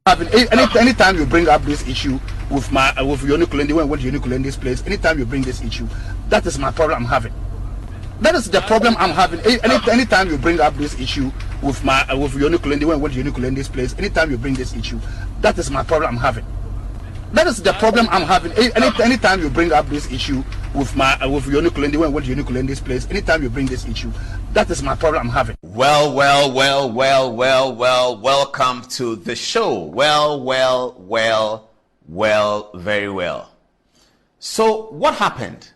Anytime you bring up this issue with Unikulende, when Unikulende is placed, anytime you bring this issue, that is my problem I'm having. That is the problem I'm having. Anytime you bring up this issue with Unikulende, when Unikulende is placed, anytime you bring this issue, that is my problem I'm having. That is the problem I'm having. Anytime you bring up this issue with Unikulende, when Unikulende is placed, anytime you bring this issue, that is my problem I'm having. Well, welcome to the show. Very well. So what happened?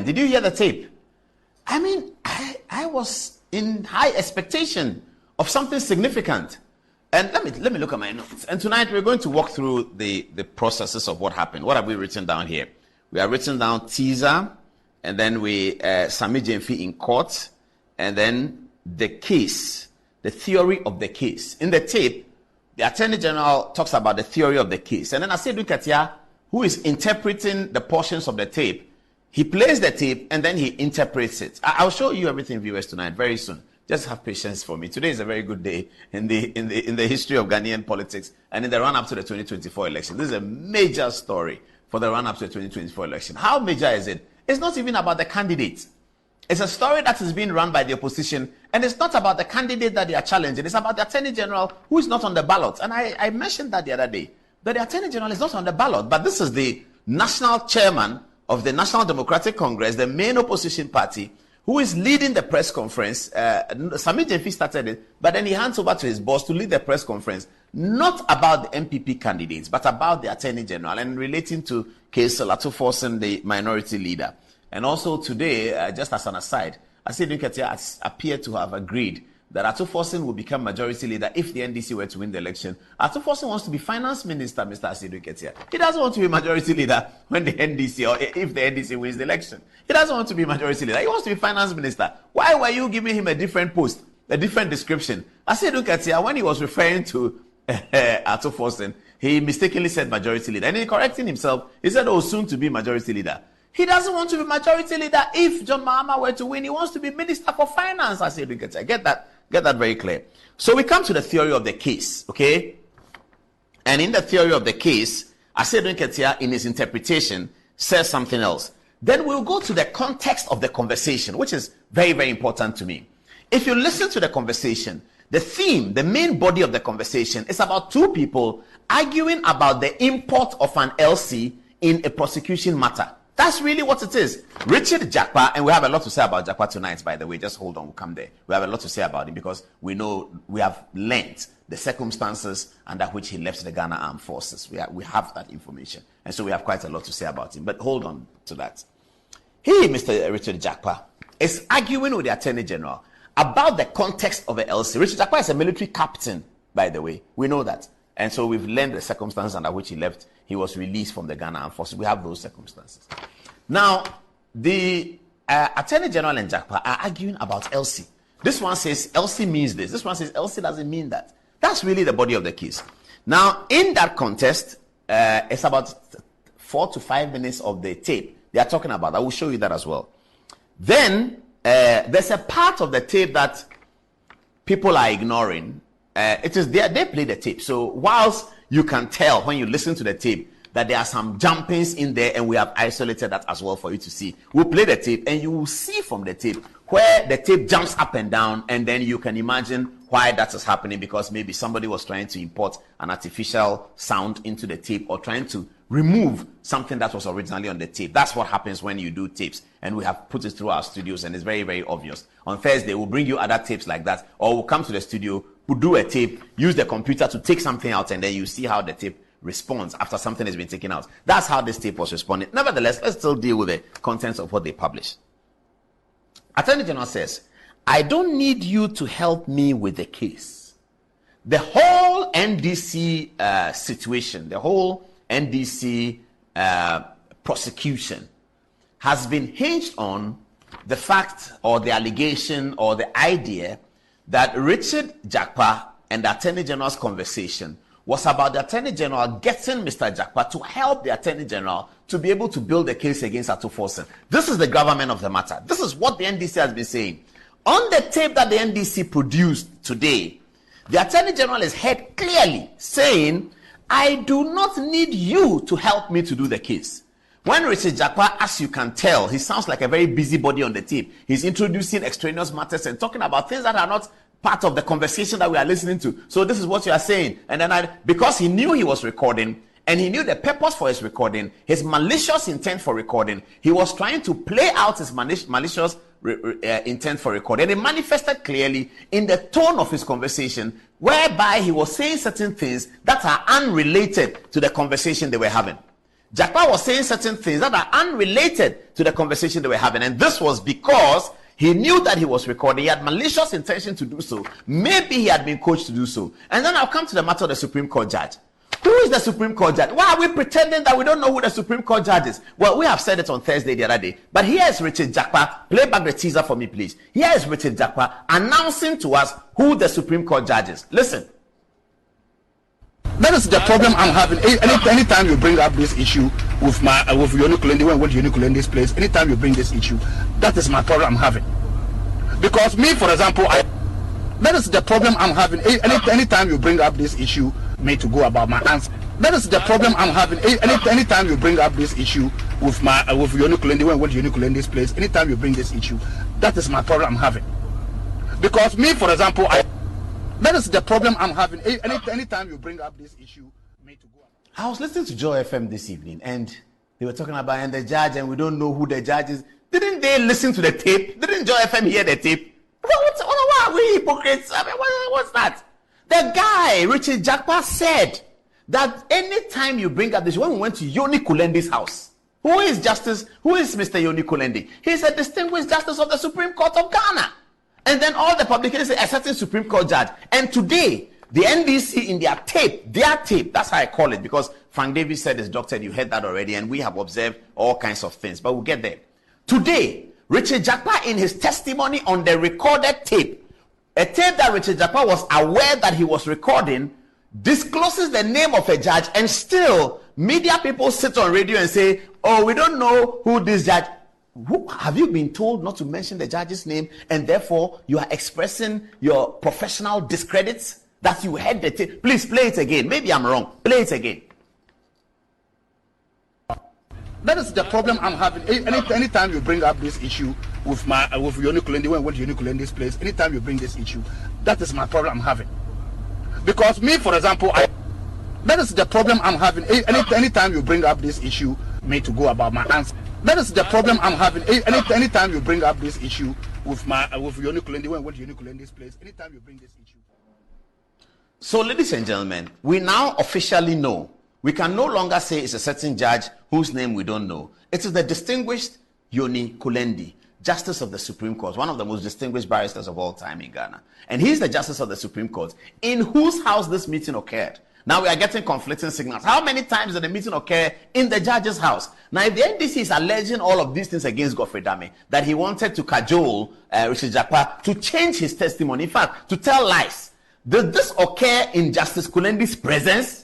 Did you hear the tape? I mean, I was in high expectation of something significant. And let me look at my notes. And tonight we're going to walk through the processes of what happened. What have we written down here? We have written down teaser, and then Sami Jemfi in court, and then the case, the theory of the case. In the tape, the Attorney General talks about the theory of the case. And then Asedu Katia, who is interpreting the portions of the tape, he plays the tape and then he interprets it. I'll show you everything, viewers, tonight very soon. Just have patience for me. Today is a very good day in the history of Ghanaian politics and in the run-up to the 2024 election. This is a major story for the run-up to the 2024 election. How major is it? It's not even about the candidates. It's a story that is being run by the opposition, and it's not about the candidate that they are challenging. It's about the Attorney General who is not on the ballot. And I mentioned that the other day, that the Attorney General is not on the ballot, but this is the national chairman of the National Democratic Congress, the main opposition party, who is leading the press conference. Sami Jemfi started it, but then he hands over to his boss to lead the press conference, not about the MPP candidates, but about the Attorney General and relating to case Latu Forsen, the minority leader. And also today, just as an aside, Asedu Katia has appeared to have agreed that Latu Forsen will become majority leader if the NDC were to win the election. Latu Forsen wants to be finance minister, Mr. Asedu Katia. He doesn't want to be majority leader when the NDC, or if the NDC wins the election. He doesn't want to be majority leader. He wants to be finance minister. Why were you giving him a different post, a different description? Asedu Katia, when he was referring to Latu Forsen, he mistakenly said majority leader. And in correcting himself, he said, soon to be majority leader. He doesn't want to be majority leader if John Mahama were to win. He wants to be minister for finance, Asedu Katia. Get that very clear. So we come to the theory of the case, okay? And in the theory of the case, Asedu Katia, in his interpretation, says something else. Then we'll go to the context of the conversation, which is very, very important to me. If you listen to the conversation, the theme, the main body of the conversation is about two people arguing about the import of an LC in a prosecution matter. That's really what it is. Richard Jakpa, and we have a lot to say about Jakpa tonight, by the way. Just hold on, we'll come there. We have a lot to say about him because we know we have learnt the circumstances under which he left the Ghana Armed Forces. We have that information. And so we have quite a lot to say about him. But hold on to that. He, Mr. Richard Jakpa, is arguing with the Attorney General about the context of the LC. Richard Jakpa is a military captain, by the way. We know that. And so we've learned the circumstances under which he left. He was released from the Ghana Armed Forces. We have those circumstances. Now, the Attorney General and Jakpa are arguing about LC. This one says LC means this. This one says LC doesn't mean that. That's really the body of the case. Now, in that contest, it's about 4 to 5 minutes of the tape they are talking about. I will show you that as well. Then, there's a part of the tape that people are ignoring. It is there. They play the tape. So whilst you can tell when you listen to the tape that there are some jumpings in there, and we have isolated that as well for you to see. We'll play the tape, and you will see from the tape where the tape jumps up and down, and then you can imagine why that is happening, because maybe somebody was trying to import an artificial sound into the tape or trying to remove something that was originally on the tape. That's what happens when you do tapes, and we have put it through our studios, and it's very, very obvious. On Thursday, we'll bring you other tapes like that, or we'll come to the studio, we'll do a tape, use the computer to take something out, and then you see how the tape responds after something has been taken out. That's how this tape was responding. Nevertheless, let's still deal with the contents of what they published. Attorney General says, I don't need you to help me with the case. The whole NDC situation, the whole NDC prosecution has been hinged on the fact or the allegation or the idea that Richard Jakpa and the Attorney General's conversation was about the Attorney General getting Mr. Jakpa to help the Attorney General to be able to build a case against Latu Forsen. This is the gravamen of the matter. This is what the NDC has been saying. On the tape that the NDC produced today, The Attorney General is heard clearly saying, I do not need you to help me to do the case. When Richard Jakpa, as you can tell, he sounds like a very busybody on the tape. He's introducing extraneous matters and talking about things that are not part of the conversation that we are listening to. So this is what you are saying. And then because he knew he was recording, and he knew the purpose for his recording, his malicious intent for recording, he was trying to play out his malicious intent for recording. And it manifested clearly in the tone of his conversation, whereby he was saying certain things that are unrelated to the conversation they were having. Jakpa was saying certain things that are unrelated to the conversation they were having. And this was because he knew that he was recording. He had malicious intention to do so. Maybe he had been coached to do so. And then I'll come to the matter of the Supreme Court judge. Who is the Supreme Court judge? Why are we pretending that we don't know who the Supreme Court judge is? Well, we have said it on Thursday the other day. But here is Richard Jakpa. Play back the teaser for me, please. Here is Richard Jakpa announcing to us who the Supreme Court judge is. Listen. That is the problem I'm having. Anytime you bring up this issue with Yoni Kulendi, when Yoni Kulendi's place, anytime you bring this issue, that is my problem I'm having. Because me, for example, that is the problem I'm having. Anytime you bring up this issue, me to go about my answer. That is the problem I'm having. Anytime you bring up this issue with Yoni Kulendi, when Yoni Kulendi's place, anytime you bring this issue, that is my problem I'm having. Because me, for example, that is the problem I'm having. Anytime you bring up this issue, me to go. I was listening to Joy FM this evening, and they were talking about and the judge, and we don't know who the judge is. Didn't they listen to the tape? Didn't Joy FM hear the tape? What are we hypocrites? I mean, what's that? The guy, Richard Jakpa, said that anytime you bring up this, when we went to Yoni Kulendi's house, who is Mr. Yoni Kulendi? He's a distinguished justice of the Supreme Court of Ghana. And then all the publications say a certain Supreme Court judge. And today, the NDC in their tape, that's how I call it, because Frank Davis said it's doctored, you heard that already, and we have observed all kinds of things, but we'll get there. Today, Richard Jakpa, in his testimony on the recorded tape, a tape that Richard Jakpa was aware that he was recording, discloses the name of a judge, and still, media people sit on radio and say, oh, we don't know who this judge. Have you been told not to mention the judge's name, and therefore you are expressing your professional discredits that you heard the tape? Please play it again. Maybe I'm wrong. Play it again. That is the problem I'm having. Anytime you bring up this issue with Yoni Kulendi, when Yoni Kulendi's place, anytime you bring this issue, that is my problem I'm having. Because me, for example, that is the problem I'm having. Anytime you bring up this issue, me to go about my answer. That is the problem I'm having. Anytime you bring up this issue with Yoni Kulendi, when Yoni Kulendi's place, anytime you bring this issue. So, ladies and gentlemen, we now officially know. We can no longer say it's a certain judge whose name we don't know. It is the distinguished Yoni Kulendi, Justice of the Supreme Court, one of the most distinguished barristers of all time in Ghana. And he's the Justice of the Supreme Court, in whose house this meeting occurred. Now we are getting conflicting signals. How many times did the meeting occur in the judge's house? Now, if the NDC is alleging all of these things against Godfrey Dame, that he wanted to cajole Richard Jakpa to change his testimony, in fact, to tell lies, did this occur in Justice Kulendi's presence?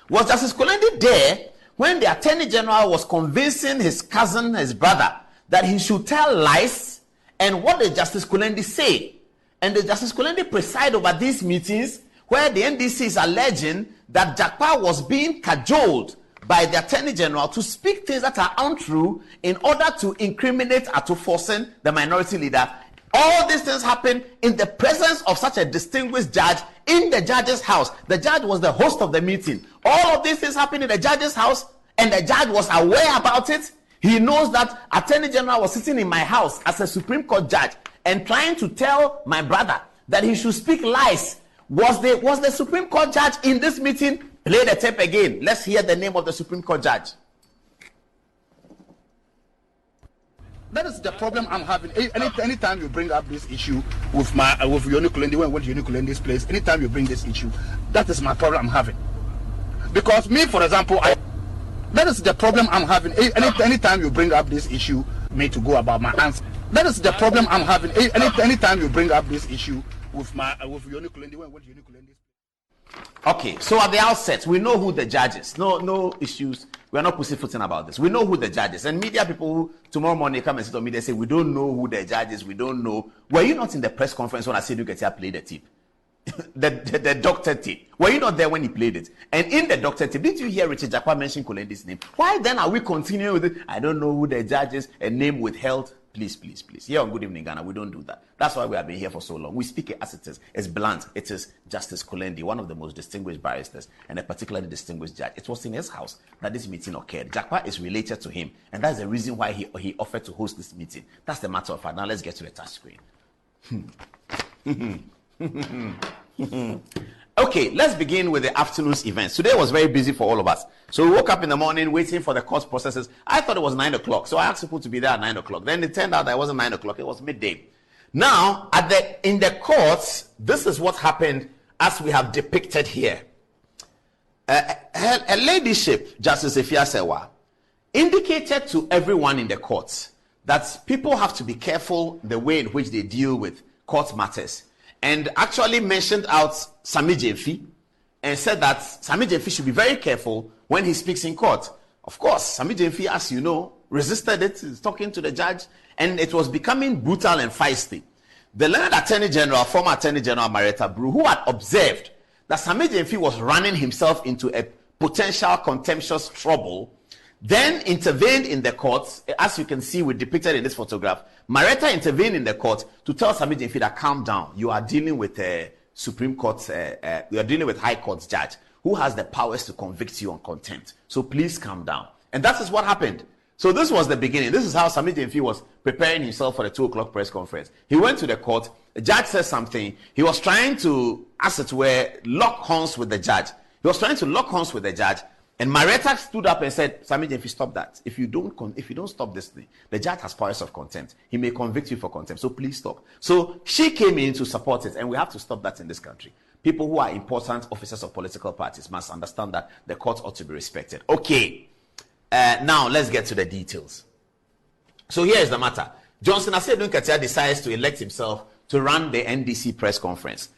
Was Justice Kulendi there when the Attorney General was convincing his cousin, his brother, that he should tell lies? And what did Justice Kulendi say? And did Justice Kulendi preside over these meetings where the NDC is alleging that Jakpa was being cajoled by the Attorney General to speak things that are untrue in order to incriminate Atufosen, the minority leader? All these things happened in the presence of such a distinguished judge in the judge's house. The judge was the host of the meeting. All of these things happened in the judge's house, and the judge was aware about it. He knows that Attorney General was sitting in my house as a Supreme Court judge and trying to tell my brother that he should speak lies. Was the Supreme Court judge in this meeting? Play the tape again. Let's hear the name of the Supreme Court judge. That is the problem I'm having. Anytime you bring up this issue with Yoni Kulendi, when Yoni Kulendi's place, anytime you bring this issue, that is my problem I'm having. Because me, for example, that is the problem I'm having. Anytime you bring up this issue, me to go about my answer. That is the problem I'm having. Anytime you bring up this issue with Yoni Kulendi, when Yoni Kulendi's. Okay, so at the outset, we know who the judge is. No issues. We are not pussyfooting about this. We know who the judge is. And media people who tomorrow morning come and sit on me, they say, we don't know who the judge is. We don't know. Were you not in the press conference when I said you get here play the tape? the doctor tape. Were you not there when he played it? And in the doctor tape, did you hear Richard Jakpa mention Kolendi's name? Why then are we continuing with it? I don't know who the judge is, a name withheld. Please, please, please. Here on Good Evening Ghana, we don't do that. That's why we have been here for so long. We speak it as it is. It's blunt. It is Justice Kolendi, one of the most distinguished barristers and a particularly distinguished judge. It was in his house that this meeting occurred. Jakpa is related to him, and that's the reason why he offered to host this meeting. That's the matter of fact. Now let's get to the touch screen. Okay, let's begin with the afternoon's events. Today was very busy for all of us. So we woke up in the morning waiting for the court processes. I thought it was 9 o'clock, so I asked people to be there at 9 o'clock. Then it turned out that it wasn't 9 o'clock, it was midday. Now, in the courts, this is what happened as we have depicted here. Her ladyship, Justice Efia-Sewa, indicated to everyone in the courts that people have to be careful the way in which they deal with court matters. And actually mentioned out Sami Jemfi and said that Sami Jemfi should be very careful when he speaks in court. Of course, Sami Jemfi, as you know, resisted it, talking to the judge, and it was becoming brutal and feisty. The learned Attorney General, former Attorney General Marietta Brew, who had observed that Sami Jemfi was running himself into a potential contemptuous trouble, then intervened in the court. As you can see, we depicted in this photograph. Marietta intervened in the court to tell Sami Jemfi that calm down. You are dealing with a Supreme Court, you are dealing with High Court judge who has the powers to convict you on contempt. So please calm down. And that is what happened. So this was the beginning. This is how Sami Jemfi was preparing himself for the 2 o'clock press conference. He went to the court. The judge said something. He was trying to, as it were, lock horns with the judge. He was trying to lock horns with the judge. And Marietta stood up and said, Sami Jemfi, stop that. If you don't stop this thing, the judge has powers of contempt. He may convict you for contempt. So please stop. So she came in to support it, and we have to stop that in this country. People who are important officers of political parties must understand that the court ought to be respected. Okay. Now let's get to the details. So here is the matter. Johnson Asiedu Nketia decides to elect himself to run the NDC press conference.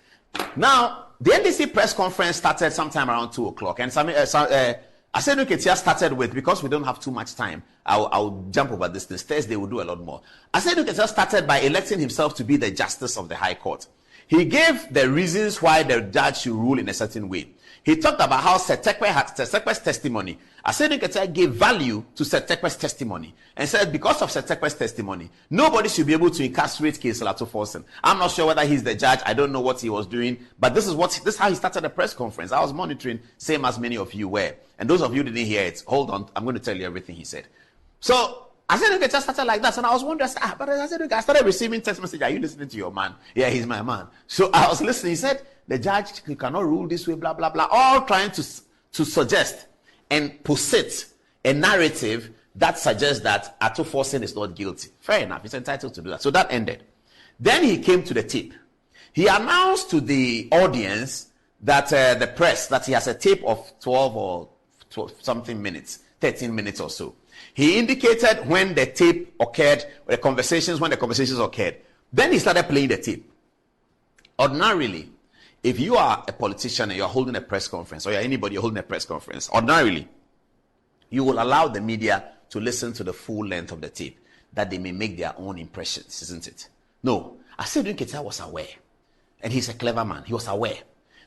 Now, the NDC press conference started sometime around 2 o'clock, and Asiedu Nketia started with, because we don't have too much time, I'll jump over this. Thursday we'll do a lot more. Asiedu Nketia started by electing himself to be the justice of the High Court. He gave the reasons why the judge should rule in a certain way. He talked about how Setekwe's testimony. Asiedu Nketia gave value to Setekwe's testimony and said because of Setekwe's testimony, nobody should be able to incarcerate Keisel Atuforsen. I'm not sure whether he's the judge. I don't know what he was doing, but this is how he started the press conference. I was monitoring, same as many of you were. And those of you who didn't hear it, hold on, I'm going to tell you everything he said. So Asiedu Nketia started like that, and I was wondering, but Asiedu Nketia, I started receiving text message. Are you listening to your man? Yeah, he's my man. So I was listening. He said, the judge cannot rule this way, blah, blah, blah, all trying to suggest and posit a narrative that suggests that Atuforsen is not guilty. Fair enough, he's entitled to do that. So that ended. Then he came to the tape. He announced to the audience that the press, that he has a tape of 12 or 12 something minutes, 13 minutes or so. He indicated when the tape occurred, when the conversations occurred. Then he started playing the tape. Ordinarily, if you are a politician and you're holding a press conference, or you're anybody holding a press conference, ordinarily, you will allow the media to listen to the full length of the tape, that they may make their own impressions, isn't it? No. Asiedu Nketia was aware, and he's a clever man. He was aware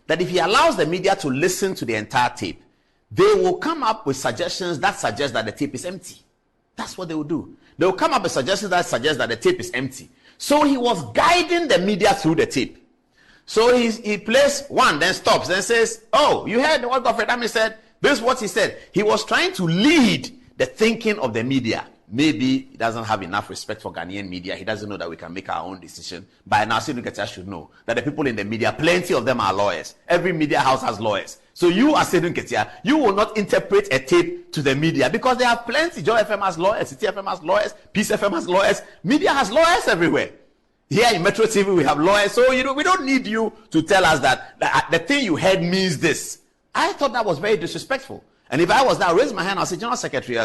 that if he allows the media to listen to the entire tape, they will come up with suggestions that suggest that the tape is empty. That's what they will do. They will come up with suggestions that suggest that the tape is empty. So he was guiding the media through the tape. So he plays one, then stops, then says, oh, you heard what Godfrey Dami said? This is what he said. He was trying to lead the thinking of the media. Maybe he doesn't have enough respect for Ghanaian media. He doesn't know that we can make our own decision. By now, Asiedu Nketia should know that the people in the media, plenty of them are lawyers. Every media house has lawyers. So you, Asiedu Nketia, you will not interpret a tape to the media because they have plenty. Joy FM has lawyers, City FM has lawyers, Peace FM has lawyers. Media has lawyers everywhere. Here in Metro TV, we have lawyers. So, we don't need you to tell us that the thing you heard means this. I thought that was very disrespectful. And if I was now, raise my hand, I'll say, General Secretary,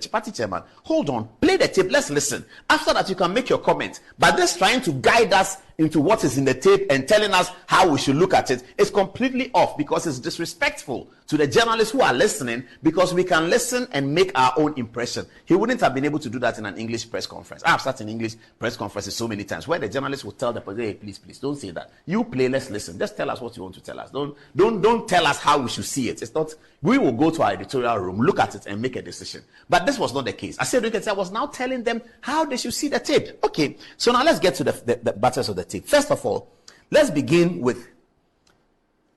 party chairman, hold on, play play the tape. Let's listen. After that, you can make your comment. But this trying to guide us into what is in the tape and telling us how we should look at it is completely off, because it's disrespectful to the journalists who are listening, because we can listen and make our own impression. He wouldn't have been able to do that in an English press conference. I've sat in English press conferences so many times where the journalists will tell the person, hey, please, don't say that. You play, let's listen. Just tell us what you want to tell us. Don't tell us how we should see it. It's not, we will go to our editorial room, look at it and make a decision. But this was not the case. I said, I was now telling them how they should see the tape. Okay, so now let's get to the buttons of the tape. First of all, let's begin with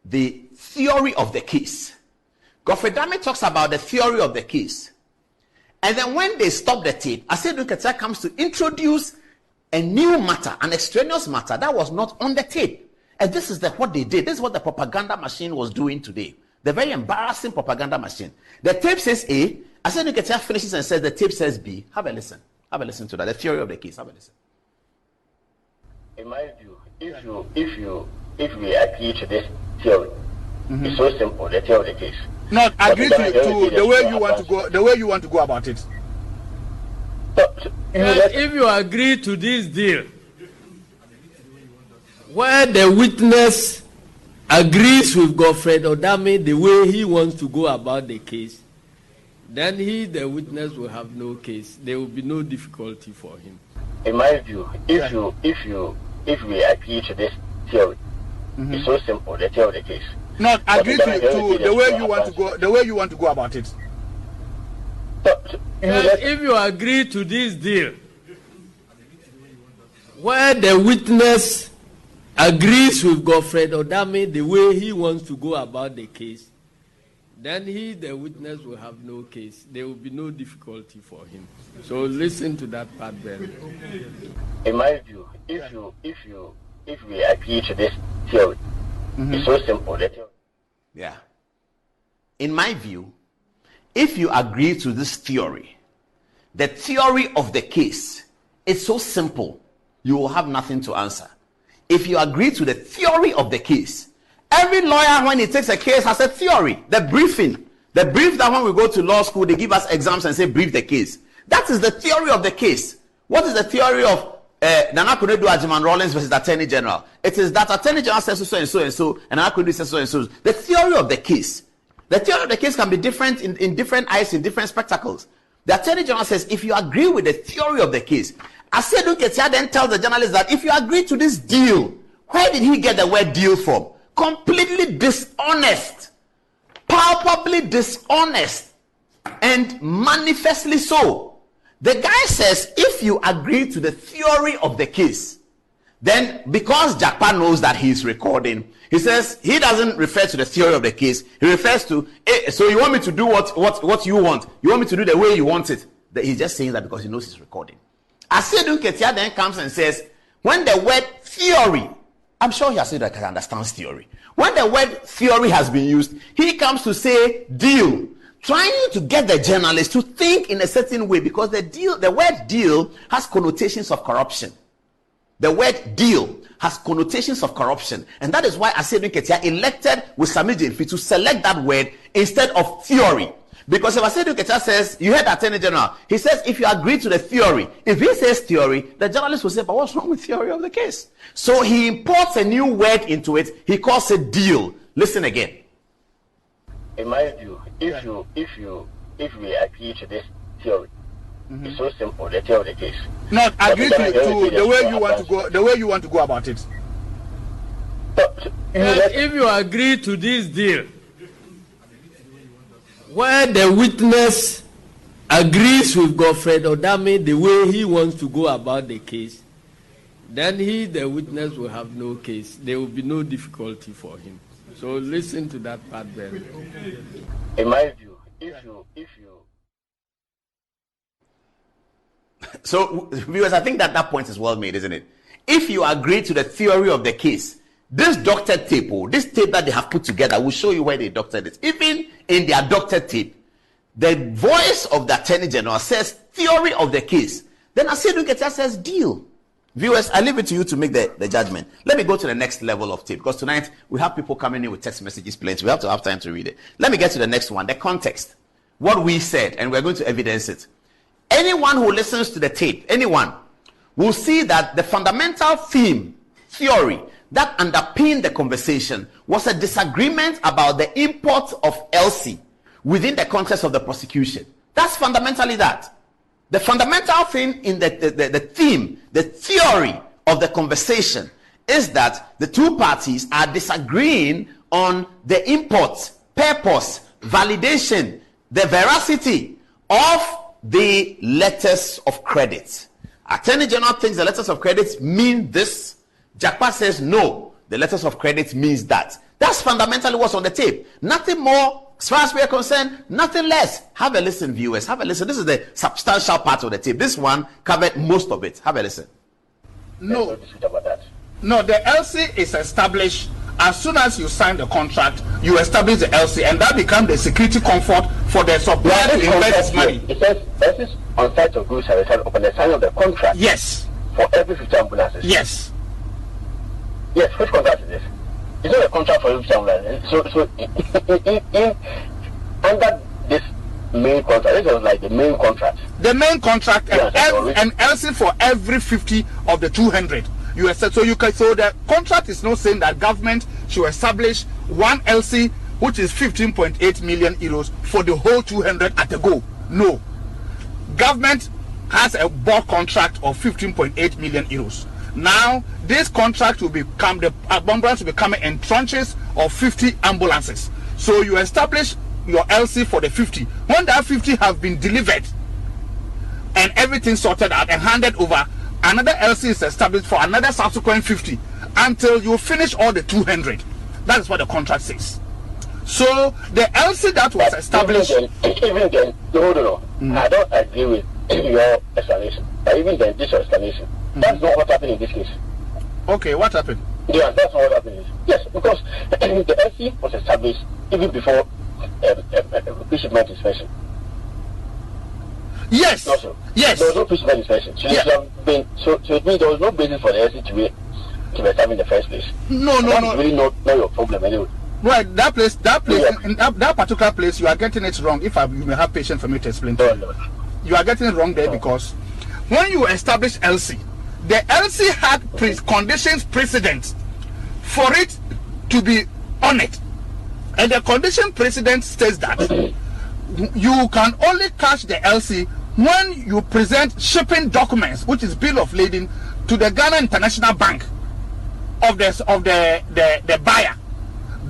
the theory of the case. Godfrey Dame talks about the theory of the case. And then when they stop the tape, Asiedu Nketia comes to introduce a new matter, an extraneous matter that was not on the tape. And this is what they did. This is what the propaganda machine was doing today. The very embarrassing propaganda machine. The tape says A. Asiedu Nketia finishes and says the tape says B. Have a listen. Have a listen to that. The theory of the case. Have a listen. In my view, if we agree to this theory, it's so simple. The theory of the case. Not agree to the way you want to go. The way you want to go about it. If you agree to this deal, where the witness agrees with Godfrey Odame the way he wants to go about the case, then the witness will have no case. There will be no difficulty for him. In my view, if we agree to this theory, it's so simple. The theory of the case. Not agree to the way you want to go. The way you want to go about it. If you agree to this deal, where the witness agrees with Godfrey Odame the way he wants to go about the case, then the witness will have no case. There will be no difficulty for him. So listen to that part very. In my view, if we agree to this theory, it's so simple. The theory. Yeah. In my view, if you agree to this theory, the theory of the case is so simple, you will have nothing to answer. If you agree to the theory of the case, every lawyer, when he takes a case, has a theory. The brief that when we go to law school, they give us exams and say, brief the case. That is the theory of the case. What is the theory of Nana Kunedu Ajiman Rawlings versus the Attorney General? It is that Attorney General says so and so and so, and Nana Kunedu says so and so. The theory of the case. The theory of the case can be different in different eyes, in different spectacles. The Attorney General says, if you agree with the theory of the case, Asiedu Nketia then tells the journalist that if you agree to this deal, where did he get the word deal from? Completely dishonest, palpably dishonest, and manifestly so. The guy says, if you agree to the theory of the case, then because Jakpa knows that he's recording, he says he doesn't refer to the theory of the case. He refers to, so you want me to do what you want? You want me to do the way you want it? He's just saying that because he knows he's recording. Asiedu Nketia then comes and says, when the word theory, I'm sure Asiedu Nketia understands theory. When the word theory has been used, he comes to say deal, trying to get the journalist to think in a certain way, because the word deal has connotations of corruption. The word deal has connotations of corruption, and that is why Asiedu Nketia elected with Sami Gyamfi to select that word instead of theory. Because if Asiedu Nketia says, you heard the Attorney General, he says, if you agree to the theory, if he says theory, the journalist will say, but what's wrong with theory of the case? So he imports a new word into it. He calls it deal. Listen again. In my view, if we agree to this theory, it's so simple. The theory of the case. Not agree to the way you want to go. The way you want to go about it. If you agree to this deal, where the witness agrees with Godfrey Odame the way he wants to go about the case, then the witness will have no case. There will be no difficulty for him. So listen to that part there. In my view, if you So, viewers, I think that point is well made, isn't it? If you agree to the theory of the case, this doctored tape, this tape that they have put together, will show you where they doctored it. Even in their doctored tape, the voice of the Attorney General says theory of the case. Then Asiedu Nketia says deal. Viewers, I leave it to you to make the judgment. Let me go to the next level of tape, because tonight we have people coming in with text messages plenty. We have to have time to read it. Let me get to the next one, the context. What we said, and we're going to evidence it. anyone who listens to the tape, anyone, will see that the fundamental theory that underpinned the conversation was a disagreement about the import of LC within the context of the prosecution. That's fundamentally that. The fundamental thing in the theme, the theory of the conversation is that the two parties are disagreeing on the import, purpose, validation, the veracity of the letters of credit. Attorney General thinks the letters of credit mean this. Jakpa says no, the letters of credit means that. That's fundamentally what's on the tape. Nothing more, as far as we are concerned, nothing less. Have a listen, viewers. Have a listen. This is the substantial part of the tape. This one covered most of it. Have a listen. No, the LC is established as soon as you sign the contract. You establish the LC, and that becomes the security comfort for the supplier to invest his money. It says LCs on site of goods are returned upon the sign of the contract. Yes. For every 50 ambulances. Yes. Yes. Which contract is this? It's not a contract for every 50 ambulances. So under this main contract, this was like the main contract. The main contract, Yes, and LC for every 50 of the 200. You said so. So the contract is not saying that government should establish one LC, which is 15.8 million euros for the whole 200 at a go. No, government has a bulk contract of 15.8 million euros. Now this contract will become, the ambulance will be coming in tranches of 50 ambulances. So you establish your LC for the 50. When that 50 have been delivered and everything sorted out and handed over, another LC is established for another subsequent 50 until you finish all the 200. That is what the contract says. So the LC that was established. Even then, no. I don't agree with your explanation. But even then, this explanation, that's not what happened in this case. Okay, what happened? Yeah, that's not what happened. Yes, because the LC was established even before pre-shipment inspection. Yes. Also, yes. There was no pre-shipment inspection. So, so it means there was no basis for the LC to be established in the first place. No. That's really not your problem anyway. Right, that place, Yeah. in that particular place, you are getting it wrong. If you may have patience for me to explain to you. No. You are getting it wrong there because when you establish LC, the LC had conditions precedent for it to be on it. And the condition precedent says that you can only cash the LC when you present shipping documents, which is bill of lading, to the Ghana International Bank of the buyer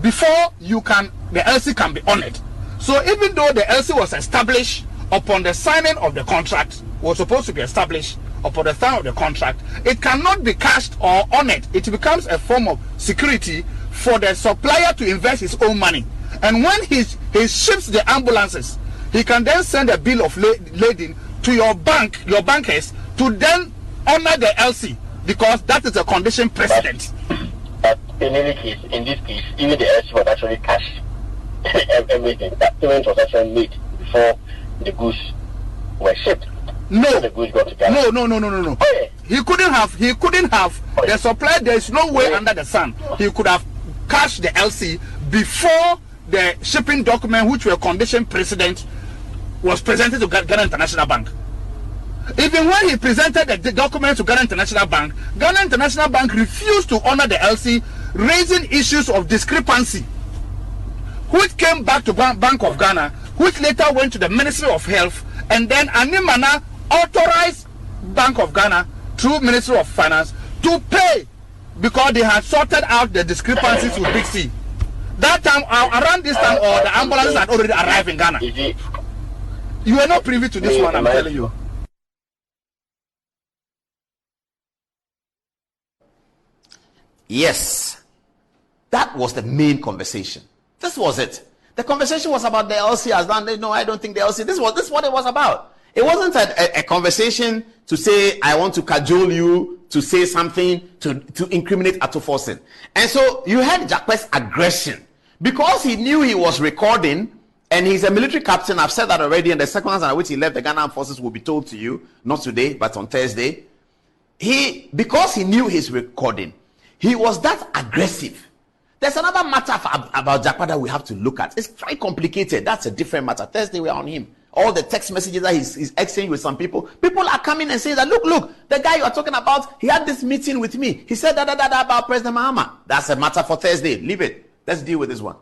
before the LC can be honored. So even though the LC was established upon the signing of the contract, was supposed to be established upon the signing of the contract, it cannot be cashed or honored. It becomes a form of security for the supplier to invest his own money. And when he ships the ambulances, he can then send a bill of lading to your bankers to then honor the LC, because that is a condition precedent. But in any case, in this case, even the LC was actually cashed. Everything. That payment was actually made before the goods were shipped. No. The goods got to Ghana. No. Oh, yeah. He couldn't have Oh, yeah. the supplier. There is no way Oh, yeah. under the sun he could have cashed the LC before the shipping document, which were condition precedent, was presented to Ghana International Bank. Even when he presented the document to Ghana International Bank refused to honor the LC, raising issues of discrepancy, which came back to Bank of Ghana, which later went to the Ministry of Health, and then Animana authorized Bank of Ghana through Ministry of Finance to pay, because they had sorted out the discrepancies with Big C. That time, around this time, or the ambulances had already arrived in Ghana. You were not privy to this one, I'm telling you. Yes, that was the main conversation. This was it. The conversation was about the LC as done. No, I don't think the LC. This is what it was about. It wasn't a conversation to say, I want to cajole you to say something to incriminate Atufosin. And so you had Jakpe's aggression because he knew he was recording, and he's a military captain. I've said that already. And the sequence at which he left the Ghana Armed Forces will be told to you, not today, but on Thursday. Because he knew he's recording, he was that aggressive. There's another matter about Jakpa that we have to look at. It's very complicated. That's a different matter. Thursday we are on him. all the text messages that he's exchanging with some people. People are coming and saying that, look, the guy you are talking about, he had this meeting with me. He said that about President Mahama. That's a matter for Thursday. Leave it. Let's deal with this one.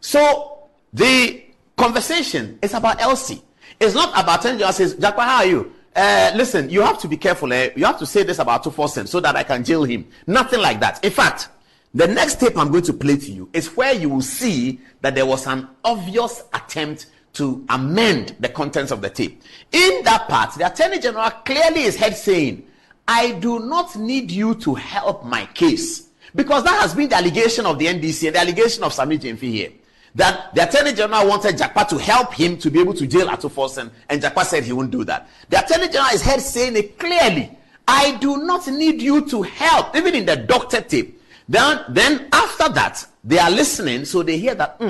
So the conversation is about Elsie. It's not about Attorney General says, Jakpa, how are you? Listen, you have to be careful. You have to say this about 247 so that I can jail him. Nothing like that. In fact, the next tape I'm going to play to you is where you will see that there was an obvious attempt to amend the contents of the tape. In that part, the Attorney General clearly is heard saying, I do not need you to help my case. Because that has been the allegation of the NDC and the allegation of Sami Jemfi here. That the Attorney General wanted Jakpa to help him to be able to jail Atuforsen, and Jakpa said he wouldn't do that. The Attorney General is heard saying it clearly. I do not need you to help, even in the doctor tape. Then after that, they are listening, so they hear that,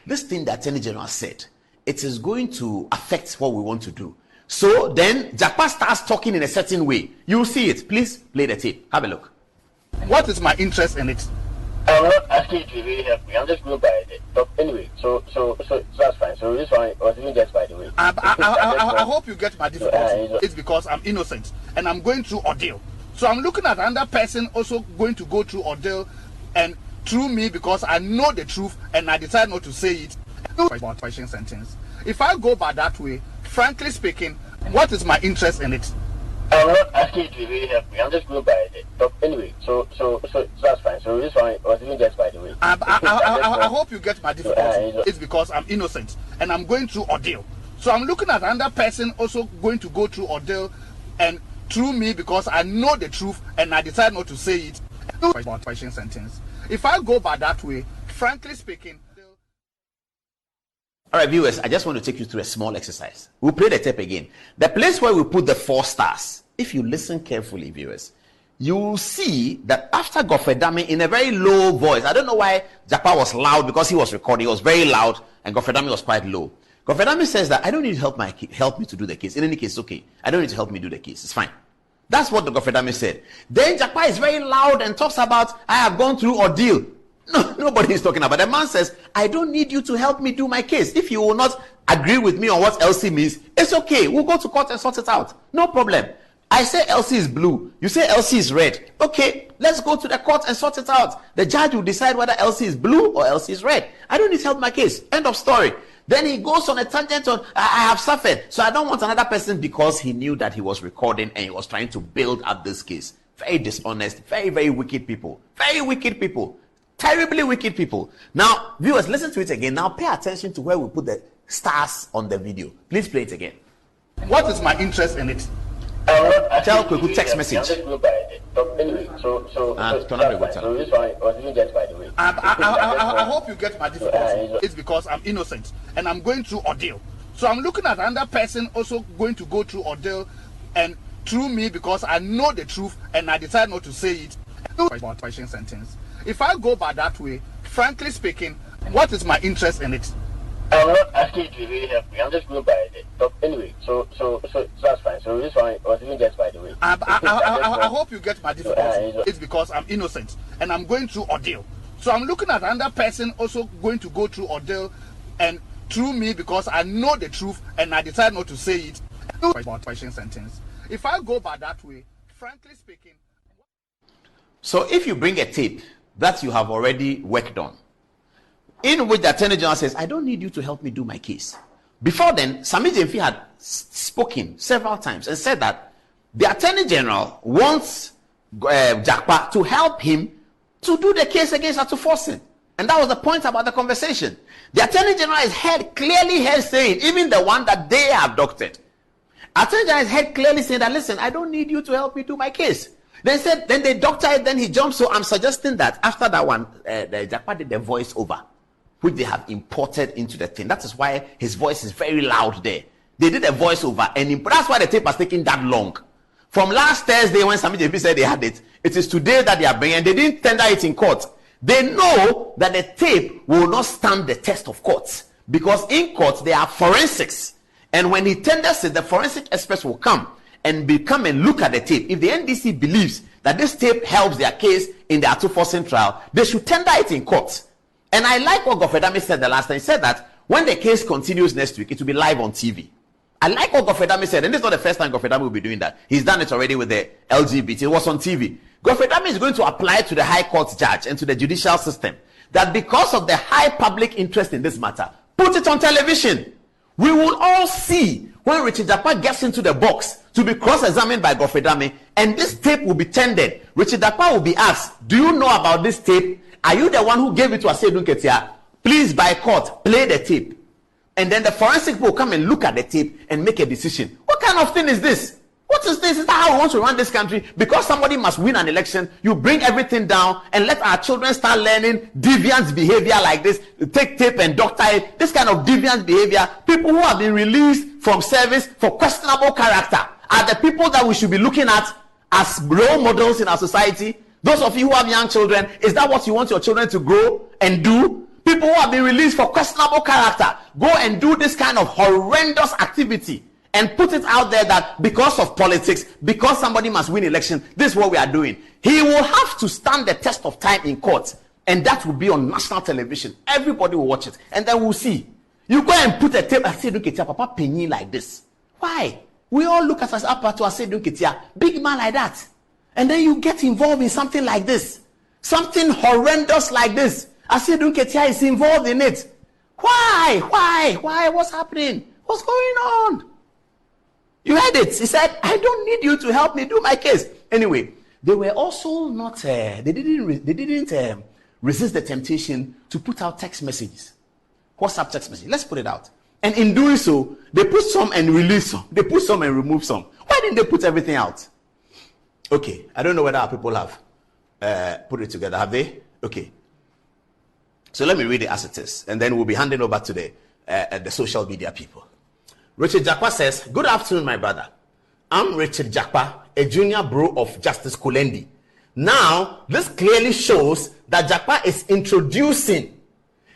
this thing the Attorney General said, it is going to affect what we want to do. So then Jakpa starts talking in a certain way. You'll see it. Please play the tape. Have a look. What is my interest in it? I'm not asking you to really help me. I'm just going by it. But anyway, so that's fine. So this one was even just by the way. I hope you get my difficulty. It's because I'm innocent and I'm going through ordeal. So I'm looking at another person also going to go through ordeal, and through me, because I know the truth and I decide not to say it. About question sentence. If I go by that way, frankly speaking, what is my interest in it? I'm not asking you to really help me. I'm just going by it. But anyway, so that's fine. So this one was even just by the way. I hope you get my difficulty. It's because I'm innocent and I'm going through ordeal. So I'm looking at another person also going to go through ordeal, and through me, because I know the truth and I decide not to say it. About question sentence. If I go by that way, frankly speaking. All right, viewers, I just want to take you through a small exercise. We'll play the tape again. The place where we put the 4 stars, if you listen carefully, viewers, you will see that after Godfrey Dame, in a very low voice, I don't know why Jakpa was loud, because he was recording, he was very loud, and Godfrey Dame was quite low. Godfrey Dame says that I don't need help me to do the case. In any case, it's okay. I don't need to help me do the case. It's fine. That's what the Godfrey Dame said. Then Jakpa is very loud and talks about, I have gone through ordeal. No, nobody is talking about. The man says, I don't need you to help me do my case. If you will not agree with me on what LC means, it's okay. We'll go to court and sort it out. No problem. I say LC is blue. You say LC is red. Okay, let's go to the court and sort it out. The judge will decide whether LC is blue or LC is red. I don't need to help my case. End of story. Then he goes on a tangent on, I have suffered, so I don't want another person, because he knew that he was recording and he was trying to build up this case. Very dishonest, very, very wicked people. Very wicked people. Terribly wicked people. Now, viewers, listen to it again. Now, pay attention to where we put the stars on the video. Please play it again. What is my interest in it? Tell Kweku text message. I'm just going by it. But anyway, so this one was even just by the way. I hope you get my difficulty. It's because I'm innocent and I'm going through ordeal. So I'm looking at another person also going to go through ordeal, and through me, because I know the truth and I decide not to say it. About question sentence. If I go by that way, frankly speaking, what is my interest in it? I'm not asking you to really help me. I'm just going by it. But anyway, so that's fine. So this one was even just by the way. I hope you get my difficulty. It's because I'm innocent and I'm going through ordeal. So I'm looking at another person also going to go through ordeal, and through me, because I know the truth and I decide not to say it. About question sentence. If I go by that way, frankly speaking. So if you bring a tape that you have already worked on, in which the Attorney General says, I don't need you to help me do my case. Before then, Sami Jemfi had spoken several times and said that the Attorney General wants Jakpa to help him to do the case against Atuforsen. And that was the point about the conversation. The Attorney General is clearly heard saying, even the one that they have doctored. Attorney General is heard clearly saying that, listen, I don't need you to help me do my case. Then they doctor it, then he jumps. So I'm suggesting that after that one, the Jakpa did the voice over, which they have imported into the thing. That is why his voice is very loud there. They did a voiceover, and that's why the tape has taken that long. From last Thursday, when Sami Jemfi said they had it, it is today that they are bringing, and they didn't tender it in court. They know that the tape will not stand the test of courts, because in court there are forensics, and when he tenders it, the forensic experts will come and look at the tape. If the NDC believes that this tape helps their case in the Atuforsen trial, they should tender it in court. And I like what Godfrey Dame said the last time. He said that when the case continues next week, it will be live on TV. I like what Godfrey Dame said, and this is not the first time Godfrey Dame will be doing that. He's done it already with the LGBT. It was on TV. Godfrey Dame is going to apply to the High Court judge and to the judicial system that because of the high public interest in this matter, put it on television. We will all see when Richard Jakpa gets into the box to be cross-examined by Godfrey Dame, and this tape will be tendered. Richard Jakpa will be asked, do you know about this tape? Are you the one who gave it to Asedu Nketia? Please, by court, play the tape. And then the forensic will come and look at the tape and make a decision. What kind of thing is this? What is this? Is that how we want to run this country? Because somebody must win an election, you bring everything down and let our children start learning deviant behavior like this, take tape and doctor it, this kind of deviant behavior. People who have been released from service for questionable character are the people that we should be looking at as role models in our society. Those of you who have young children, is that what you want your children to grow and do? People who have been released for questionable character go and do this kind of horrendous activity and put it out there that because of politics, because somebody must win election, this is what we are doing. He will have to stand the test of time in court, and that will be on national television. Everybody will watch it, and then we'll see. You go and put a tape and say, look at your Papa Penny like this. Why? We all look at us up to say, look at your big man like that. And then you get involved in something like this. Something horrendous like this. Asedu Nketia is involved in it. Why? What's happening? What's going on? You heard it. He said, I don't need you to help me do my case. Anyway, they were also not, they didn't resist the temptation to put out text messages. WhatsApp text message. Let's put it out. And in doing so, they put some and release some. They put some and remove some. Why didn't they put everything out? Okay, I don't know whether our people have put it together. Have they? Okay. So let me read it as it is, and then we'll be handing over to the social media people. Richard Jakpa says, good afternoon, my brother. I'm Richard Jakpa, a junior bro of Justice Kulendi. Now, this clearly shows that Jakpa is introducing.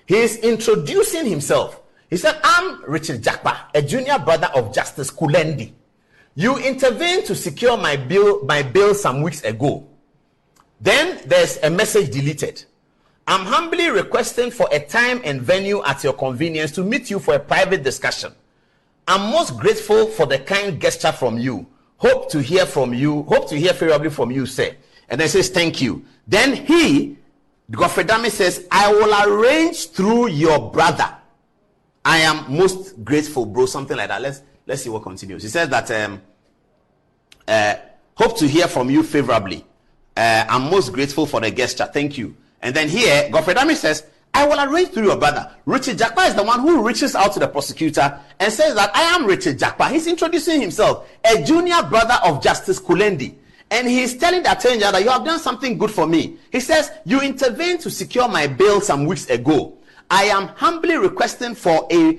He is introducing himself. He said, I'm Richard Jakpa, a junior brother of Justice Kulendi. You intervened to secure my bail some weeks ago. Then there's a message deleted. I'm humbly requesting for a time and venue at your convenience to meet you for a private discussion. I'm most grateful for the kind gesture from you. Hope to hear favorably from you, sir. And then says, thank you. Then Godfrey Dame says, I will arrange through your brother. I am most grateful, bro. Something like that. Let's see what continues. He says that hope to hear from you favorably. I'm most grateful for the gesture. Thank you. And then here, Godfrey Dame says, I will arrange through your brother. Richard Jakpa is the one who reaches out to the prosecutor and says that I am Richard Jakpa. He's introducing himself, a junior brother of Justice Kulendi. And he's telling the attorney general that you have done something good for me. He says, you intervened to secure my bail some weeks ago. I am humbly requesting for a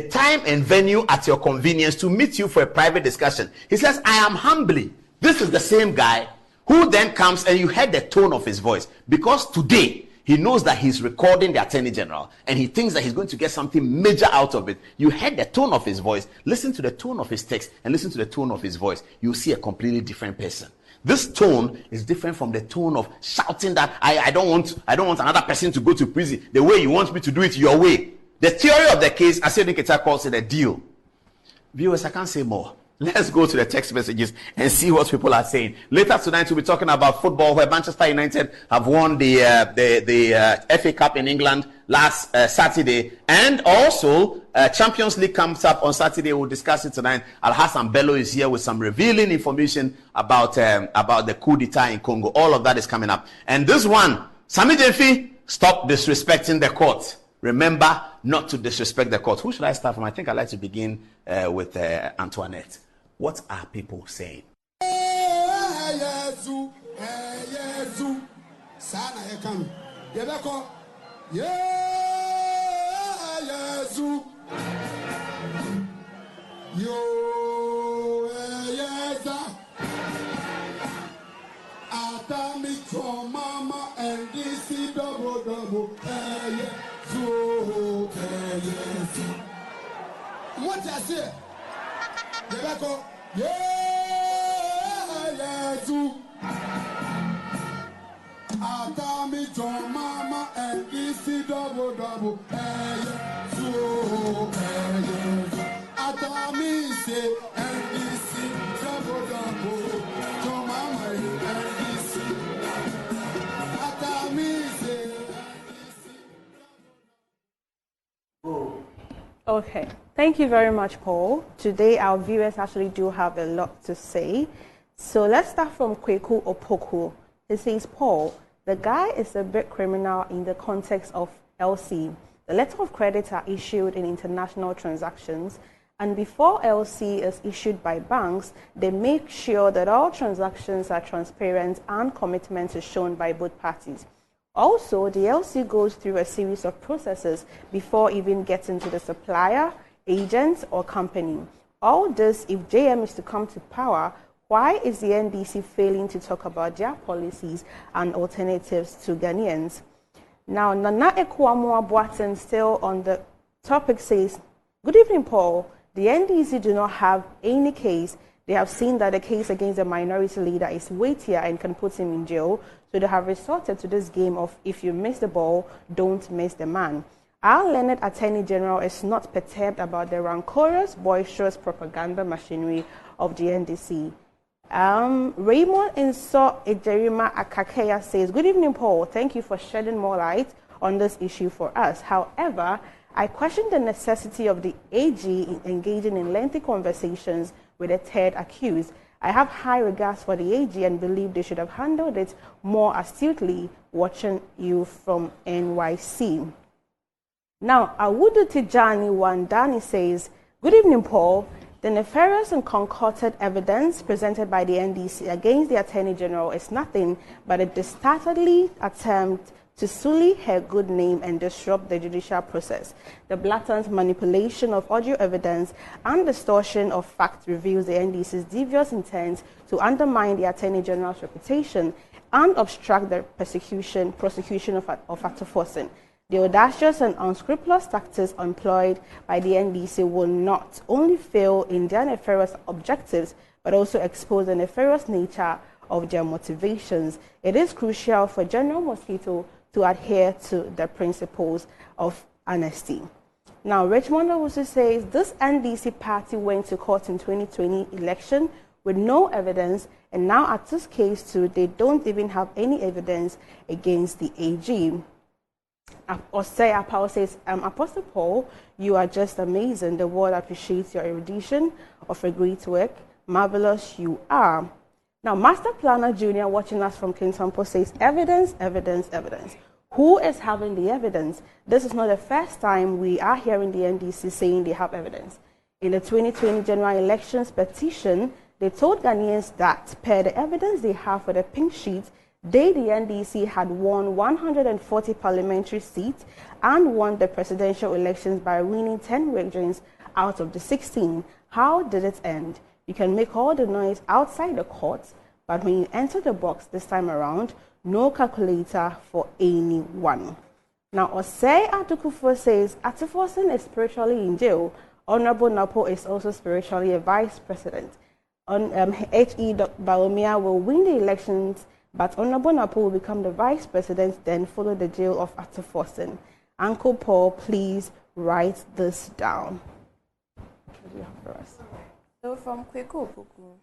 time and venue at your convenience to meet you for a private discussion. He says, I am humbly. This is the same guy who then comes, and you heard the tone of his voice, because today he knows that he's recording the attorney general and he thinks that he's going to get something major out of it. You heard the tone of his voice. Listen to the tone of his text and listen to the tone of his voice. You'll see a completely different person. This tone is different from the tone of shouting that I don't want another person to go to prison the way you want me to do it your way. The theory of the case, Asedu Nketia calls it a deal. Viewers, I can't say more. Let's go to the text messages and see what people are saying. Later tonight, we'll be talking about football, where Manchester United have won the FA Cup in England last Saturday. And also, Champions League comes up on Saturday. We'll discuss it tonight. Al-Hassan Bello is here with some revealing information about the coup d'etat in Congo. All of that is coming up. And this one, Sami Jefi, stop disrespecting the court. Remember not to disrespect the court. Who should I start from? I think I'd like to begin with Antoinette. What are people saying? Mama and this double. What I say? Debeko, Atami John Mama and this double. say NDC, double double. To mama, NDC. Atami say Okay, thank you very much, Paul. Today, our viewers actually do have a lot to say. So let's start from Kweku Opoku. He says, Paul, the guy is a bit criminal in the context of LC. The letter of credit are issued in international transactions, and before LC is issued by banks, they make sure that all transactions are transparent and commitment is shown by both parties. Also, the LC goes through a series of processes before even getting to the supplier, agent, or company. All this, if JM is to come to power, why is the NDC failing to talk about their policies and alternatives to Ghanaians? Now, Nana Ekuamua Boaten, still on the topic, says, good evening, Paul. The NDC do not have any case. They have seen that the case against the minority leader is weightier and can put him in jail, so they have resorted to this game of if you miss the ball, don't miss the man. Our learned Attorney General is not perturbed about the rancorous, boisterous propaganda machinery of the NDC. Raymond Inso Ejerima Akakeya says, good evening, Paul. Thank you for shedding more light on this issue for us. However, I question the necessity of the AG in engaging in lengthy conversations with a third accused. I have high regards for the AG and believe they should have handled it more astutely. Watching you from NYC. Now, Awudu Tijani Wandani says, good evening, Paul. The nefarious and concocted evidence presented by the NDC against the Attorney General is nothing but a dastardly attempt to sully her good name and disrupt the judicial process. The blatant manipulation of audio evidence and distortion of fact reveals the NDC's devious intent to undermine the Attorney General's reputation and obstruct the prosecution of Ataforsen. The audacious and unscrupulous tactics employed by the NDC will not only fail in their nefarious objectives, but also expose the nefarious nature of their motivations. It is crucial for General Mosquito to adhere to the principles of honesty. Now, Richmond also says this NDC party went to court in 2020 election with no evidence, and now at this case too, they don't even have any evidence against the AG. Apau says, Apostle Paul, you are just amazing. The world appreciates your erudition of a great work. Marvelous you are. Now, Master Planner Jr. watching us from Kintampo says, evidence, evidence, evidence. Who is having the evidence? This is not the first time we are hearing the NDC saying they have evidence. In the 2020 general elections petition, they told Ghanaians that per the evidence they have for the pink sheet, they, the NDC, had won 140 parliamentary seats and won the presidential elections by winning 10 regions out of the 16. How did it end? You can make all the noise outside the courts, but when you enter the box this time around, no calculator for anyone. Now, Osei Atukufo says, Ataforsen is spiritually in jail. Honorable Napo is also spiritually a vice president. H.E. Baumia will win the elections, but Honorable Napo will become the vice president, then follow the jail of Ataforsen. Uncle Paul, please write this down. What do you have for us? So from Kweku Opoku.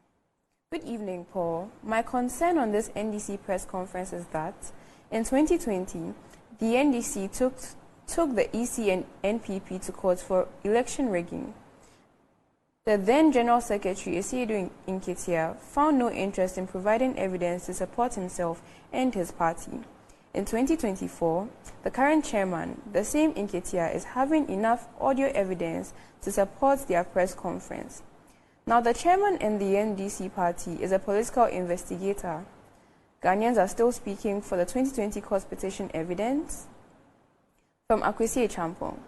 Good evening, Paul. My concern on this NDC press conference is that in 2020, the NDC took the EC and NPP to court for election rigging. The then General Secretary, Esiedu Nketia, found no interest in providing evidence to support himself and his party. In 2024, the current chairman, the same Nketia, is having enough audio evidence to support their press conference. Now, the chairman in the NDC party is a political investigator. Ghanaians are still speaking for the 2020 court petition evidence. From Akwesi Champong.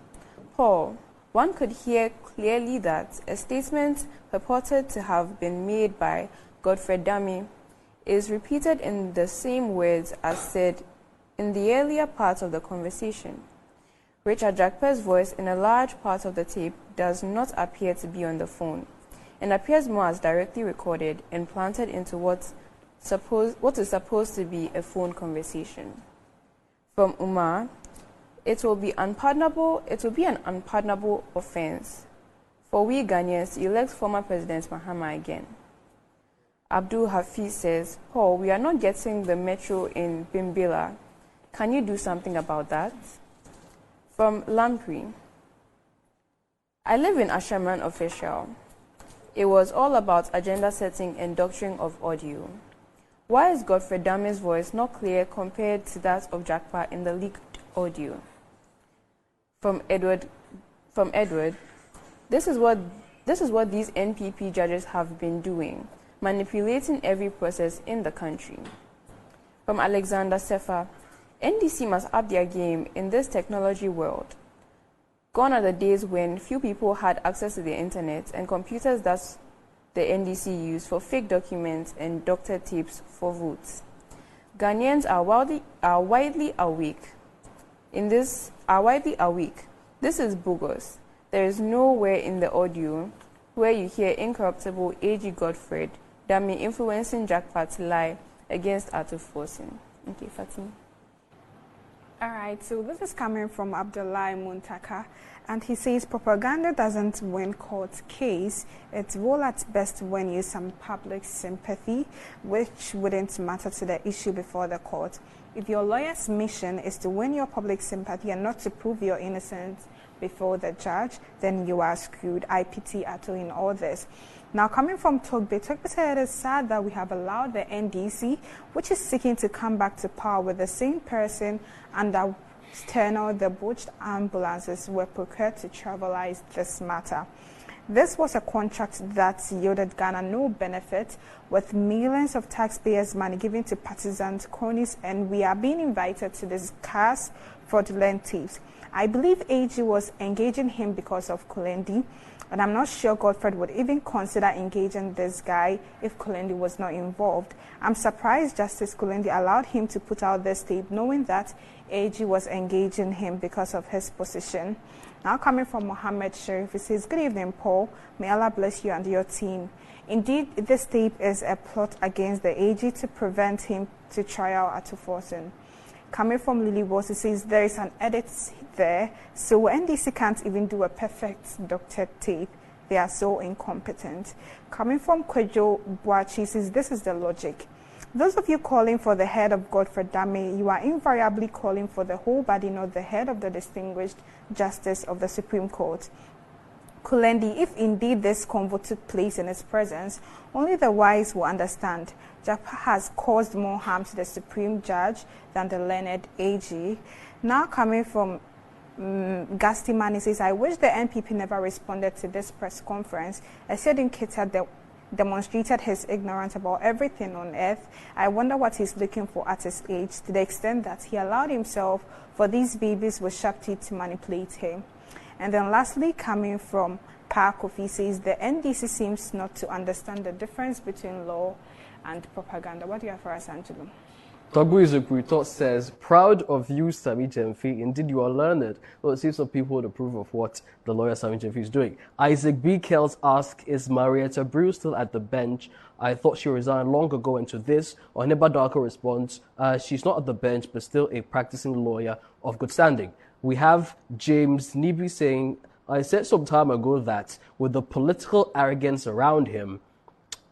Paul, one could hear clearly that a statement purported to have been made by Godfrey Dami is repeated in the same words as said in the earlier part of the conversation. Richard Jakpe's voice in a large part of the tape does not appear to be on the phone, and appears more as directly recorded and planted into what is supposed to be a phone conversation. From Umar, it will be an unpardonable offense for we Ghanaians to elect former President Mahama again. Abdul Hafiz says, Paul, we are not getting the metro in Bimbila. Can you do something about that? From Lamprey, I live in Ashaman Official. It was all about agenda setting and doctrine of audio. Why is Godfrey Dame's voice not clear compared to that of Jakpa in the leaked audio? From Edward, this is what these NPP judges have been doing, manipulating every process in the country. From Alexander Sefa, NDC must up their game in this technology world. Gone are the days when few people had access to the internet and computers that the NDC used for fake documents and doctored tapes for votes. Ghanaians are widely awake. This is bogus. There is nowhere in the audio where you hear incorruptible A.G. Godfrey Dame influencing Jakpa to lie against Arthur Forsen. Okay, Fatima. All right, so this is coming from Abdullahi Muntaka, and he says propaganda doesn't win court case. It will at best win you some public sympathy, which wouldn't matter to the issue before the court. If your lawyer's mission is to win your public sympathy and not to prove your innocence before the judge, then you are screwed. I pity Ato in all this. Now, coming from Togbe said it is sad that we have allowed the NDC, which is seeking to come back to power with the same person under tenor the botched ambulances were procured to trivialize this matter. This was a contract that yielded Ghana no benefit, with millions of taxpayers' money given to partisans, cronies, and we are being invited to discuss fraudulent tapes. I believe AG was engaging him because of Kulendi, and I'm not sure Godfrey would even consider engaging this guy if Kulendi was not involved. I'm surprised Justice Kulendi allowed him to put out this tape, knowing that AG was engaging him because of his position. Now coming from Mohammed Sharif, he says, "Good evening, Paul. May Allah bless you and your team. Indeed, this tape is a plot against the AG to prevent him to trial at Forsen." Coming from Lily Boss, he says there is an edit there, so NDC can't even do a perfect doctored tape. They are so incompetent. Coming from Kwejo Boachi, says this is the logic. Those of you calling for the head of Godfrey Dame, you are invariably calling for the whole body, not the head of the distinguished justice of the Supreme Court. Kulendi, if indeed this convo took place in his presence, only the wise will understand. Japa has caused more harm to the Supreme Judge than the learned AG. Now coming from Gastiman, he says, I wish the NPP never responded to this press conference. I said in Kita demonstrated his ignorance about everything on earth. I wonder what he's looking for at his age, to the extent that he allowed himself for these babies with sharp teeth to manipulate him. And then lastly, coming from Kofi, says the NDC seems not to understand the difference between law and propaganda. What do you have for us, Angelo? Togbu Izukwito says, proud of you, Sami Jemfi. Indeed, you are learned. Well, it seems some people would approve of what the lawyer Sami Jemfi is doing. Isaac B. Kells asks, is Marietta Brew still at the bench? I thought she resigned long ago into this. Oniba Darko responds, she's not at the bench, but still a practicing lawyer of good standing. We have James Nibi saying, I said some time ago that with the political arrogance around him,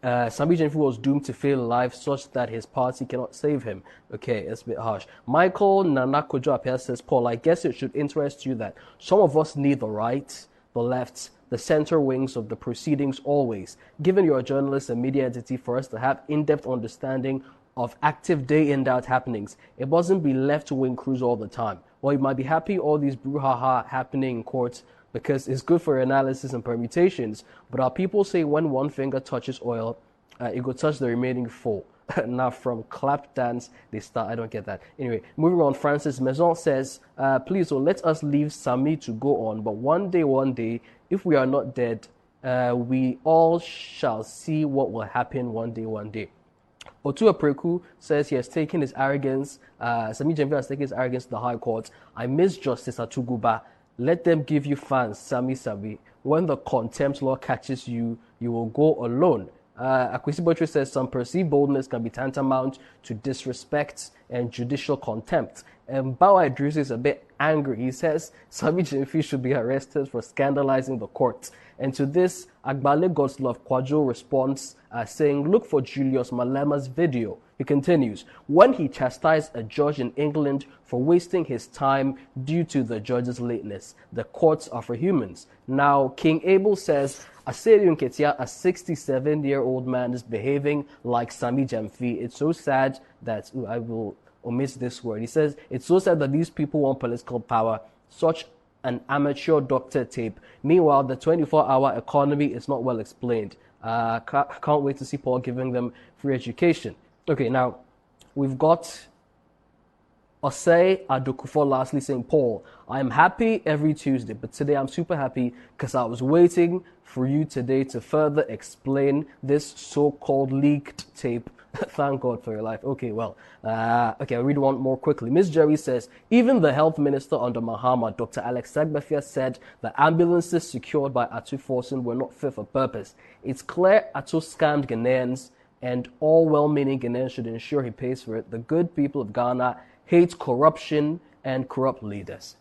Sami Jenfu was doomed to fail in life such that his party cannot save him. Okay, it's a bit harsh. Michael Nanakojo Apia says, Paul, I guess it should interest you that some of us need the right, the left, the center wings of the proceedings always. Given you're a journalist and media entity, for us to have in-depth understanding of active day in, day out happenings, it mustn't be left-wing crews all the time. Well, you might be happy all these brouhaha happening in courts because it's good for analysis and permutations. But our people say when one finger touches oil, it will touch the remaining four. Now from clap dance, they start. I don't get that. Anyway, moving on. Francis Maison says, please, so let us leave Sami to go on. But one day, if we are not dead, we all shall see what will happen one day. Otua Preku says he has taken his arrogance, Sami Jemfi has taken his arrogance to the High Court. I miss Justice Atuguba. Let them give you fans, Sami. When the contempt law catches you, you will go alone. Akwesi Botry says some perceived boldness can be tantamount to disrespect and judicial contempt. And Bawa Idris is a bit angry. He says Sami Jemfi should be arrested for scandalizing the court. And to this, Agbale Godslove Kwajo responds saying, look for Julius Malema's video. He continues, when he chastised a judge in England for wasting his time due to the judge's lateness, the courts are for humans. Now, King Abel says, Aseriun Ketia, a 67-year-old man, is behaving like Sami Jemfi. It's so sad that, I will omit this word. He says, it's so sad that these people want political power. Such an amateur doctor tape. Meanwhile, the 24-hour economy is not well explained. Can't wait to see Paul giving them free education. Okay, now, we've got Osei Adokufo lastly saying, Paul, I'm happy every Tuesday, but today I'm super happy because I was waiting for you today to further explain this so-called leaked tape. Thank God for your life. Okay, well, okay, I'll read one more quickly. Miss Jerry says, even the health minister under Mahama, Dr. Alex Sagbafia, said the ambulances secured by Atu Forson were not fit for purpose. It's clear Atu scammed Ghanaians, and all well-meaning Ghanaians should ensure he pays for it. The good people of Ghana hate corruption and corrupt leaders.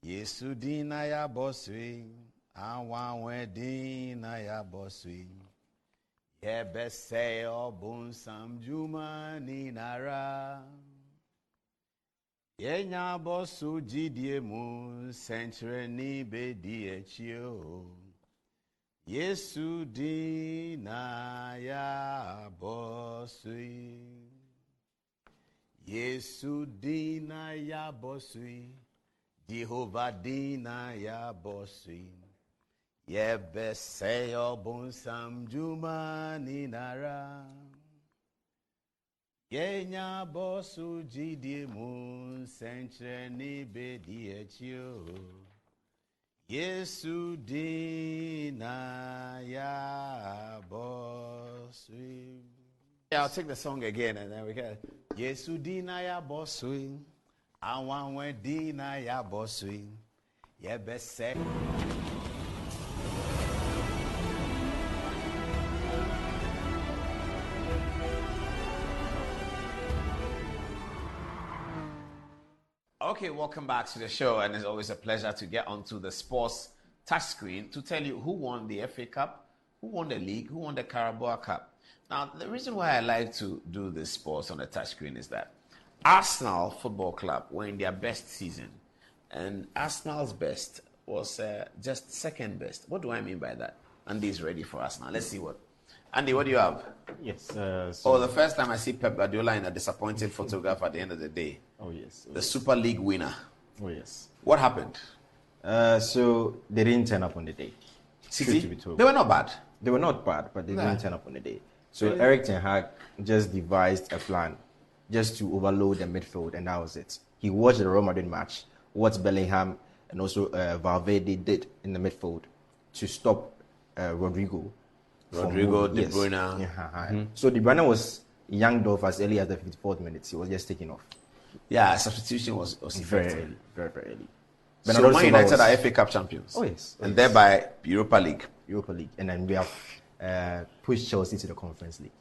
Yesudina ya boswi, awanwedina ya boswi. Yebese obun samjuma ni nara. Yenya bosu jidie mu sentre ni bedi echio. Yesudina ya boswi. Yesudina ya boswi. Jehovah dina ya boswi. Yebese obun samjuma ni nara. Yenya bosu jidie mu sentre ni bedi echio. Yesu dina ya boswi. Yeah, I'll take the song again and then we can. Yesu dina ya boswi. Awanwe dina ya boswi. Yebese. Okay, welcome back to the show, and it's always a pleasure to get onto the sports touchscreen to tell you who won the FA Cup, who won the league, who won the Carabao Cup. Now, the reason why I like to do this sports on the touchscreen is that Arsenal Football Club were in their best season, and Arsenal's best was just second best. What do I mean by that? Andy is ready for us now. Let's see what. Andy, what do you have? Yes. The first time I see Pep Guardiola in a disappointing photograph at the end of the day. Oh, yes. The Super League winner. Oh, yes. What happened? So they didn't turn up on the day. City? They were not bad. They were not bad, but they didn't turn up on the day. So Eric Ten Hag just devised a plan just to overload the midfield, and that was it. He watched the Real Madrid match, what Bellingham and also Valverde did in the midfield to stop Rodrigo, De Bruyne. Mm-hmm. So De Bruyne was yanked off as early as the 54th minute. He was just taken off. Yeah, substitution was very early. Very early. But so Man United are FA Cup champions. Oh, yes. And thereby Europa League. And then we have pushed Chelsea to the Conference League.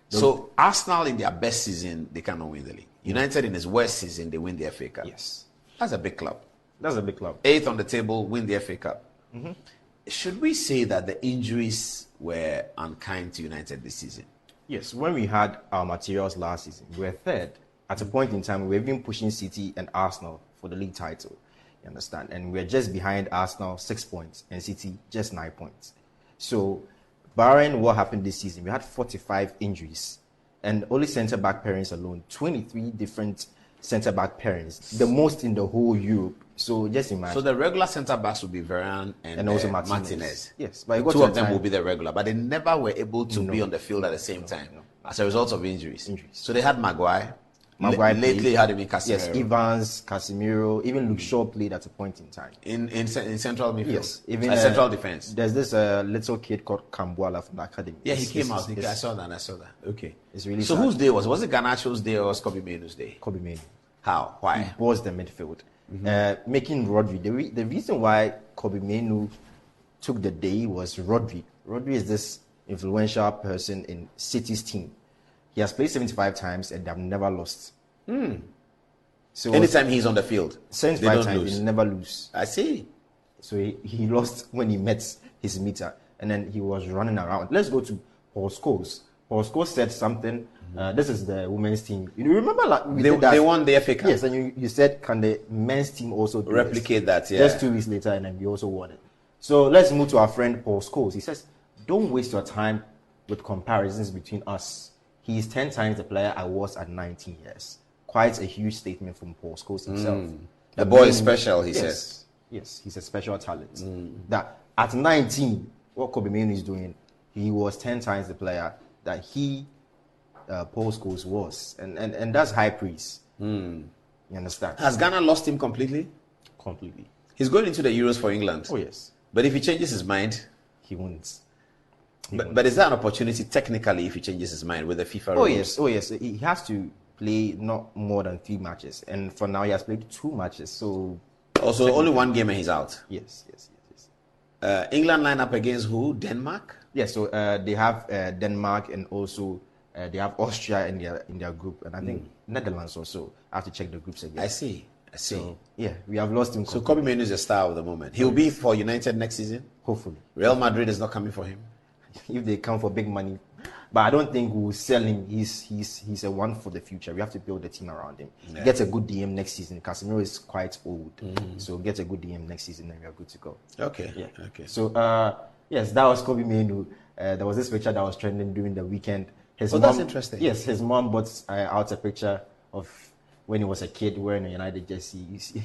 So Arsenal in their best season, they cannot win the league. United in its worst season, they win the FA Cup. Yes. That's a big club. That's a big club. 8th on the table, win the FA Cup. Mm-hmm. Should we say that the injuries were unkind to United this season? Yes. When we had our materials last season, we were third. At a point in time, we were even pushing City and Arsenal for the league title. You understand? And we're just behind Arsenal 6 points and City just 9 points. So, barring what happened this season, we had 45 injuries. And only centre-back pairings alone, 23 different centre-back pairings, the most in the whole Europe. So just imagine. So the regular centre-backs will be Varane and also Martinez. Yes. But two of them will be the regular, but they never were able to be on the field at the same time as a result of injuries. So they had Maguire, Maguire Lately, played. had him in Casemiro. Yes, Evans, Casemiro, even Luke Shaw played at a point in time. In central midfield. Yes, even central defense. There's this little kid called Kambuala from the academy. Yeah, he came out. I saw that. Okay. It's really so sad. whose day was it? Was it Garnacho's day or was Kobe Mainoo's day? Kobe Mainoo. How? Why? He was the midfield. Making Rodri. The reason why Kobe Mainoo took the day was Rodri. Rodri is this influential person in City's team. He has played 75 times and they have never lost. So anytime he's on the field, 75 times, they never lose. I see. So he lost when he met his meter, and then he was running around. Let's go to Paul Scholes. Paul Scholes said something. This is the women's team. You remember they won the FA Cup. Yes, and you said, can the men's team also replicate that? Yeah. Just 2 weeks later, and then we also won it. So let's move to our friend Paul Scholes. He says, don't waste your time with comparisons between us. He is 10 times the player I was at 19 years. Quite a huge statement from Paul Scholes himself. The boy is special, he says. Yes, he's a special talent. That at 19, what Kobe Mainoo is doing, he was 10 times the player that Paul Scholes was. And that's high praise. You understand? Has Ghana lost him completely? Completely. He's going into the Euros for England. Oh, yes. But if he changes his mind, he wins. But is that an opportunity technically if he changes his mind with the FIFA rules? Oh yes. He has to play not more than 3 matches, and for now he has played 2 matches. So also only 1 game and he's out. Yes. England line up against who? Denmark. Yes. So they have Denmark, and also they have Austria in their group, and I think Netherlands also. I have to check the groups again. I see. So, yeah, we have lost him. So Kobe Mainoo is a star of the moment. He'll be for United next season. Hopefully. Real Madrid is not coming for him. If they come for big money, but I don't think we'll sell him. He's a one for the future. We have to build a team around him. Yeah. Get a good DM next season. Casemiro is quite old, so get a good DM next season, and we are good to go. Okay. Yeah. Okay. So yes, that was Kobe Mainoo. There was this picture that was trending during the weekend. That's interesting. Yes, his mom brought out a picture of when he was a kid wearing a United jersey.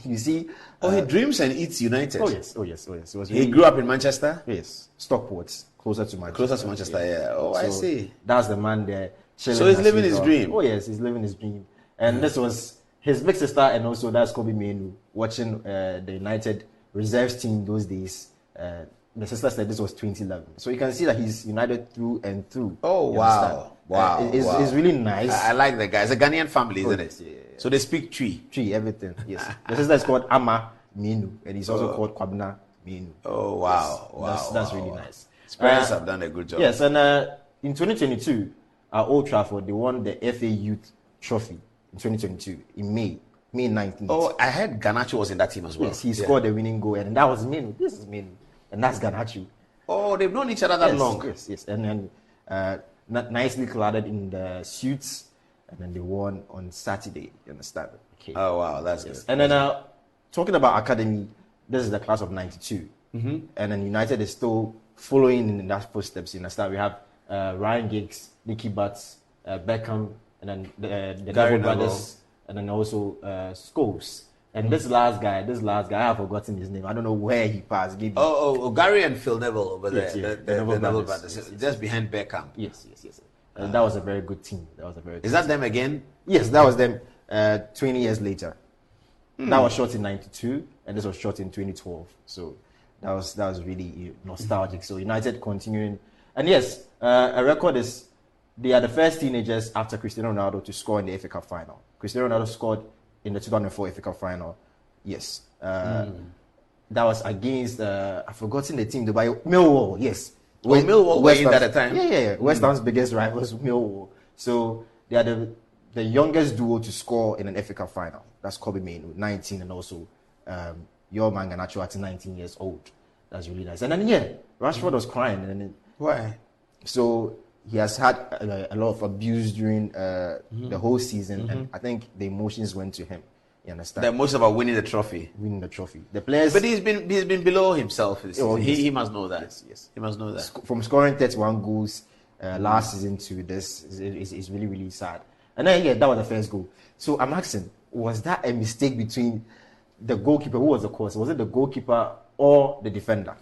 You see. He dreams and eats United. Oh yes. It was he grew up in Manchester. Yes, Stockport. Closer to Manchester. Yeah. Oh, so I see. That's the man there. So he's living his dream. Oh yes, he's living his dream. And this was his big sister, and also that's Kobe Mainoo watching the United reserves team those days. The sister said this was 2011. So you can see that he's United through and through. Oh wow! It's really nice. I like the guy. It's a Ghanaian family, isn't it? Yeah. So they speak Twi, everything. Yes. The sister is called Ama Mainoo, and he's also called Kwabena Mainoo. Oh wow! That's really nice. His parents have done a good job. Yes, and in 2022, at Old Trafford, they won the FA Youth Trophy in 2022 in May 19th. Oh, I heard Garnacho was in that team as well. Yes, he scored the winning goal, and that was Mainoo. This is Mainoo, and that's Garnacho. Oh, they've known each other that long. Yes, and then nicely cladded in the suits, and then they won on Saturday. You understand? Okay. Oh wow, that's good. And then talking about academy, this is the class of '92, and then United is still following in that footsteps. You understand? We have Ryan Giggs, Nicky Butts, Beckham, and then the Neville brothers, and then also Scholes. And this last guy, I have forgotten his name. I don't know where he passed. Gary and Phil Neville over there. Yes, the Neville brothers. Just behind Beckham. Yes. And that was a very good team. Is that them again? Yes, that was them 20 years later. That was shot in 92, and this was shot in 2012. So that was really nostalgic. So United continuing. And yes, a record is they are the first teenagers after Cristiano Ronaldo to score in the FA Cup final. Cristiano Ronaldo scored in the 2004 FA Cup final. Yes. That was against, I've forgotten the team, Millwall, yes. Millwall were in at the time? Yeah. West Ham's biggest rival was Millwall. So they are the youngest duo to score in an FA Cup final. That's Kobe Mainoo, 19, and also your man Garnacho at 19 years old. That's really nice. And then, Rashford was crying. And then, why? So he has had a lot of abuse during the whole season, and I think the emotions went to him. You understand? The emotions about winning the trophy. The players, but he's been below himself. He must know that. Yes. He must know that. From scoring 31 goals last season to this is really, really sad. And then that was the first goal. So I'm asking, was that a mistake between the goalkeeper? Who was the cause? Was it the goalkeeper or the defender?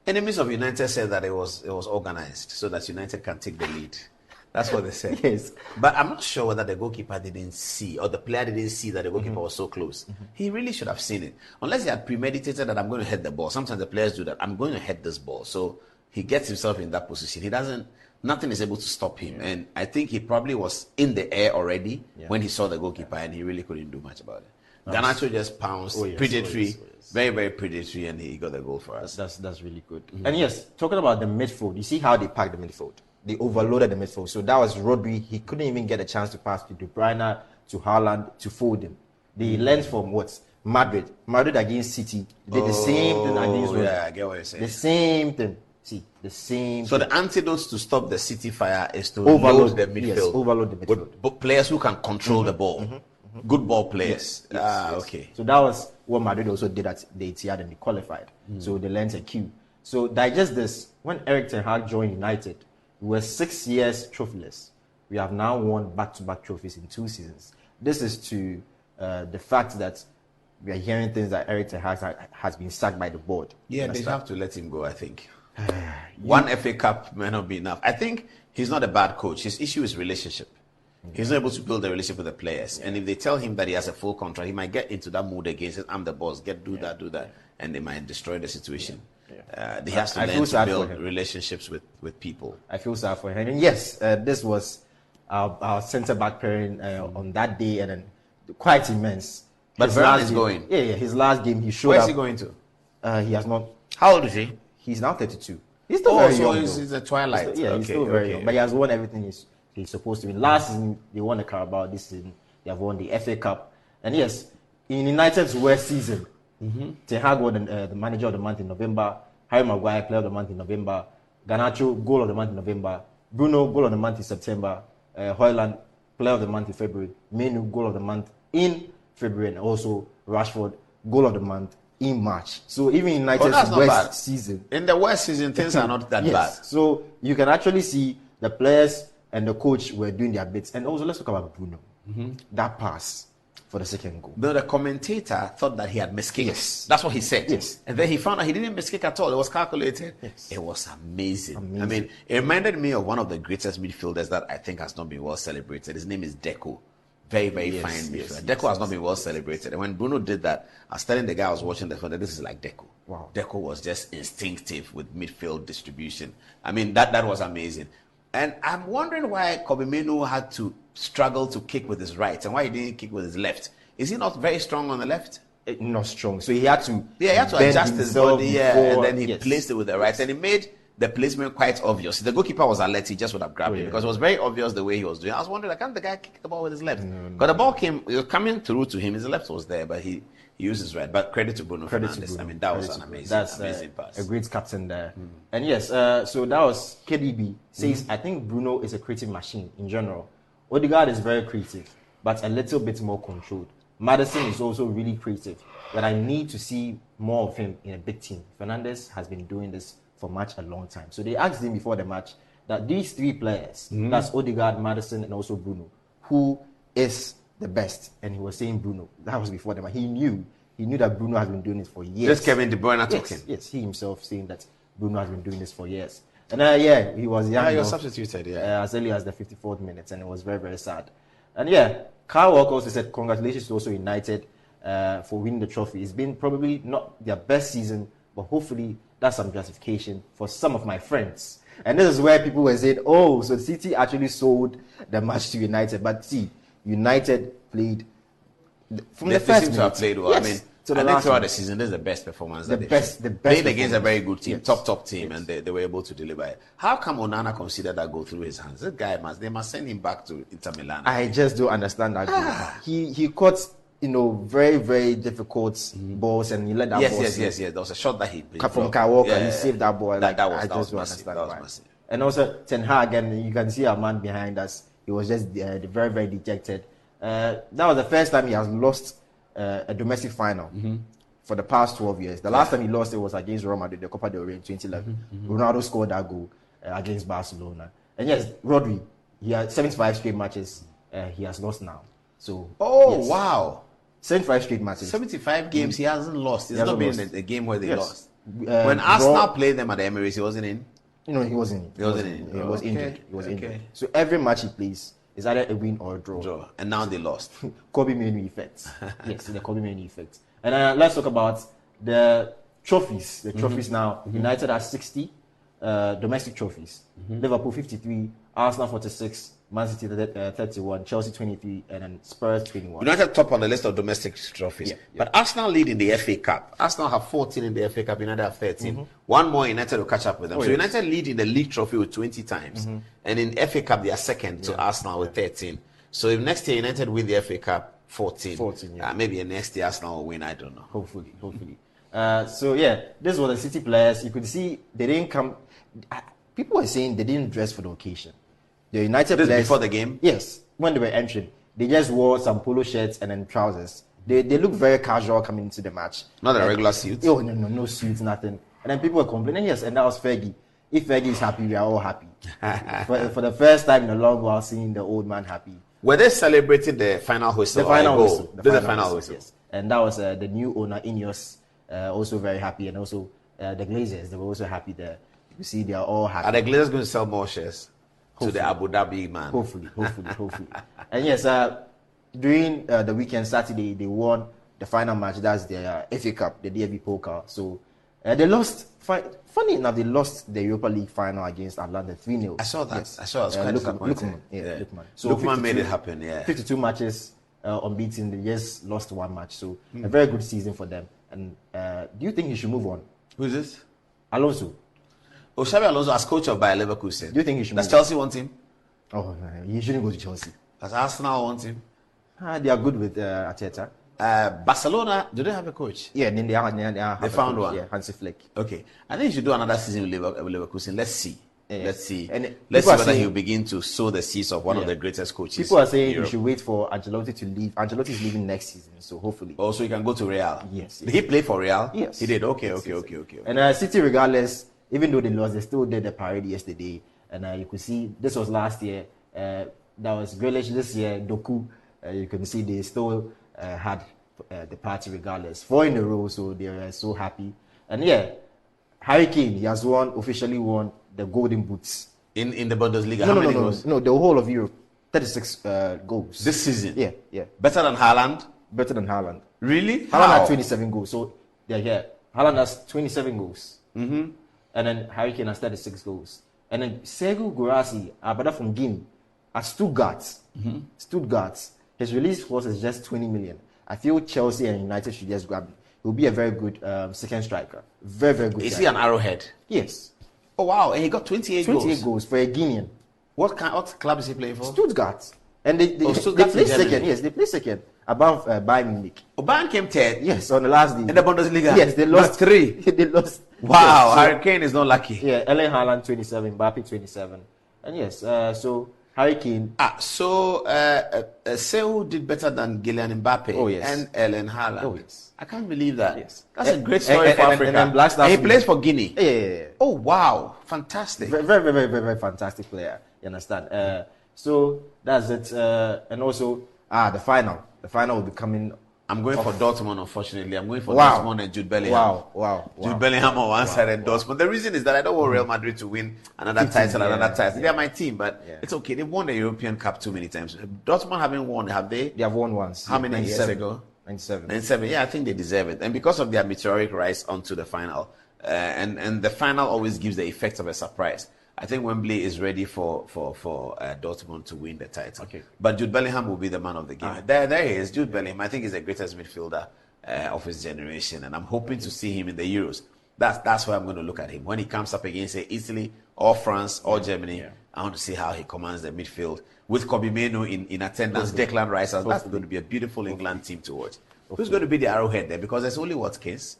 Enemies of United said that it was organized so that United can take the lead. That's what they said. Yes. But I'm not sure whether the goalkeeper didn't see or the player didn't see that the goalkeeper was so close. He really should have seen it. Unless he had premeditated that I'm going to head the ball. Sometimes the players do that. I'm going to head this ball. So he gets himself in that position. Nothing is able to stop him. And I think he probably was in the air already when he saw the goalkeeper and he really couldn't do much about it. Garnacho just pounced, predatory, very, very predatory, and he got the goal for us. That's really good. And yes, talking about the midfield, you see how they packed the midfield. They overloaded the midfield. So that was Rodri. He couldn't even get a chance to pass to De Bruyne, to Haaland, to Foden. They learned from what? Madrid. Madrid against City. They did the same thing against Rodri. Yeah, I get what you're saying. The same thing. See, the same So thing. the antidote to stop the City fire is to overload the midfield. Yes, overload the midfield. With players who can control the ball. Good ball players. Yes. Okay. So that was what Madrid also did at the Etihad and they qualified. So they learned a cue. So digest this. When Erik ten Hag joined United, we were 6 years trophyless. We have now won back-to-back trophies in 2 seasons. This is to the fact that we are hearing things that Erik ten Hag has been sacked by the board. Yeah, they have to let him go, I think. One FA Cup may not be enough. I think he's not a bad coach. His issue is relationship. He's not able to build a relationship with the players. And if they tell him that he has a full contract, he might get into that mood again. Says, I'm the boss. Do that. And they might destroy the situation. He has to learn to build relationships with people. I feel sad for him. And yes, this was our centre-back pairing on that day. And then quite immense. But Varane is going. Yeah, his last game, he showed Where up. is he going to? He has not. How old is he? He's now 32. He's still very young. He's a twilight. He's still very young. But he has won everything he's supposed to win. Last season, they won the Carabao. This season, they have won the FA Cup. And yes, in United's worst season, Ten Hag was the manager of the month in November. Harry Maguire, player of the month in November. Garnacho, goal of the month in November. Bruno, goal of the month in September. Højlund, player of the month in February. Menu, goal of the month in February. And also Rashford, goal of the month in March. So even in United's worst season. In the worst season, things are not that bad. So you can actually see the players and the coach were doing their bits. And also, let's talk about Bruno. That pass for the second goal. But the commentator thought that he had miskicked. Yes. That's what he said. Yes. And then he found out he didn't miskick at all. It was calculated. Yes. It was amazing. I mean, it reminded me of one of the greatest midfielders that I think has not been well celebrated. His name is Deco. Very, very fine midfielder. Deco has not been well celebrated. And when Bruno did that, I was telling the guy I was watching the film that this is like Deco. Wow. Deco was just instinctive with midfield distribution. I mean, that was amazing. And I'm wondering why Kobe Menu had to struggle to kick with his right and why he didn't kick with his left. Is he not very strong on the left? Not strong. So he had to adjust his body, and then he yes. placed it with the right. And he made the placement quite obvious. If the goalkeeper was alert, he just would have grabbed it because it was very obvious the way he was doing. I was wondering, can't the guy kick the ball with his left? Because the ball it was coming through to him. His left was there, but he used his right. But credit to Bruno Fernandes. I mean, that was an amazing pass. A great captain there. And yes, so that was KDB. Says, I think Bruno is a creative machine in general. Odegaard is very creative, but a little bit more controlled. Maddison is also really creative, but I need to see more of him in a big team. Fernandes has been doing this for a long time. So they asked him before the match that these three players, that's Odegaard, Maddison, and also Bruno, who is the best? And he was saying Bruno. That was before the match. He knew that Bruno has been doing this for years. Just Kevin De Bruyne talking. Yes, he himself saying that Bruno has been doing this for years. And he was young. He was substituted, as early as the 54th minute, and it was very, very sad. And Kyle Walker also said congratulations to also United for winning the trophy. It's been probably not their best season, but hopefully that's some justification for some of my friends. And this is where people were saying, oh, so City actually sold the match to United. But see, United played from the first seem to have played well. Yes, I mean, I think throughout the season, this is the best performance. The best played against a very good team, yes. top team, and they were able to deliver it. How come Onana considered that goal through his hands? This guy they must send him back to Inter Milan. I just don't understand that goal. He caught very, very difficult balls, and he let that ball. Yes. There was a shot that he played from Kyle Walker. He saved that ball. I just don't massive. understand why. Massive. And also Ten Hag, and you can see our man behind us. He was just very, very dejected. That was the first time he has lost a domestic final for the past 12 years. The last time he lost it was against Real Madrid, the Copa del Rey in 2011. Ronaldo scored that goal against Barcelona. And yes, Rodri, he had 75 straight matches. He has lost now. So wow. 75 straight matches. 75 games he hasn't lost. It's not been a game where they lost. When Arsenal played them at the Emirates, he wasn't in. No, he wasn't. He wasn't in. He was Okay, injured. He was okay. injured. So every match he plays is either a win or a draw. Draw. And now they lost. Kobe Manu effect. Yes, the Kobe Manu effect. And let's talk about the trophies. The trophies now. United has 60 domestic trophies. Liverpool 53, Arsenal 46, Man City 31, Chelsea 23, and then Spurs 21. United top on the list of domestic trophies. Yeah. But Arsenal lead in the FA Cup. Arsenal have 14 in the FA Cup, United have 13. One more, United will catch up with them. So yes. United lead in the league trophy with 20 times. And in FA Cup, they are second to Arsenal with 13. So if next year United win the FA Cup, 14. Maybe next year Arsenal will win, I don't know. Hopefully. So yeah, this was the City players. You could see they didn't come. People were saying they didn't dress for the occasion. The United players before the game. Yes, when they were entering, they just wore some polo shirts and then trousers. They looked very casual coming into the match. Not a regular suit. Oh no suits, nothing. And then people were complaining. Yes, and that was Fergie. If Fergie is happy, we are all happy. for the first time in a long while, seeing the old man happy. Were they celebrating the final whistle? The final whistle. The final whistle. Yes. And that was the new owner, Ineos, also very happy. And also the Glazers, they were also happy there. You see, they are all happy. Are the Glazers going to sell more shares to the Abu Dhabi man? Hopefully. And yes, during the weekend, Saturday, they won the final match. That's the FA Cup, the DFB Pokal. So they lost. Funny enough, they lost the Europa League final against Atlanta 3-0. I saw that. Yes. I saw it. It was quite disappointing. Lookman. So Lookman made it happen, 52 matches unbeaten. They just lost one match. So a very good season for them. And do you think he should move on? Who is this? Alonso. Oh, Xabi Alonso as coach of Bayer Leverkusen. Do you think he should Does move Chelsea want him? Oh, no, he shouldn't go to Chelsea. Does Arsenal want him? They are good with Arteta. Barcelona, do they have a coach? Yeah, then they have found one. Yeah, Hansi Flick. Okay. I think you should do another season with Leverkusen. Let's see. Yeah. Let's see. And let's see whether saying, he'll begin to sow the seeds of one of the greatest coaches. People are saying you should wait for Ancelotti to leave. Ancelotti is leaving next season, so hopefully. Oh, so he can go to Real. Yes. Did he play for Real? Yes. He did. Okay. And City, regardless, even though they lost, they still did the parade yesterday. And you could see this was last year. That was Grealish this year. Doku. You can see they still had the party regardless. 4 in a row, so they were so happy. And yeah, Harry Kane, he has officially won the Golden Boots. In the Bundesliga, how many goals? No, the whole of Europe. 36 goals. This season? Yeah. Better than Haaland? Better than Haaland. Really? Haaland had 27 goals. So they're here. Haaland has 27 goals. And then Harry Kane has 36 goals. And then Sergio Guirassy, our brother from Guinea, at Stuttgart. Stuttgart. His release cost is just 20 million. I feel Chelsea and United should just grab him. He will be a very good second striker. Very, very good. Is he an arrowhead? Yes. Oh, wow. And he got 28 goals. 28 goals for a Guinean. What club is he playing for? Stuttgart. And they play second. Yes, they play second above Bayern Munich. Oh, Bayern came third? Yes, on the last day. In the Bundesliga? Yes, they lost. 3. They lost. Wow, yes, so, Harry Kane is not lucky. Yeah, Erling Haaland 27, Mbappe 27. And yes, so Harry Kane. So Seu did better than Kylian Mbappe and Erling Haaland. Oh, yes. I can't believe that. Yes. That's a great story for Africa. And he plays for Guinea. Yeah. Oh, wow. Fantastic. Very, very, very, very, very fantastic player. You understand? So that's it. And also, the final. The final will be coming. I'm going for Dortmund, unfortunately. I'm going for Dortmund and Jude Bellingham. Wow. Jude Bellingham on one side and Dortmund. The reason is that I don't want Real Madrid to win another title. They are my team, but it's okay. They've won the European Cup too many times. Dortmund haven't won, have they? They have won once. How many years ago? 97. Yeah, I think they deserve it. And because of their meteoric rise onto the final, and the final always gives the effect of a surprise. I think Wembley is ready for Dortmund to win the title. Okay. But Jude Bellingham will be the man of the game. There he is, Jude Bellingham. I think he's the greatest midfielder of his generation, and I'm hoping to see him in the Euros. That's where I'm going to look at him. When he comes up against, say, Italy or France or Germany, I want to see how he commands the midfield. With Kobe Manu in attendance, Declan Rice, that's going to be a beautiful England team to watch. Who's going to be the arrowhead there? Because there's only Watkins,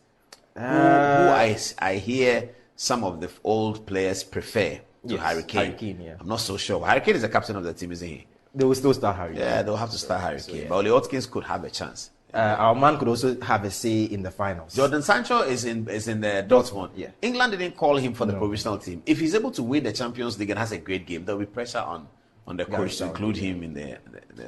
who I hear some of the old players prefer to Harry Kane. I'm not so sure. Harry Kane is the captain of the team, isn't he? They will still start Harry Kane. Yeah, they'll have to start Harry Kane. But Oli Watkins could have a chance. Our man could also have a say in the finals. Jordan Sancho is in the Dortmund. Yeah. England didn't call him for the provisional team. If he's able to win the Champions League and has a great game, there'll be pressure on the coach to include him in the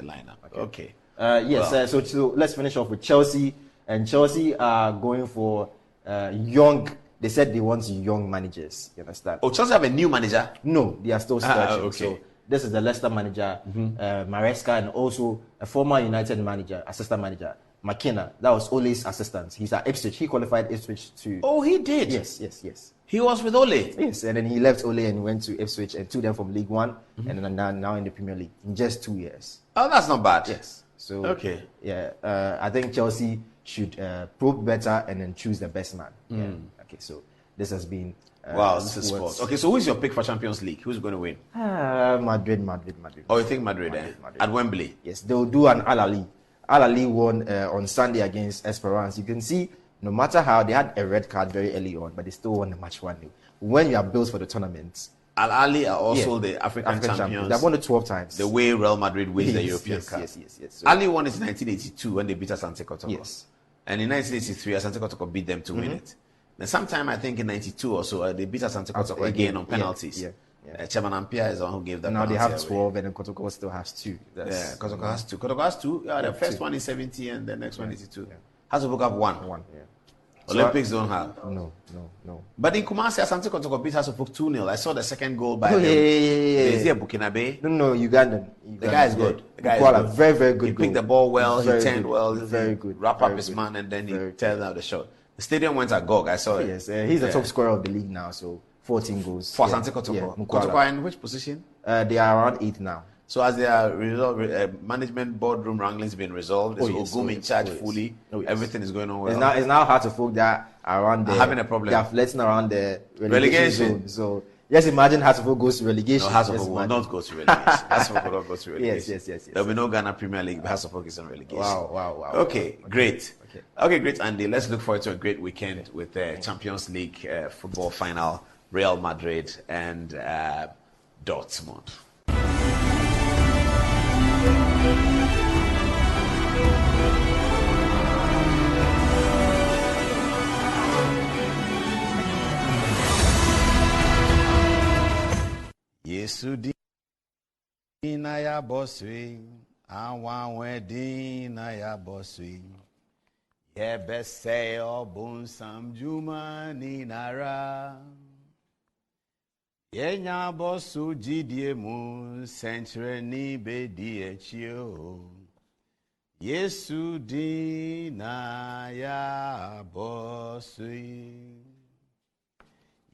lineup. Okay. So let's finish off with Chelsea. And Chelsea are going for young they said they want young managers. You understand? Oh, Chelsea have a new manager? No, they are still searching. Okay. So this is the Leicester manager, Maresca, and also a former United manager, assistant manager, McKenna. That was Ole's assistant. He's at Ipswich. He qualified Ipswich to... Oh, he did? Yes. He was with Ole? Yes, and then he left Ole and went to Ipswich and took them from League One and then now in the Premier League in just 2 years. Oh, that's not bad. Yes. So, okay. Yeah, I think Chelsea should probe better and then choose the best man. Yeah. Okay, so this has been... wow, this is sports. Okay, so who's your pick for Champions League? Who's going to win? Madrid. Oh, you think Madrid. At Wembley? Yes, they'll do an Al Ali. Al Ali won on Sunday against Esperance. You can see, no matter how, they had a red card very early on, but they still won the match 1-0. When you are built for the tournament... Al Ali are also the African champions. They've won it 12 times. The way Real Madrid wins the European Cup. Yes. So, Ali won it in 1982 when they beat Asante Kotoko. Yes. And in 1983, Asante Kotoko beat them to win it. Then sometime, I think in 92 or so, they beat Asante Kotoko again on penalties. Chairman Ampia is the one who gave them. Now they have 12 and then Kotoko still has 2. Kotoko has 2. Kotoko has 2. Yeah, the first one is 70 and the next one is 2. Has to book up 1. Olympics don't have. No. But in Kumasi, Asante Kotoko beat Hasselhoff 2-0. I saw the second goal by them. Is he a Burkinabe? No, Ugandan. The guy is good. The guy is good. Very, very good. He picked the ball well. Very he turned good. well. Very good. Wrap up his man and then he turned out the shot. The stadium went agog. I saw it. Yes, he's the top scorer of the league now. So 14 goals. For Asante Kotoko. Kotoko in which position? They are around 8 now. So as their management boardroom wranglings been resolved, is Ogum in charge fully? Everything is going on well. It's now hard to folk that around there. Having a problem. They are flirting around the relegation zone. So just imagine Hasselhoff goes to relegation. No, Hasselhoff will not go to relegation. Hasselhoff will not go to relegation. Yes. There will be no Ghana Premier League, but Hasselhoff is on relegation. Wow. Okay, great. Okay, great, Andy. Let's look forward to a great weekend with the Champions League football final, Real Madrid and Dortmund. Yesu dina ya boswi, awanwe dina ya boswi. Yebese obun samjuma ni nara. Yenya bosu jidie mu sentre ni bedi echio. Yesu dina ya boswi.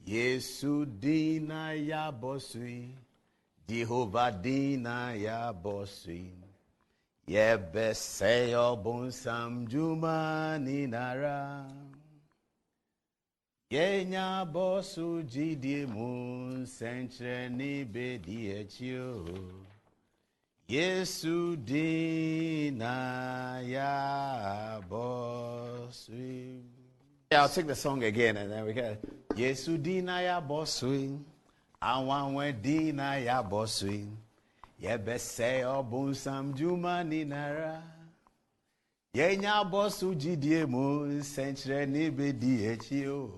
Yesu dina ya boswi. Jehovah dina ya boswi. Yebese obun samjuma ni nara. Yenya bosu jidie mu sentre ni bedi echio. Yesu dina ya boswi. Yeah, I'll take the song again and then we can. Yesu dina ya boswi. Awanwe dina ya boswi. Yebese obun samjuma ni nara. Yenya bosu jidie mu sentre ni bedi echio.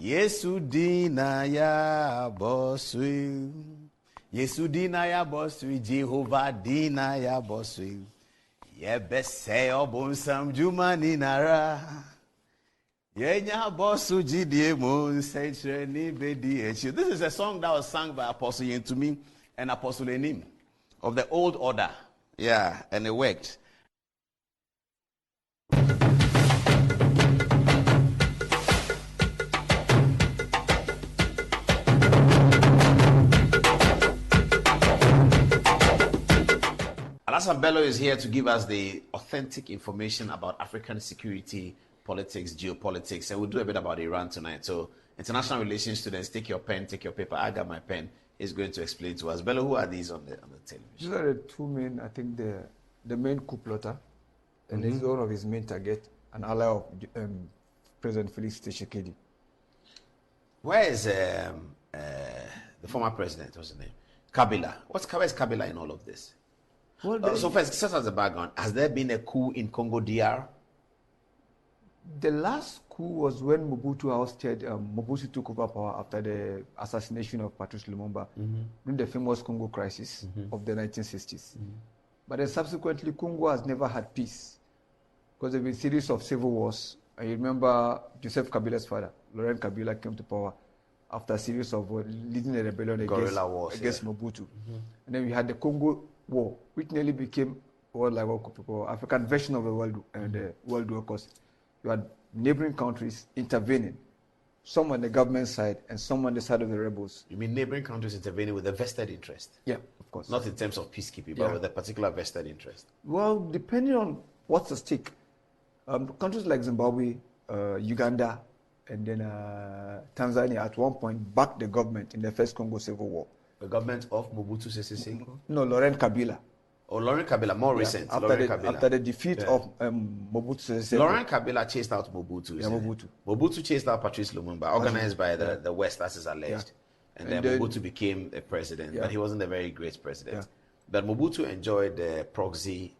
Yesu dina ya boswi. Yesu dina ya boswi. Jehovah dina ya boswi. Yebese obun samjuma ni nara. Yenya bosu jidie mu sentre ni bedi echio. This is a song that was sung by Apostle Yentumi and Apostle Enim of the old order. Yeah, and it worked. Alassane Bello is here to give us the authentic information about African security, politics, geopolitics, and we'll do a bit about Iran tonight. So, international relations students, take your pen, take your paper. I got my pen. He's going to explain to us. Bello, who are these on the television? These are the two main, I think, the main coup plotter, and this is one of his main target, an ally of President Felix Tshisekedi. Where is the former president? What's his name? Kabila. Where's Kabila in all of this? Well, so first, set as a background, has there been a coup in Congo DR? The last coup was when Mobutu ousted, Mobutu took over power after the assassination of Patrice Lumumba during the famous Congo crisis of the 1960s. But then subsequently, Congo has never had peace because there have been a series of civil wars. I remember Joseph Kabila's father Laurent Kabila came to power after a series of leading a rebellion against Mobutu. And then we had the Congo War, which nearly became what people African version of the World War, because you had neighboring countries intervening, some on the government side and some on the side of the rebels. You mean neighboring countries intervening with a vested interest? Yeah, of course. Not in terms of peacekeeping, but with a particular vested interest. Well, depending on what's at stake. Countries like Zimbabwe, Uganda, and then Tanzania at one point backed the government in the first Congo Civil War. The government of Mobutu Sese Seko? No, Laurent Kabila. Oh, Laurent Kabila, more recent. After the defeat of Mobutu Sese Seko. Laurent Kabila chased out Mobutu. Mobutu. Mobutu chased out Patrice Lumumba, organized by the West, as is alleged. And then Mobutu became a president, but he wasn't a very great president. But Mobutu enjoyed the proxy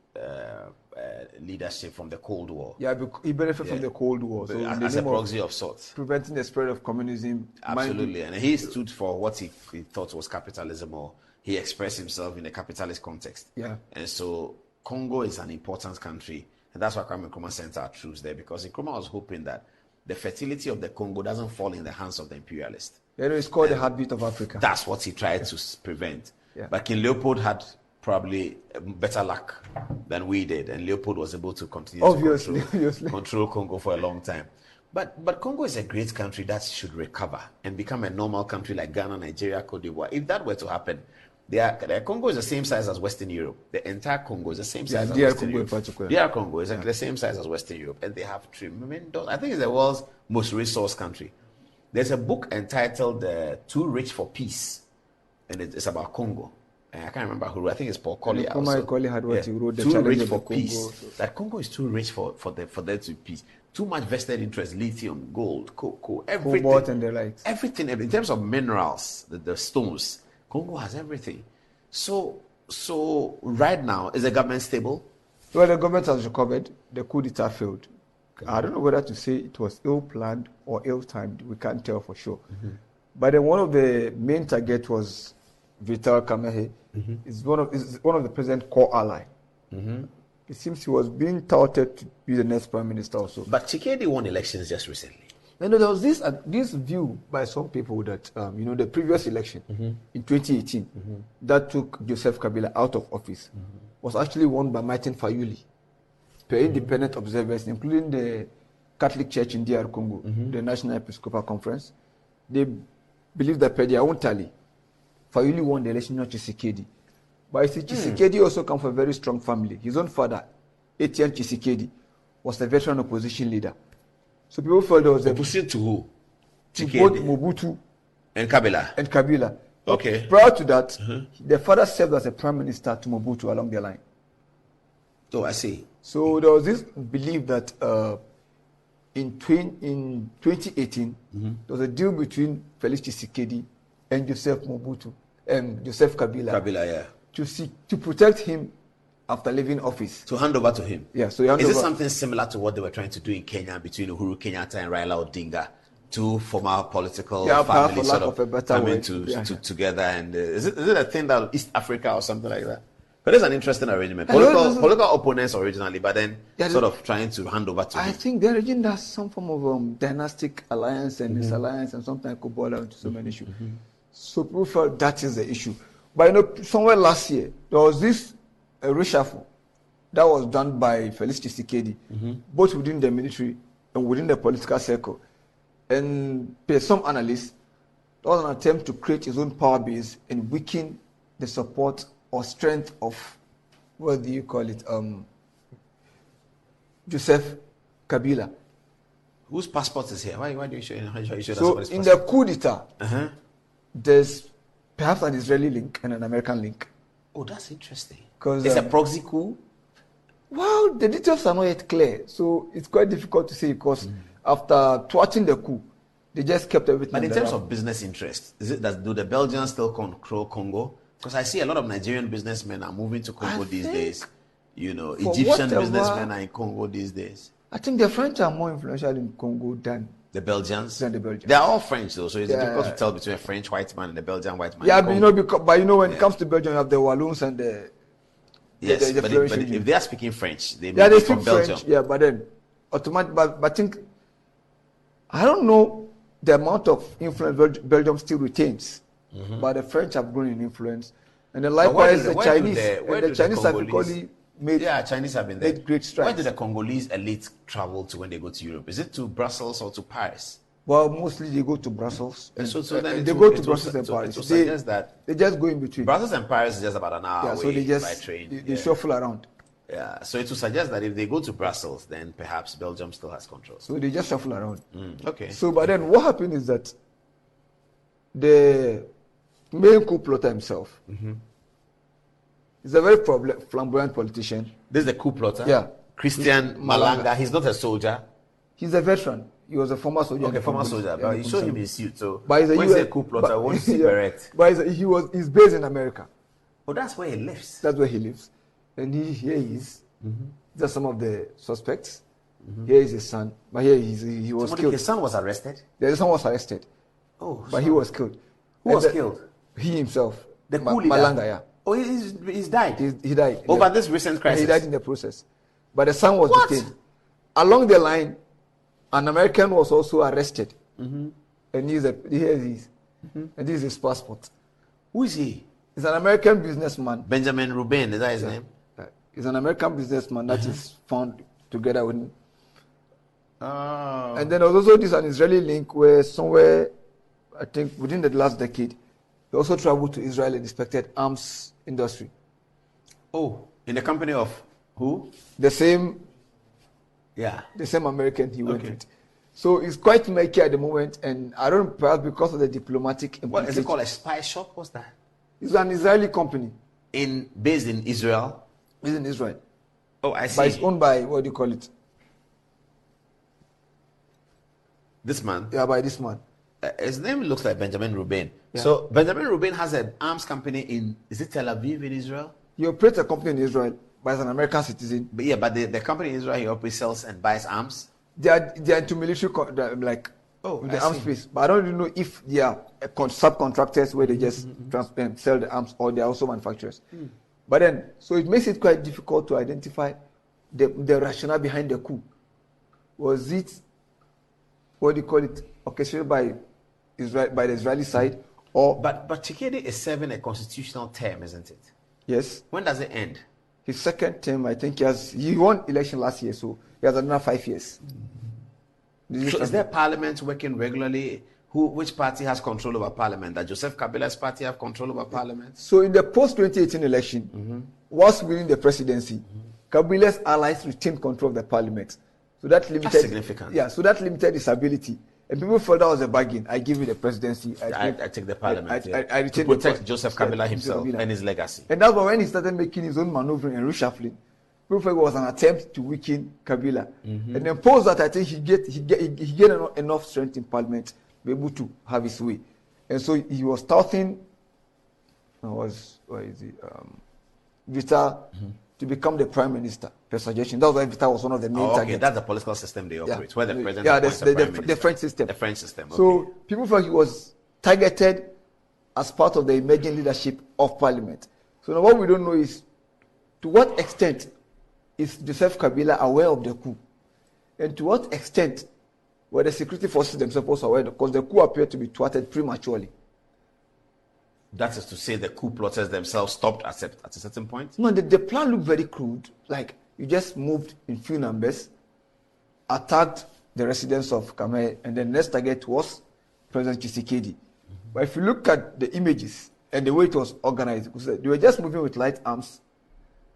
leadership from the Cold War. Yeah, he benefited from the Cold War. So as a proxy of sorts. Preventing the spread of communism. Absolutely. And he stood for what he thought was capitalism, or he expressed himself in a capitalist context. Yeah. And so Congo is an important country. And that's why Kwame Nkrumah sent our troops there, because Nkrumah was hoping that the fertility of the Congo doesn't fall in the hands of the imperialists. It's called the heartbeat of Africa. That's what he tried to prevent. Yeah. But King Leopold had probably better luck than we did, and Leopold was able to continue to control Congo for a long time. But Congo is a great country that should recover and become a normal country like Ghana, Nigeria, Cote d'Ivoire. If that were to happen, the Congo is the same size as Western Europe. The entire Congo is the same size as DR Western Congo Europe. in particular. DR Congo is the same size as Western Europe, and they have tremendous. I think it's the world's most resource country. There's a book entitled "Too Rich for Peace," and it's about Congo. And I can't remember who. I think it's Paul Collier. Collier had what he wrote. The too rich for Congo. peace. That Congo is too rich for there to be peace. Too much vested interest: lithium, gold, cocoa, everything. Cobalt and the likes. Everything. In terms of minerals, the stones, Congo has everything. So right now, is the government stable? Well, the government has recovered. The coup d'etat failed. I don't know whether to say it was ill-planned or ill-timed. We can't tell for sure. But then one of the main targets was Vital Kamerhe. Is one of the president's core ally. It seems he was being touted to be the next prime minister also. But Tshisekedi won elections just recently. And there was this view by some people that the previous election in 2018 that took Joseph Kabila out of office was actually won by Martin Fayulu, per independent observers, including the Catholic Church in DR Congo, the National Episcopal Conference. They believe that per their own tally, Fayulu won the election, not Tshisekedi. But you see, Tshisekedi also comes from a very strong family. His own father, Etienne Tshisekedi, was a veteran opposition leader. So people felt there was opposition to who? To both Mobutu and Kabila. Okay. Prior to that, the father served as a prime minister to Mobutu along the line. Oh, I see. So there was this belief that in 2018, there was a deal between Felix Tshisekedi and Joseph Kabila. To protect him after leaving office. To hand over to him. Yeah. So is it something similar to what they were trying to do in Kenya between Uhuru Kenyatta and Raila Odinga? Two former political families sort of coming together, and is it a thing that East Africa or something like that? But it's an interesting arrangement. Political opponents originally, but then sort of trying to hand over to him. I think the region has some form of dynastic alliance and misalliance, and sometimes could boil down to so many issues. So people felt that is the issue. But somewhere last year, there was this reshuffle that was done by Felix Tshisekedi, both within the military and within the political circle. And per some analysts, it was an attempt to create his own power base and weaken the support or strength of, what do you call it, Joseph Kabila. Whose passport is here? Why do you show So in the coup d'etat, there's perhaps an Israeli link and an American link. Oh, that's interesting. It's a proxy coup? Well, the details are not yet clear, so it's quite difficult to say because after thwarting the coup, they just kept everything. But in terms of business interest, do the Belgians still control Congo? Because I see a lot of Nigerian businessmen are moving to Congo these days. Egyptian businessmen are in Congo these days. I think the French are more influential in Congo than the Belgians. They are all French though, so it's difficult to tell between a French white man and a Belgian white man. Yeah, but when it comes to Belgium, you have the Walloons and the but if they are speaking French, they speak from Belgium. French, but then automatically, but I think I don't know the amount of influence Belgium still retains, but the French have grown in influence, and then likewise the Chinese have equally made. Yeah, Chinese have been there. Made great strides. Where do the Congolese elite travel to when they go to Europe? Is it to Brussels or to Paris? Well, mostly they go to Brussels. And so then they go to Brussels and Paris. They just go in between. Brussels and Paris is just about an hour away so they just, by train. They shuffle around. Yeah, so it would suggest that if they go to Brussels, then perhaps Belgium still has control. So they just shuffle around. Okay. So, but then what happened is that the main coup plotter himself is a very flamboyant politician. This is the coup plotter? Yeah. Christian Malanga. He's not a soldier. He's a veteran. He was a former soldier. Okay, former soldier. But you showed him his suit. So but he's when he's a coup plotter, I want to see beret. But he's based in America. Oh, that's where he lives. That's where he lives. And here he is. These are some of the suspects. Here is his son. But here he was killed. His son was arrested? The son was arrested. Oh, but he was killed. Who was killed? He himself. The coup leader? Malanga, yeah. Oh, he's died? He died. Over this recent crisis? He died in the process. But the son was detained. Along the line, an American was also arrested. And here he is. And this is his passport. Who is he? He's an American businessman. Benjamin Ruben, is that his name? He's an American businessman that is found together with him. Oh. And then also there's an Israeli link where somewhere, I think within the last decade, he also traveled to Israel and inspected arms industry. Oh, in the company of who? The same American he went with. So it's quite murky at the moment, and I don't know, perhaps because of the diplomatic implications. What is it called? A spy shop? What's that? It's an Israeli company. Based in Israel? Based in Israel. Oh, I see. But it's owned by, what do you call it? This man? Yeah, by this man. His name looks like Benjamin Ruben. Yeah. So Benjamin Ruben has an arms company in, is it Tel Aviv in Israel? He operates a company in Israel, but he's an American citizen. But yeah, but the company in Israel, he operates, sells and buys arms? They are into military, the arms space. But I don't even know if they are subcontractors where they just sell the arms, or they are also manufacturers. But then, so it makes it quite difficult to identify the rationale behind the coup. Was it, what do you call it, orchestrated by the Israeli side, or? But Tshisekedi is serving a constitutional term, isn't it? Yes. When does it end? His second term, I think he won election last year, so he has another 5 years. So is there parliament working regularly? Which party has control over parliament? Does Joseph Kabila's party have control over parliament? So in the post-2018 election, whilst winning the presidency, Kabila's allies retained control of the parliament. So that limited. That's significant. Yeah, so that limited his ability. And people felt that was a bargain. I give you the presidency. I take the parliament. I retain to protect Joseph Kabila himself and his legacy. And that's why when he started making his own maneuvering and reshuffling, people felt it was an attempt to weaken Kabila. And then post that, I think he get enough strength in parliament to be able to have his way. And so he was touting, Vita to become the prime minister per suggestion. That's why Vita was one of the main targets. That's the political system they operate, where the president the French system. The French system. Okay. So people felt he was targeted as part of the emerging leadership of parliament. So now what we don't know is to what extent is Joseph Kabila aware of the coup, and to what extent were the security forces themselves also aware, because the coup appeared to be thwarted prematurely. That is to say, the coup plotters themselves stopped at a certain point? No, the plan looked very crude. Like, you just moved in few numbers, attacked the residence of Kamei, and the next target was President Tshisekedi. But if you look at the images and the way it was organized, they were just moving with light arms.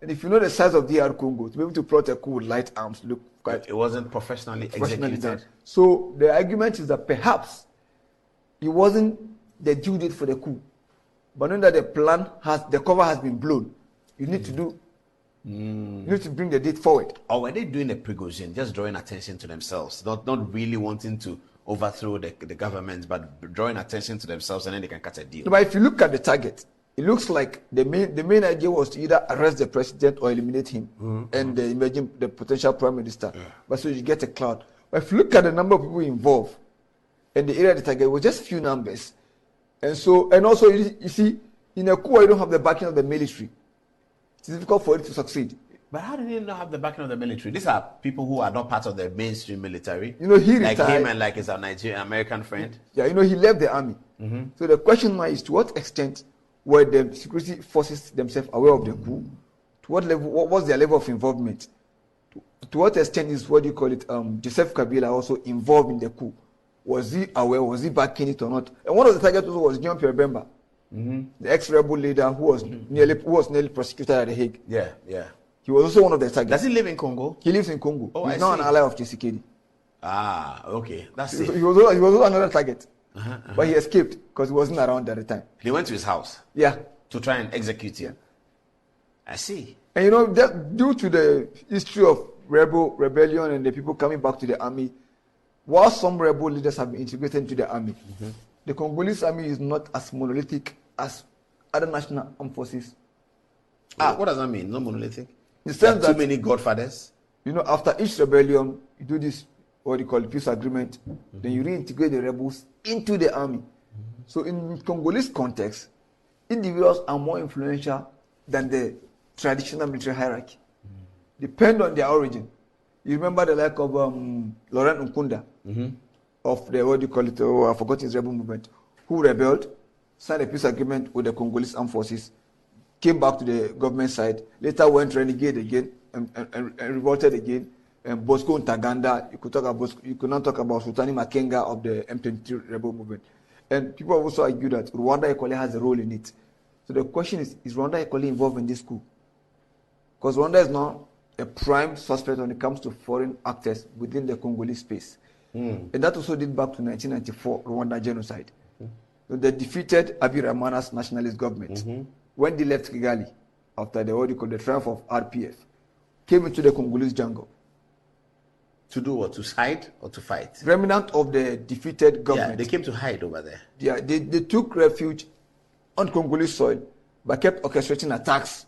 And if you know the size of DR Congo, to be able to plot a coup with light arms look quite... It wasn't professionally executed. Done. So the argument is that perhaps it wasn't the due date for the coup. But knowing that the cover has been blown, you need to do, you need to bring the date forward. Or were they doing a Prigozhin, just drawing attention to themselves, not really wanting to overthrow the government, but drawing attention to themselves, and then they can cut a deal? No, but if you look at the target, it looks like the main idea was to either arrest the president or eliminate him and the potential prime minister. But so you get a cloud. But if you look at the number of people involved and the area of the target, it was just few numbers. And also, you see, in a coup, you don't have the backing of the military. It's difficult for it to succeed. But how did he not have the backing of the military? These are people who are not part of the mainstream military. You know, he like retired. him and like his Nigerian American friend. Yeah, you know, he left the army. So the question now is, to what extent were the security forces themselves aware of the coup? To what level? What was their level of involvement? To what extent is Joseph Kabila also involved in the coup? Was he aware? Was he backing it or not? And one of the targets also was John Pierre Bemba, the ex-rebel leader who was nearly prosecuted at The Hague. Yeah, yeah. He was also one of the targets. Does he live in Congo? He lives in Congo. Oh, He's I now see. an ally of Tshisekedi. Ah, okay. That's He it. was also another target, but he escaped because he wasn't around at the time. He went to his house Yeah. to try and execute him. I see. And you know, that due to the history of rebellion and the people coming back to the army, while some rebel leaders have been integrated into the army, the Congolese army is not as monolithic as other national armed forces. What does that mean? No monolithic? In the There sense are too that, many godfathers? you know, after each rebellion, you do this, what you call peace agreement, then you reintegrate the rebels into the army. So in Congolese context, individuals are more influential than the traditional military hierarchy. Depend on their origin. You remember the like of Laurent Nkunda of the, I forgot his rebel movement, who rebelled, signed a peace agreement with the Congolese armed forces, came back to the government side, later went renegade again and revolted again. And Bosco Ntaganda, you could not talk about Sultani Makenga of the M23 rebel movement. And people also argue that Rwanda equally has a role in it. So the question is Rwanda equally involved in this coup? Because Rwanda is now a prime suspect when it comes to foreign actors within the Congolese space. And that also did back to 1994 Rwanda genocide. So they defeated Abiy Rahman's nationalist government. When they left Kigali after the triumph of RPF, came into the Congolese jungle. To do what? To hide or to fight? Remnant of the defeated government. Yeah, they came to hide over there. Yeah, they took refuge on Congolese soil, but kept orchestrating attacks.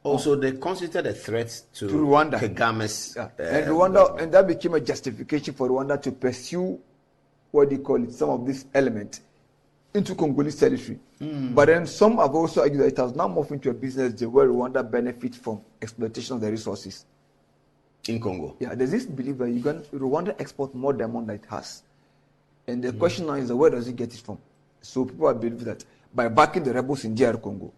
Also, they constituted a threat to Rwanda. Kagame's. And Rwanda, and that became a justification for Rwanda to pursue some of these elements into Congolese territory. But then some have also argued that it has now moved into a business deal where Rwanda benefits from exploitation of the resources. In Congo? Yeah, there's this belief that Rwanda exports more diamond than it has. And the question now is, where does it get it from? So people believe that by backing the rebels in DR Congo,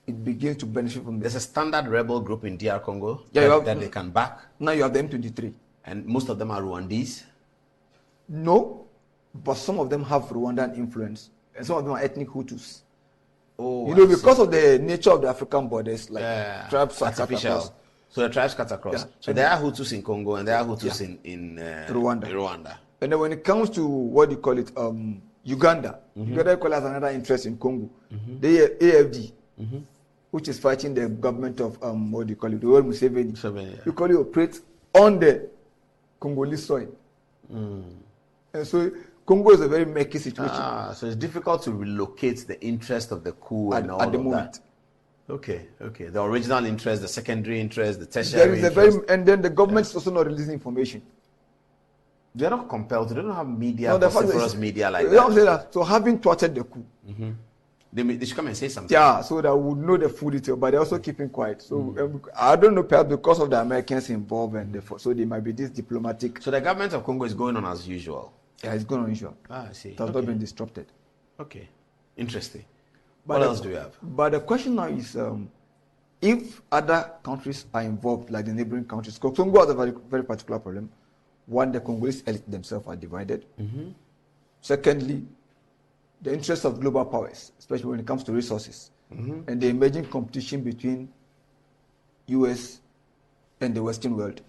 it begins to benefit from There's a standard rebel group in DR Congo that they can back. Now you have the M23. And most of them are Rwandese? No, but some of them have Rwandan influence. And some of them are ethnic Hutus. Oh, you know, because of the nature of the African borders, like tribes artificial. So the tribes cut across. Yeah. So there are Hutus in Congo and there are Hutus in Rwanda. And then when it comes to Uganda, Uganda has another interest in Congo. The AFD, which is fighting the government of the world Museveni. You call it operates on the Congolese soil. And so Congo is a very murky situation. So it's difficult to relocate the interest of the coup and all at the of moment. that. Okay. The original interest, the secondary interest, the tertiary There is interest. and then the government is also not releasing information. They're not compelled to. They don't have media, No, the fact vociferous is- media like You know what I'm saying? that. So having thwarted the coup, They should come and say something. yeah, so that we would know the full detail, but they're also keeping quiet. So I don't know, perhaps because of the Americans involved, and so they might be this diplomatic. So the government of Congo is going on as usual. Yeah, it's going on usual. I see. It has not been disrupted. Okay. Interesting. But What else do we have? But the question now is, if other countries are involved, like the neighboring countries, because Congo has a very, very particular problem. One, the Congolese elite themselves are divided. Secondly, the interests of global powers, especially when it comes to resources, and the emerging competition between US and the Western world,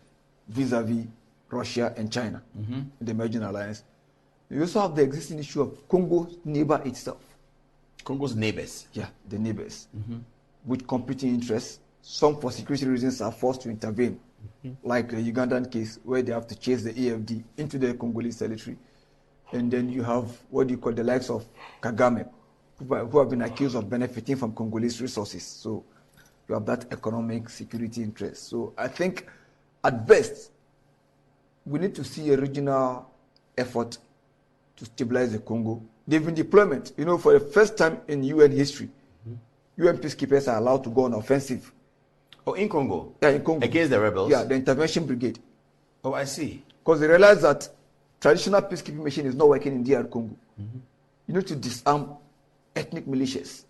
vis-a-vis Russia and China, the emerging alliance. You also have the existing issue of Congo's neighbor itself. Congo's neighbors. Yeah, the neighbors, with competing interests. Some, for security reasons, are forced to intervene, like the Ugandan case, where they have to chase the AFD into the Congolese territory. And then you have the likes of Kagame, who have been accused of benefiting from Congolese resources. So you have that economic security interest. So I think, at best, we need to see a regional effort to stabilize the Congo. They've been deployment. You know, for the first time in UN history, UN peacekeepers are allowed to go on offensive. Oh, in Congo? Yeah, in Congo. Against the rebels? Yeah, the intervention brigade. Oh, I see. Because they realized that traditional peacekeeping machine is not working in DR Congo. You need to disarm ethnic militias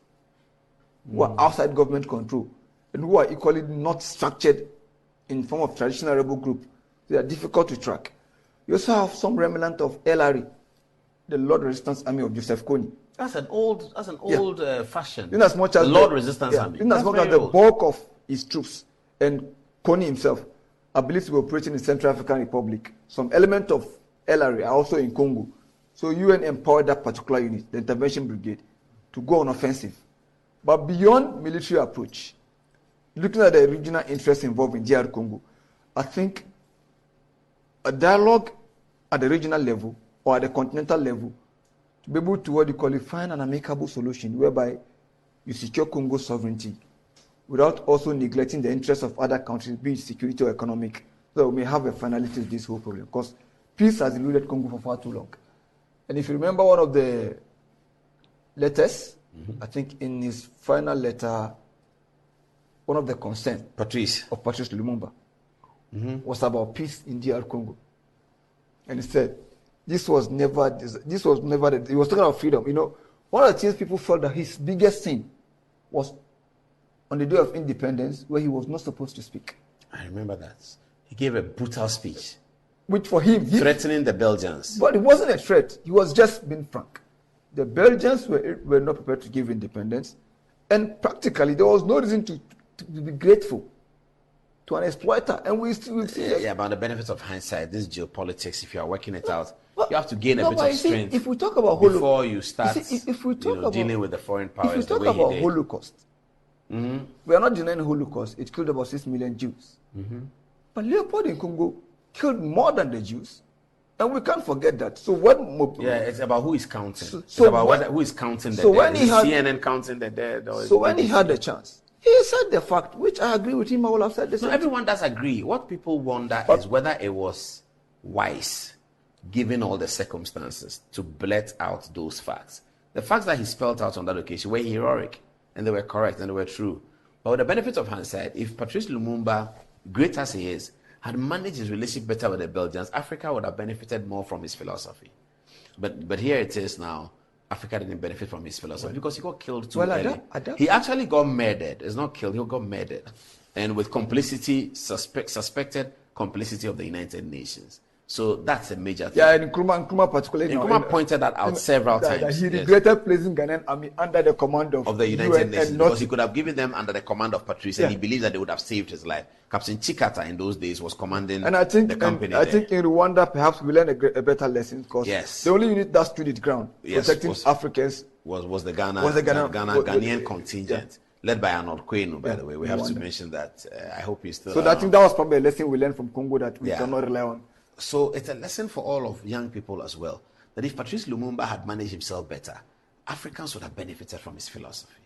who are outside government control and who are equally not structured in form of traditional rebel group. They are difficult to track. You also have some remnant of LRA, the Lord Resistance Army of Joseph Kony. That's an old fashion. In as much as the Lord Resistance Army. In as much as the bulk of his troops and Kony himself are believed to be operating in Central African Republic. Some element of LRA are also in Congo. So UN empowered that particular unit, the intervention brigade, to go on offensive. But beyond military approach, looking at the regional interests involved in DR Congo, I think a dialogue at the regional level or at the continental level to be able to what you call find an amicable solution whereby you secure Congo's sovereignty without also neglecting the interests of other countries, be it security or economic, so we may have a finality to this whole problem. Because peace has eluded Congo for far too long. And if you remember one of the letters, I think in his final letter, one of the concerns of Patrice Lumumba was about peace in DR Congo. And he said, he was talking about freedom. You know, one of the things people felt that his biggest sin was on the day of independence where he was not supposed to speak. I remember that. He gave a brutal speech. Which for him... threatening the Belgians. But it wasn't a threat. He was just being frank. The Belgians were not prepared to give independence. And practically, there was no reason to be grateful to an exploiter. And we still see... Yeah, but on the benefits of hindsight, this geopolitics, if you are working it out, you have to gain a bit of strength if we talk about before you start if we talk about, dealing with the foreign powers. If we talk about Holocaust, we are not denying Holocaust. It killed about 6 million Jews. But Leopold in Congo killed more than the Jews. And we can't forget that. So when... it's about who is counting. So it's about who is counting the dead. Is CNN counting the dead? So when he had the chance, he said the fact, which I agree with him, I will have said the same. No, everyone does agree. What people wonder is whether it was wise, given all the circumstances, to blurt out those facts. The facts that he spelled out on that occasion were heroic, and they were correct, and they were true. But with the benefit of hindsight, if Patrice Lumumba, great as he is, had managed his relationship better with the Belgians, Africa would have benefited more from his philosophy. But here it is now, Africa didn't benefit from his philosophy because he got killed too early. He actually got murdered. It's not killed, he got murdered. And with complicity, suspected complicity of the United Nations. So that's a major thing. Yeah, and Nkrumah particularly. Nkrumah pointed that out several times. He regretted placing Ghanaian army under the command of the United Nations because he could have given them under the command of Patrice, and he believed that they would have saved his life. Captain Chikata in those days was commanding the company. I think in Rwanda, perhaps we learned a better lesson because the only unit that stood its ground protecting Africans was the Ghanaian contingent. Led by Arnold Quaino, by the way. We have to mention that. I hope he's still. So I think that was probably a lesson we learned from Congo that we cannot rely on. So it's a lesson for all of young people as well, that if Patrice Lumumba had managed himself better, Africans would have benefited from his philosophy.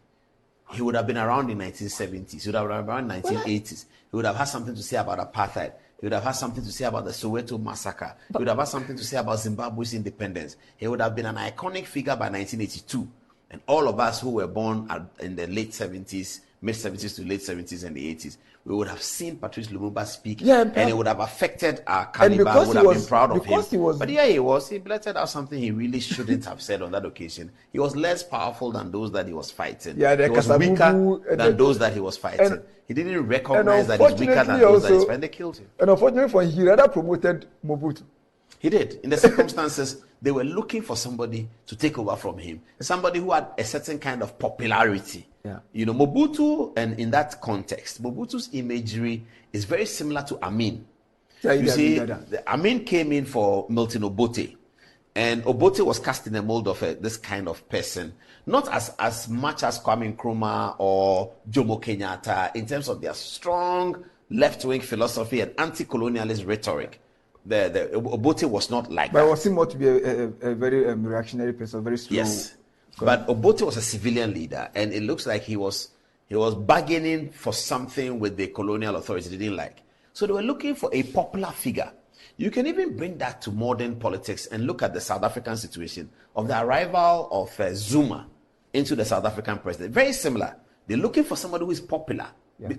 He would have been around in the 1970s. He would have been around in the 1980s. He would have had something to say about apartheid. He would have had something to say about the Soweto massacre. He would have had something to say about Zimbabwe's independence. He would have been an iconic figure by 1982. And all of us who were born in the late 70s, mid-70s to late 70s and the 80s, we would have seen Patrice Lumumba speak, and it would have affected our caliber. We would have been proud of him. But he blurted out something he really shouldn't have said on that occasion. He was less powerful than those that he was fighting. He was weaker than those that he was fighting. He didn't recognize that he's weaker than those that he's fighting. They killed him. And unfortunately for him, he rather promoted Mobutu. He did. In the circumstances, they were looking for somebody to take over from him. Somebody who had a certain kind of popularity. Yeah. You know, Mobutu, and in that context, Mobutu's imagery is very similar to Amin. Amin came in for Milton Obote. And Obote was cast in the mold of this kind of person. Not as much as Kwame Nkrumah or Jomo Kenyatta in terms of their strong left-wing philosophy and anti-colonialist rhetoric. The Obote was not like that. But it was seen more to be a very reactionary person, very slow. Yes. But Obote was a civilian leader, and it looks like he was bargaining for something with the colonial authorities they didn't like. So they were looking for a popular figure. You can even bring that to modern politics and look at the South African situation of the arrival of Zuma into the South African president. Very similar. They're looking for somebody who is popular,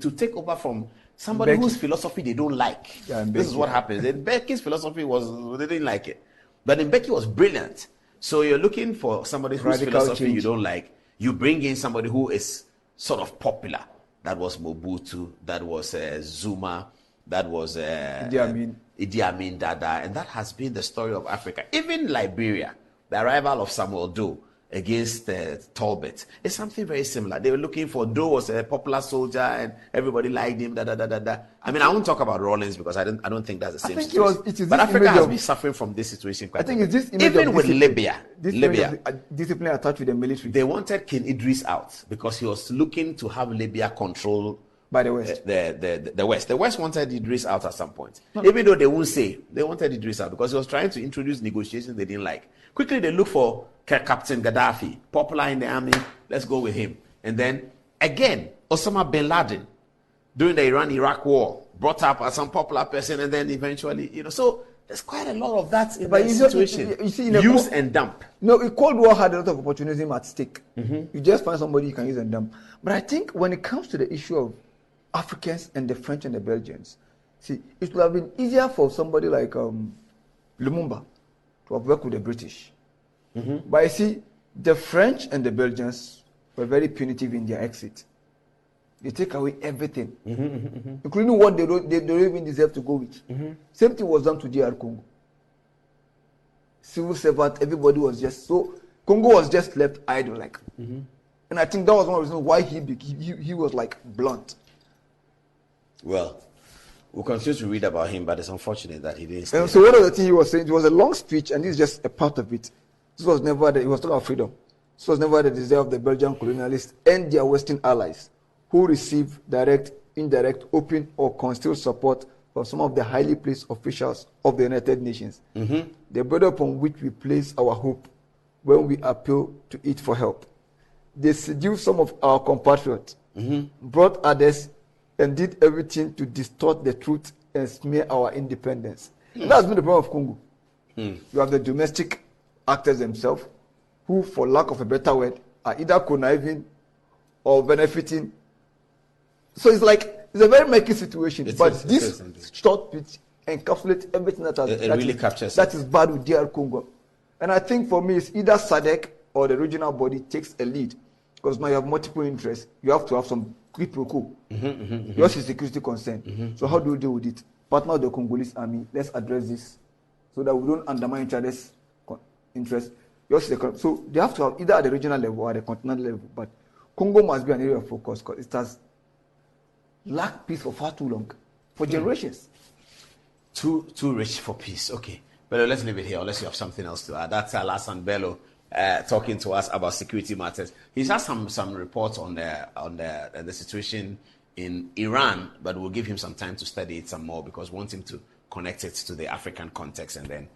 to take over from somebody Becky. whose philosophy they don't like. Yeah, and This is Becky. what happens. And Becky's philosophy they didn't like it. But then Becky was brilliant. So you're looking for somebody whose Radical philosophy change. you don't like. You bring in somebody who is sort of popular. That was Mobutu. That was Zuma. That was Idi Amin Dada. And that has been the story of Africa. Even Liberia, the arrival of Samuel Doe against Talbot is something very similar. They were looking for Doe was a popular soldier and everybody liked him. I mean, I won't talk about Rawlins because I don't think that's the same situation. But Africa has been suffering from this situation quite I think a it's bit. this image Even of with discipline. Libya, Discipline attached with the military. they wanted King Idris out because he was looking to have Libya control by the West. The West. The West wanted Idris out at some point. Even though they won't say, they wanted Idris out because he was trying to introduce negotiations they didn't like. Quickly, they look for Captain Gaddafi, popular in the army. Let's go with him. And then, again, Osama bin Laden, during the Iran-Iraq war, brought up as some popular person, and then eventually, so there's quite a lot of that in the situation. You see, use and dump. No, a Cold War had a lot of opportunism at stake. You just find somebody you can use and dump. But I think when it comes to the issue of Africans and the French and the Belgians, see, it would have been easier for somebody like Lumumba to have worked with the British. But you see, the French and the Belgians were very punitive in their exit. They take away everything, including what they don't even deserve to go with. Same thing was done to DR Congo. Civil servant, everybody was just Congo was just left idle, and I think that was one of the reasons why he was blunt. Well, we'll continue to read about him, but it's unfortunate that he didn't stay. And so one of the things he was saying, it was a long speech, and this is just a part of it. This was never he was talking about freedom. This was never the desire of the Belgian colonialists and their Western allies, who received direct, indirect, open, or concealed support from some of the highly placed officials of the United Nations. The border upon which we place our hope when we appeal to it for help. They seduced some of our compatriots, brought others, and did everything to distort the truth and smear our independence. And that's been the problem of Congo. You have the domestic actors themselves, who, for lack of a better word, are either conniving or benefiting. So it's a very murky situation. This short pitch encapsulates everything that is bad with DR Congo. And I think for me, it's either SADC or the regional body takes a lead, because now you have multiple interests. You have to have some quid pro quo. Yours is security concern. So how do we deal with it? Partner of the Congolese army. Let's address this so that we don't undermine each other's interests. Yours is so they have to have either at the regional level or at the continental level. But Congo must be an area of focus because it has lacked peace for far too long, for generations. Too rich for peace. Okay, but let's leave it here unless you have something else to add. That's Alassane Bello talking to us about security matters. He's had some reports on the situation in Iran, but we'll give him some time to study it some more because we want him to connect it to the African context, and then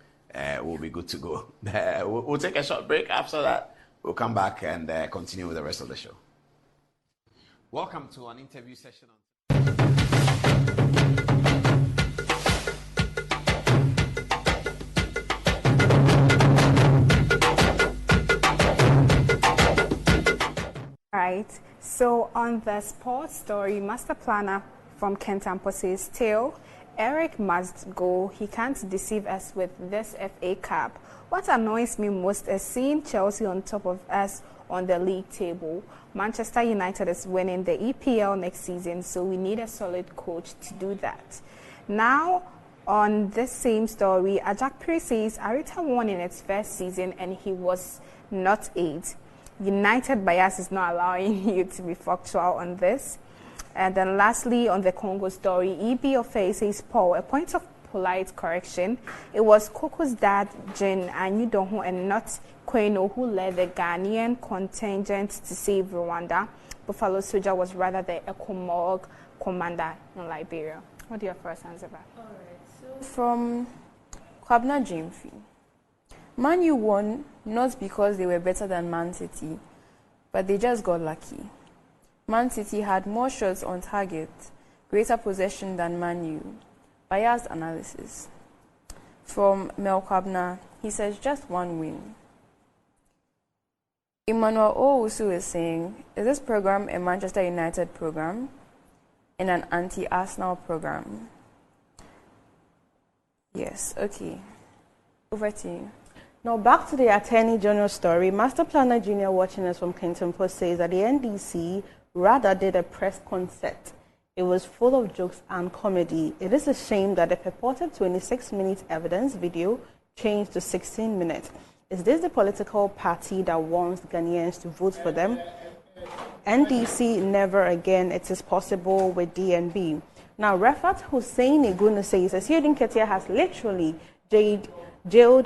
we'll be good to go. We'll take a short break. After that, we'll come back and continue with the rest of the show. Welcome to an interview session. Right. So on the sports story, Master Planner from Kentampo says, still, Eric must go. He can't deceive us with this FA Cup. What annoys me most is seeing Chelsea on top of us on the league table. Manchester United is winning the EPL next season, so we need a solid coach to do that. Now, on this same story, Ajakpiri says Arita won in its first season and he was not aided. United bias is not allowing you to be factual on this. And then lastly, on the Congo story, EB Ofe says, Paul, a point of polite correction. It was Koko's dad, Jin Anyudoho, and not Kweno, who led the Ghanaian contingent to save Rwanda. Buffalo Soldier was rather the Ekomog commander in Liberia. What do you have for us, Zanzibar? All right. So from Kwabna Jimfi, Man U won not because they were better than Man City, but they just got lucky. Man City had more shots on target, greater possession than Man U. Biased analysis. From Mel Kwabna, he says just one win. Emmanuel Owusu is saying, is this program a Manchester United program? in an anti-Arsenal program. Yes, okay. Over to you. Now back to the Attorney General story. Master Planner Junior watching us from Kempton Post says that the NDC rather did a press concert. It was full of jokes and comedy. It is a shame that the purported 26-minute evidence video changed to 16 minutes. Is this the political party that wants Ghanaians to vote for them? NDC, never again. It is possible with DNB. Now, Rafat Hussein Igunu says Asiedun Ketia has literally jailed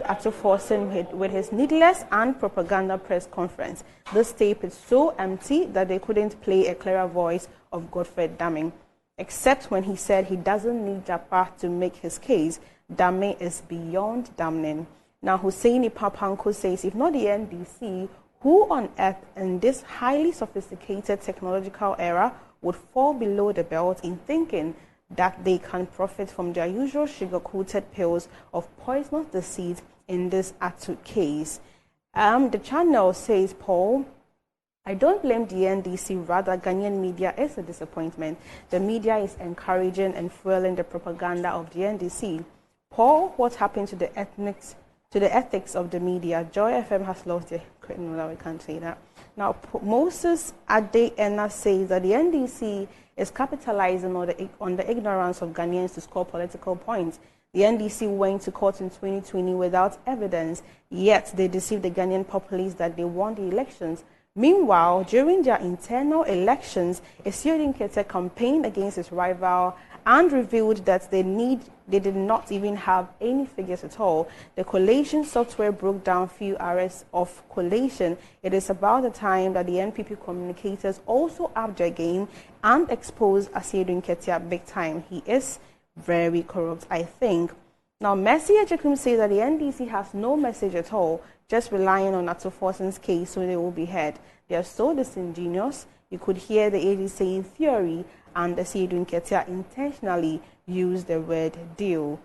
Atuforsen with his needless and propaganda press conference. This tape is so empty that they couldn't play a clearer voice of Godfred Dame, except when he said he doesn't need Japa to make his case. Dame is beyond damning. Now, Husseini Papanko says, if not the NDC, who on earth in this highly sophisticated technological era would fall below the belt in thinking that they can profit from their usual sugar-coated pills of poisonous deceit in this Atu case? The channel says, Paul, I don't blame the NDC, rather Ghanaian media is a disappointment. The media is encouraging and fueling the propaganda of the NDC. Paul, what happened to the ethics of the media? Joy FM has lost their no, we can't say that. Now, Moses Ade-Ena says that the NDC is capitalizing on the ignorance of Ghanaians to score political points. The NDC went to court in 2020 without evidence, yet they deceived the Ghanaian populace that they won the elections. Meanwhile, during their internal elections, Asiedun Ketia campaigned against his rival and revealed that they did not even have any figures at all. The collation software broke down few hours of collation. It is about the time that the NPP communicators also upped their game and exposed Asiedun Ketia big time. He is very corrupt, I think. Now, Mercy Ejekum says that the NDC has no message at all, just relying on Atuforsen's case so they will be heard. They are so disingenuous. You could hear the AG saying theory, and the Asiedun Ketia intentionally used the word deal.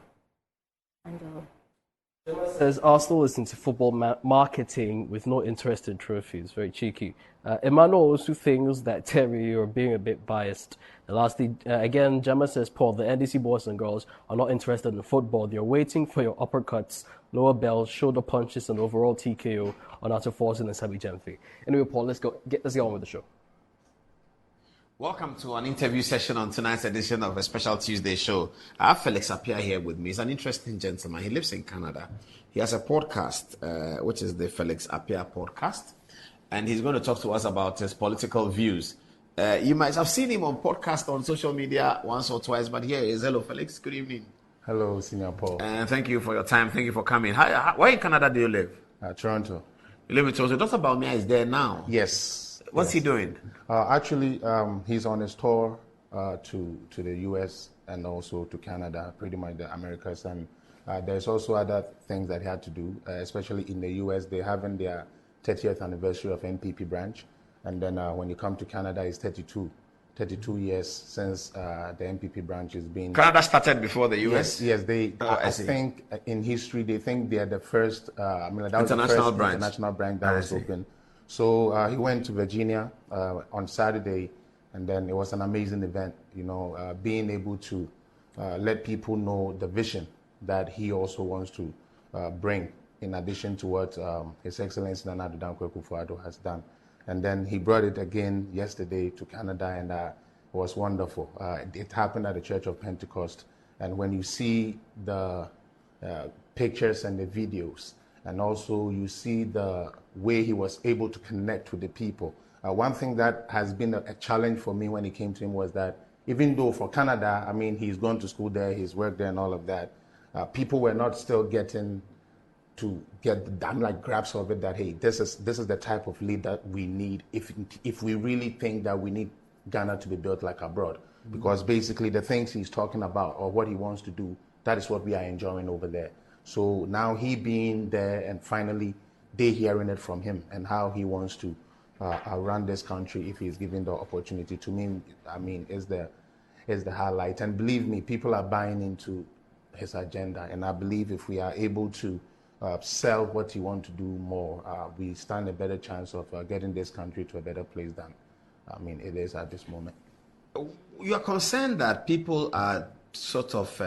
Says Arsenal is into football marketing with no interest in trophies. Very cheeky. Emmanuel also thinks that Terry, you're being a bit biased. And lastly, again, Gemma says, Paul, the NDC boys and girls are not interested in football. They're waiting for your uppercuts, lower bells, shoulder punches, and overall TKO on Atuforsen and Sabi Jemfi. Anyway, Paul, let's get on with the show. Welcome to an interview session on tonight's edition of a special Tuesday show. I have Felix Appiah here with me. He's an interesting gentleman. He lives in Canada. He has a podcast, which is the Felix Appiah podcast. And he's going to talk to us about his political views. You might have seen him on podcast on social media once or twice, but here he is. Hello, Felix. Good evening. Hello, Senior Paul. And thank you for your time. Thank you for coming. Where in Canada do you live? Toronto. You live in Toronto. Dr. Baumia is there now. Yes. What's he doing? Actually, he's on his tour to the US and also to Canada, pretty much the Americas. And there's also other things that he had to do, especially in the US. They're having their 30th anniversary of NPP branch. And then when you come to Canada, it's 32 years since the NPP branch has been... Canada started before the US? Yes, they. I think in history, they think they are the first... that was international the first branch. International branch that was open. So he went to Virginia on Saturday, and then it was an amazing event, being able to let people know the vision that he also wants to bring, in addition to what His Excellency Nana Addo Dankwa Akufo-Addo has done. And then he brought it again yesterday to Canada, and it was wonderful. It happened at the Church of Pentecost, and when you see the pictures and the videos, and also you see the way he was able to connect with the people. One thing that has been a challenge for me when it came to him was that even though for Canada, he's gone to school there, he's worked there and all of that, people were not still getting to get the damn grasp of it that, hey, this is the type of lead that we need if we really think that we need Ghana to be built like abroad. Mm-hmm. Because basically the things he's talking about or what he wants to do, that is what we are enjoying over there. So now he being there and finally they hearing it from him and how he wants to run this country if he's given the opportunity, to me, is the highlight. And believe me, people are buying into his agenda. And I believe if we are able to sell what he wants to do more, we stand a better chance of getting this country to a better place than it is at this moment. you are concerned that people are sort of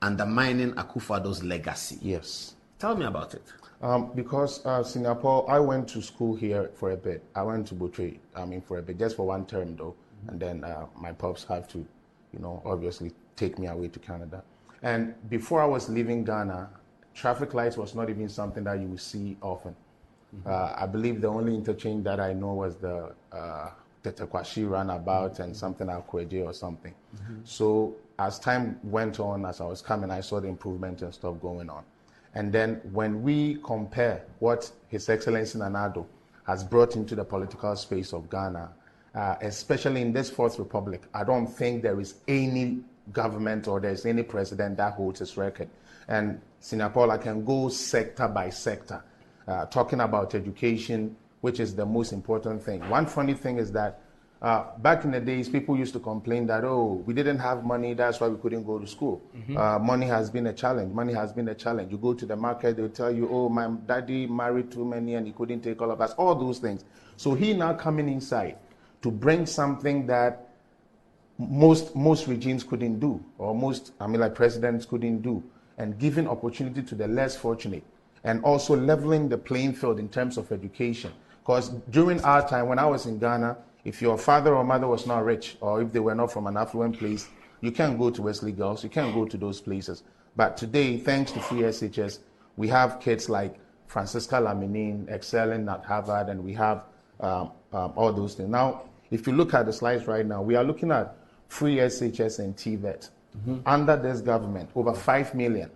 undermining Akufo-Addo's legacy. Yes. Tell me about it. Because Singapore, I went to school here for a bit. I went to Butray, for a bit, just for one term though. And then my pops have to, obviously take me away to Canada. And before I was leaving Ghana, traffic lights was not even something that you would see often. I believe the only interchange that I know was the Tetekwashi runabout and something at Kweje or something. So as time went on, as I was coming, I saw the improvement and stuff going on. And then when we compare what His Excellency Nana Addo has brought into the political space of Ghana, especially in this Fourth Republic, I don't think there is any government or there's any president that holds his record. And Singapore, I can go sector by sector, talking about education, which is the most important thing. One funny thing is that back in the days, people used to complain that, oh, we didn't have money, that's why we couldn't go to school. Money has been a challenge. Money has been a challenge. You go to the market, they'll tell you, oh, my daddy married too many and he couldn't take all of us, all those things. So he now coming inside to bring something that most regimes couldn't do, or most, presidents couldn't do, and giving opportunity to the less fortunate, and also leveling the playing field in terms of education. Because during our time, when I was in Ghana, if your father or mother was not rich, or if they were not from an affluent place, you can't go to Wesley Girls, you can't go to those places. But today, thanks to free SHS, we have kids like Francisca Laminin excelling at Harvard, and we have all those things. Now, if you look at the slides right now, we are looking at free SHS and TVET. Under this government, over 5 million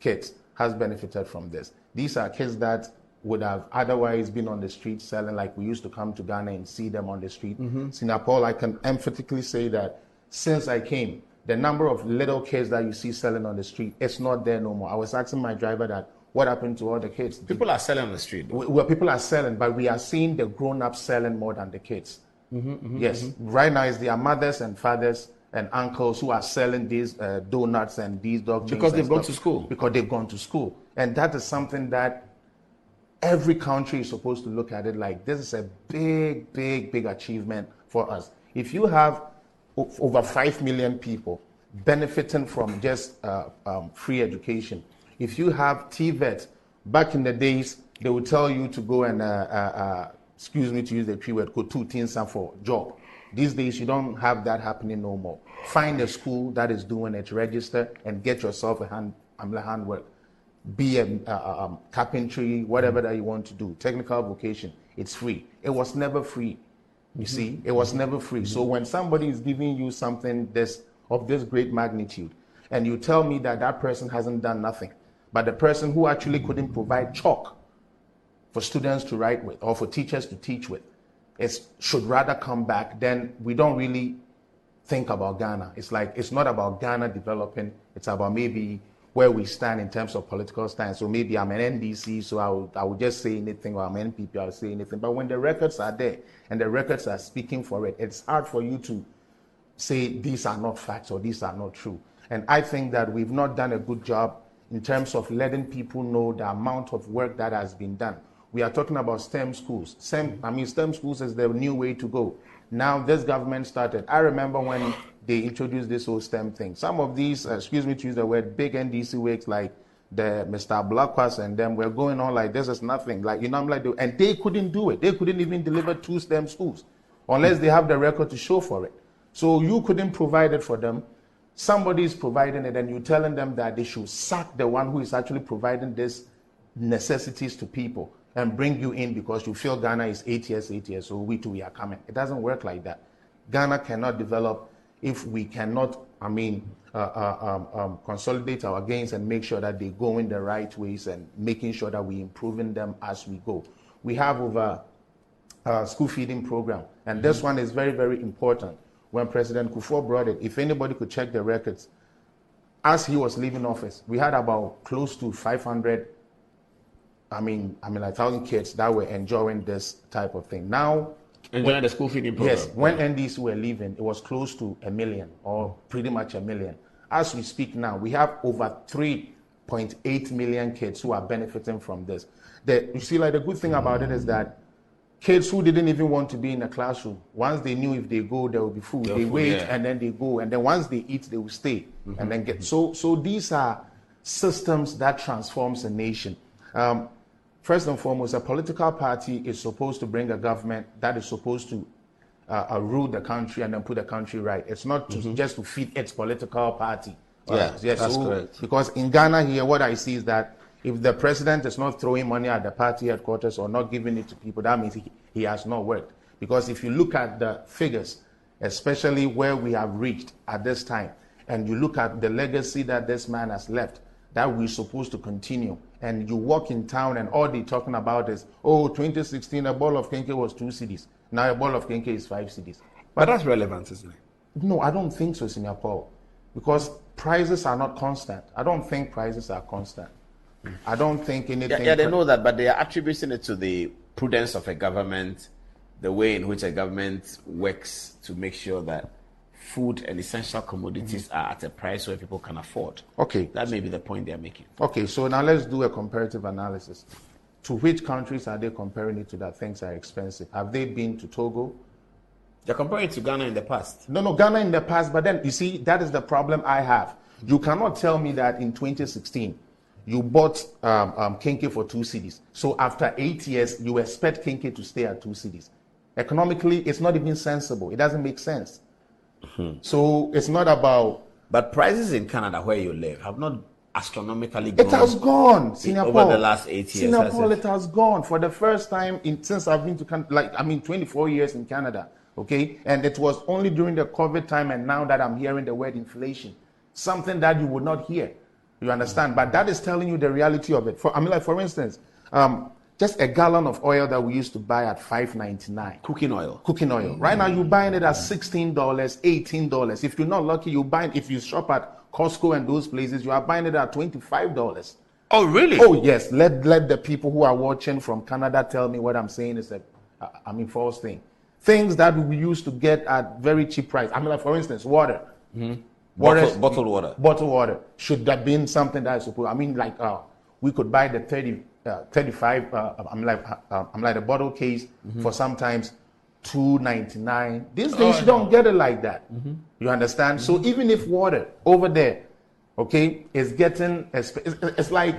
kids has benefited from this. These are kids that would have otherwise been on the street selling, like we used to come to Ghana and see them on the street. Singapore, I can emphatically say that since I came, the number of little kids that you see selling on the street, it's not there no more. I was asking my driver that, what happened to all the kids? People are selling on the street. Well, people are selling, but we are seeing the grown-ups selling more than the kids. Yes, right now it's their mothers and fathers and uncles who are selling these donuts and these dog chains. Because they've gone to school. Because they've gone to school. And that is something that every country is supposed to look at it like, this is a big, big, big achievement for us. If you have over 5 million people benefiting from just free education, if you have TVET, back in the days, they would tell you to go and, excuse me to use the tree word, go 2 things for job. These days, you don't have that happening no more. Find a school that is doing it, register, and get yourself a handwork. Be a carpentry, whatever that you want to do, technical vocation, it's free. It was never free. You see, it was never free. So when somebody is giving you something of this great magnitude, and you tell me that that person hasn't done nothing, but the person who actually couldn't provide chalk for students to write with or for teachers to teach with, should rather come back, then we don't really think about Ghana. It's like, it's not about Ghana developing, it's about maybe where we stand in terms of political stance. So maybe I'm an NDC, so I would just say anything, or I'm an NPP, I'll say anything. But when the records are there and the records are speaking for it, it's hard for you to say these are not facts or these are not true. And I think that we've not done a good job in terms of letting people know the amount of work that has been done. We are talking about STEM schools. STEM schools is the new way to go. Now this government started. I remember when they introduced this whole STEM thing. Some of these, excuse me to use the word, big NDC wakes like the Mr. Blackwas and them were going on like this is nothing. Like, I'm like, and they couldn't do it. They couldn't even deliver 2 STEM schools unless they have the record to show for it. So you couldn't provide it for them. Somebody is providing it, and you're telling them that they should sack the one who is actually providing these necessities to people and bring you in because you feel Ghana is 8 years, so we too, we are coming. It doesn't work like that. Ghana cannot develop if we cannot, consolidate our gains and make sure that they go in the right ways and making sure that we're improving them as we go. We have over school feeding program, and this one is very, very important. When President Kufuor brought it, if anybody could check the records, as he was leaving office, we had about close to 500 1,000 kids that were enjoying this type of thing. Now, enjoying the school feeding program. Yes, when NDC were leaving, it was close to 1 million, or pretty much 1 million. As we speak now, we have over 3.8 million kids who are benefiting from this. You see, like, the good thing about it is that kids who didn't even want to be in the classroom, once they knew if they go, there will be food. They wait and then they go. And then once they eat, they will stay and then get. So these are systems that transforms a nation. First and foremost, a political party is supposed to bring a government that is supposed to rule the country and then put the country right. It's not just to feed its political party. Yes, that's correct. Because in Ghana here, what I see is that if the president is not throwing money at the party headquarters or not giving it to people, that means he has not worked. Because if you look at the figures, especially where we have reached at this time, and you look at the legacy that this man has left, that we're supposed to continue, and you walk in town and all they're talking about is, 2016, a ball of kenke was 2 cedis. Now a ball of kenke is 5 cedis. But that's relevant, isn't it? No, I don't think so, Senior Paul. Because prices are not constant. I don't think prices are constant. I don't think anything... Yeah, they know that, but they are attributing it to the prudence of a government, the way in which a government works to make sure that food and essential commodities are at a price where people can afford. Okay. That may be the point they're making. Okay, so now let's do a comparative analysis. To which countries are they comparing it to that things are expensive? Have they been to Togo? They're comparing it to Ghana in the past. No, Ghana in the past, but then, you see, that is the problem I have. You cannot tell me that in 2016, you bought kenke for 2 cedis. So after 8 years, you expect kenke to stay at 2 cedis. Economically, it's not even sensible. It doesn't make sense. So it's not about... But prices in Canada, where you live, have not astronomically gone. It has gone, Senior over Paul. the last 8 years. Senior Paul, it has gone for the first time since I've been to Canada, 24 years in Canada. Okay, and it was only during the COVID time and now that I'm hearing the word inflation, something that you would not hear. You understand? But that is telling you the reality of it. For instance, just a gallon of oil that we used to buy at $5.99. Cooking oil. Right now you're buying it at $16, $18. If you're not lucky, if you shop at Costco and those places, you are buying it at $25. Oh, really? Oh, yes. Let the people who are watching from Canada tell me what I'm saying is a false thing. Things that we used to get at very cheap price. For instance, water. Bottled water. Bottled water should have been something that is supposed. We could buy the 35. The bottle case for sometimes $2.99. These days you don't get it like that. You understand? So even if water over there, okay, is getting, it's like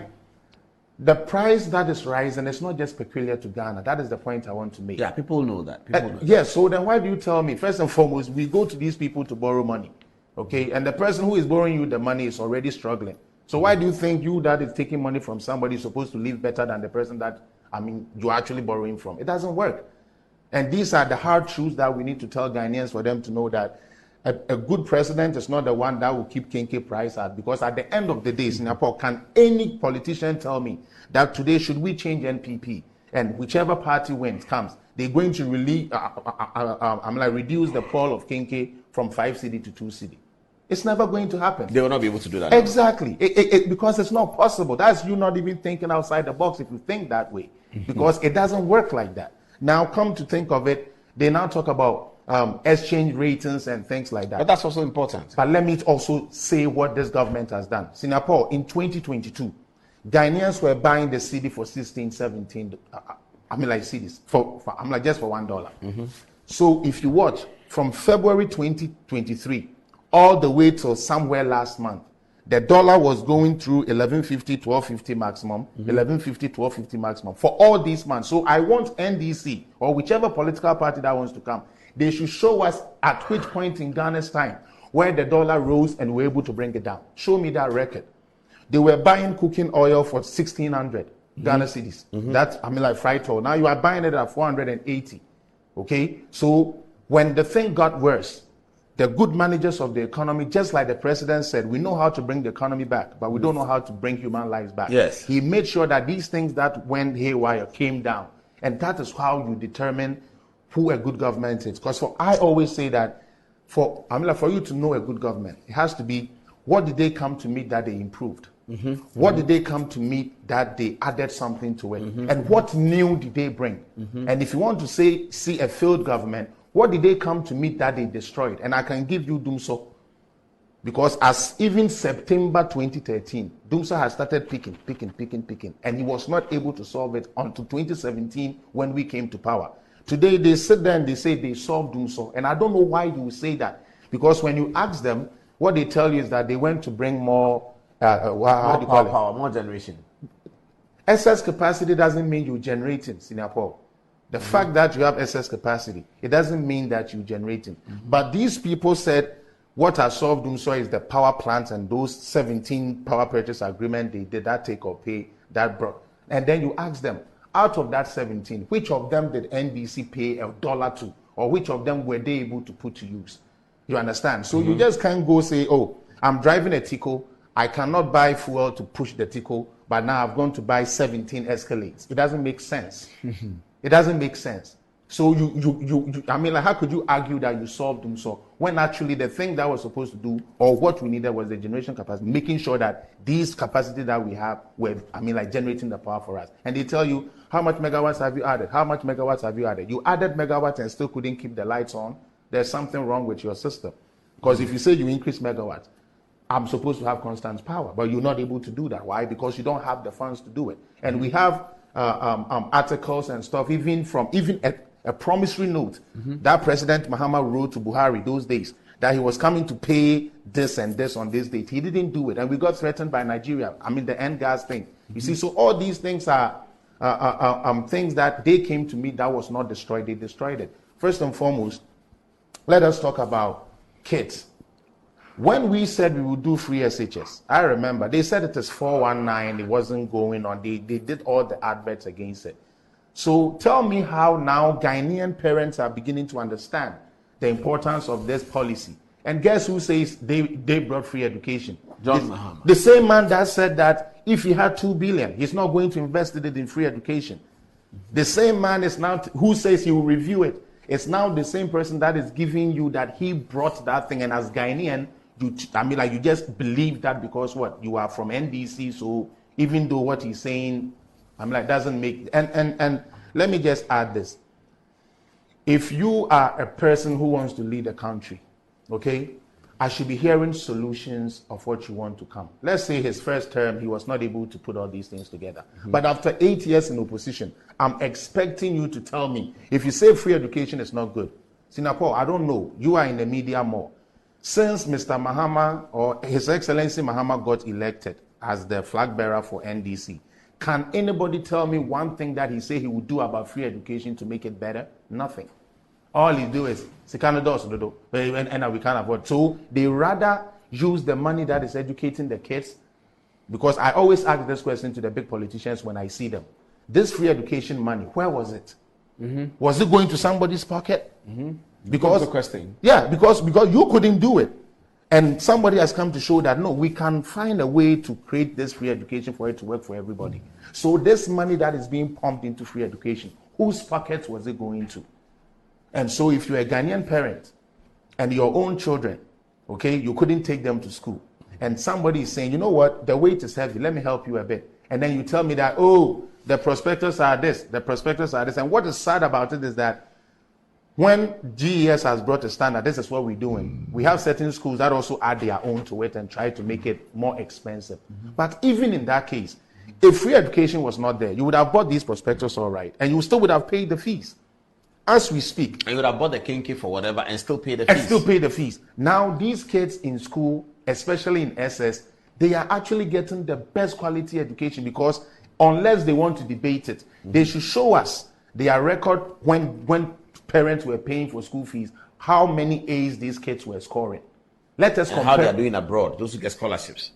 the price that is rising. It's not just peculiar to Ghana. That is the point I want to make. Yeah, people know that. Yes. So then why do you tell me? First and foremost, we go to these people to borrow money. Okay, and the person who is borrowing you the money is already struggling. So why do you think you that is taking money from somebody is supposed to live better than the person that, you're actually borrowing from? It doesn't work. And these are the hard truths that we need to tell Ghanaians for them to know that a good president is not the one that will keep kenke price at, because at the end of the day, Singapore, can any politician tell me that today should we change NPP and whichever party comes, they're going to reduce the pool of kenke from 5 cedi to 2 cedi? It's never going to happen. They will not be able to do that. Exactly. Because it's not possible. That's you not even thinking outside the box if you think that way. Because it doesn't work like that. Now, come to think of it, they now talk about exchange ratings and things like that. But that's also important. But let me also say what this government has done. Singapore, in 2022, Ghanaians were buying the cedi for 16, 17, cedis, just for $1. So if you watch, from February 2023, all the way till somewhere last month, the dollar was going through 11.50, 12.50 maximum, 11.50, 12.50 maximum for all these months. So I want NDC or whichever political party that wants to come, they should show us at which point in Ghana's time where the dollar rose and we were able to bring it down. Show me that record. They were buying cooking oil for 1,600 Ghana cedis. That's fried oil. Now you are buying it at 480. Okay, so when the thing got worse, the good managers of the economy, just like the president said, we know how to bring the economy back, but we don't know how to bring human lives back. Yes. He made sure that these things that went haywire came down. And that is how you determine who a good government is. Because I always say that for you to know a good government, it has to be, what did they come to meet that they improved? What did they come to meet that they added something to it? And what new did they bring? And if you want to see a failed government, what did they come to meet that they destroyed? And I can give you Dumso. Because as even September 2013, Dumso has started picking. And he was not able to solve it until 2017 when we came to power. Today they sit there and they say they solved Dumso. And I don't know why you say that. Because when you ask them, what they tell you is that they went to bring more, how do you call it? Power, more generation. Excess capacity doesn't mean you're generating, Senior Paul. The fact that you have excess capacity, it doesn't mean that you're generating. But these people said what has solved Dumso is the power plants and those 17 power purchase agreement they did, that take or pay, that brought. And then you ask them, out of that 17, which of them did NBC pay $1 to? Or which of them were they able to put to use? You understand? So you just can't go say, oh, I'm driving a Tico, I cannot buy fuel to push the Tico, but now I've gone to buy 17 Escalades. It doesn't make sense. It doesn't make sense. So I mean, like, how could you argue that you solved them so when actually the thing that was supposed to do, or what we needed, was the generation capacity, making sure that these capacity that we have were, I mean, like, generating the power for us. And they tell you, how much megawatts have you added? How much megawatts have you added? You added megawatts and still couldn't keep the lights on. There's something wrong with your system. Because if you say you increase megawatts, I'm supposed to have constant power, but you're not able to do that. Why? Because you don't have the funds to do it. And we have articles and stuff, even a promissory note that President Mahama wrote to Buhari those days, that he was coming to pay this and this on this date. He didn't do it, and we got threatened by Nigeria. I mean, the end gas thing. You see, so all these things are things that they came to me that was not destroyed. They destroyed it. First and foremost, let us talk about kids. When we said we would do free SHS, I remember they said it is 419, it wasn't going on. They did all the adverts against it. So tell me how now Ghanaian parents are beginning to understand the importance of this policy. And guess who says they brought free education? John Mahama. The same man that said that if he had 2 billion, he's not going to invest it in free education. The same man is now who says he will review it. It's now the same person that is giving you that he brought that thing, and as Ghanaian, you just believe that because what? You are from NDC, so even though what he's saying, doesn't make, and let me just add this. If you are a person who wants to lead a country, okay, I should be hearing solutions of what you want to come. Let's say his first term, he was not able to put all these things together. But after 8 years in opposition, I'm expecting you to tell me, if you say free education is not good, Singapore, I don't know, you are in the media more. Since Mr. Mahama, or His Excellency Mahama, got elected as the flag bearer for NDC, can anybody tell me one thing that he said he would do about free education to make it better? Nothing. All he do is, and we can't afford. So they rather use the money that is educating the kids, because I always ask this question to the big politicians when I see them. This free education money, where was it? Was it going to somebody's pocket? Because the question. Yeah, because you couldn't do it. And somebody has come to show that, no, we can find a way to create this free education for it to work for everybody. So this money that is being pumped into free education, whose pockets was it going to? And so if you're a Ghanaian parent and your own children, okay, you couldn't take them to school, and somebody is saying, you know what, the weight is heavy, let me help you a bit. And then you tell me that, oh, the prospectus are this, the prospectus are this. And what is sad about it is that when GES has brought a standard, this is what we're doing. We have certain schools that also add their own to it and try to make it more expensive. But even in that case, if free education was not there, you would have bought these prospectus all right, and you still would have paid the fees. As we speak. And you would have bought the kinky for whatever and still pay the fees. And still pay the fees. Now, these kids in school, especially in SS, they are actually getting the best quality education, because unless they want to debate it, they should show us their record when parents were paying for school fees, how many A's these kids were scoring. Let us compare. How they are doing abroad, those who get scholarships.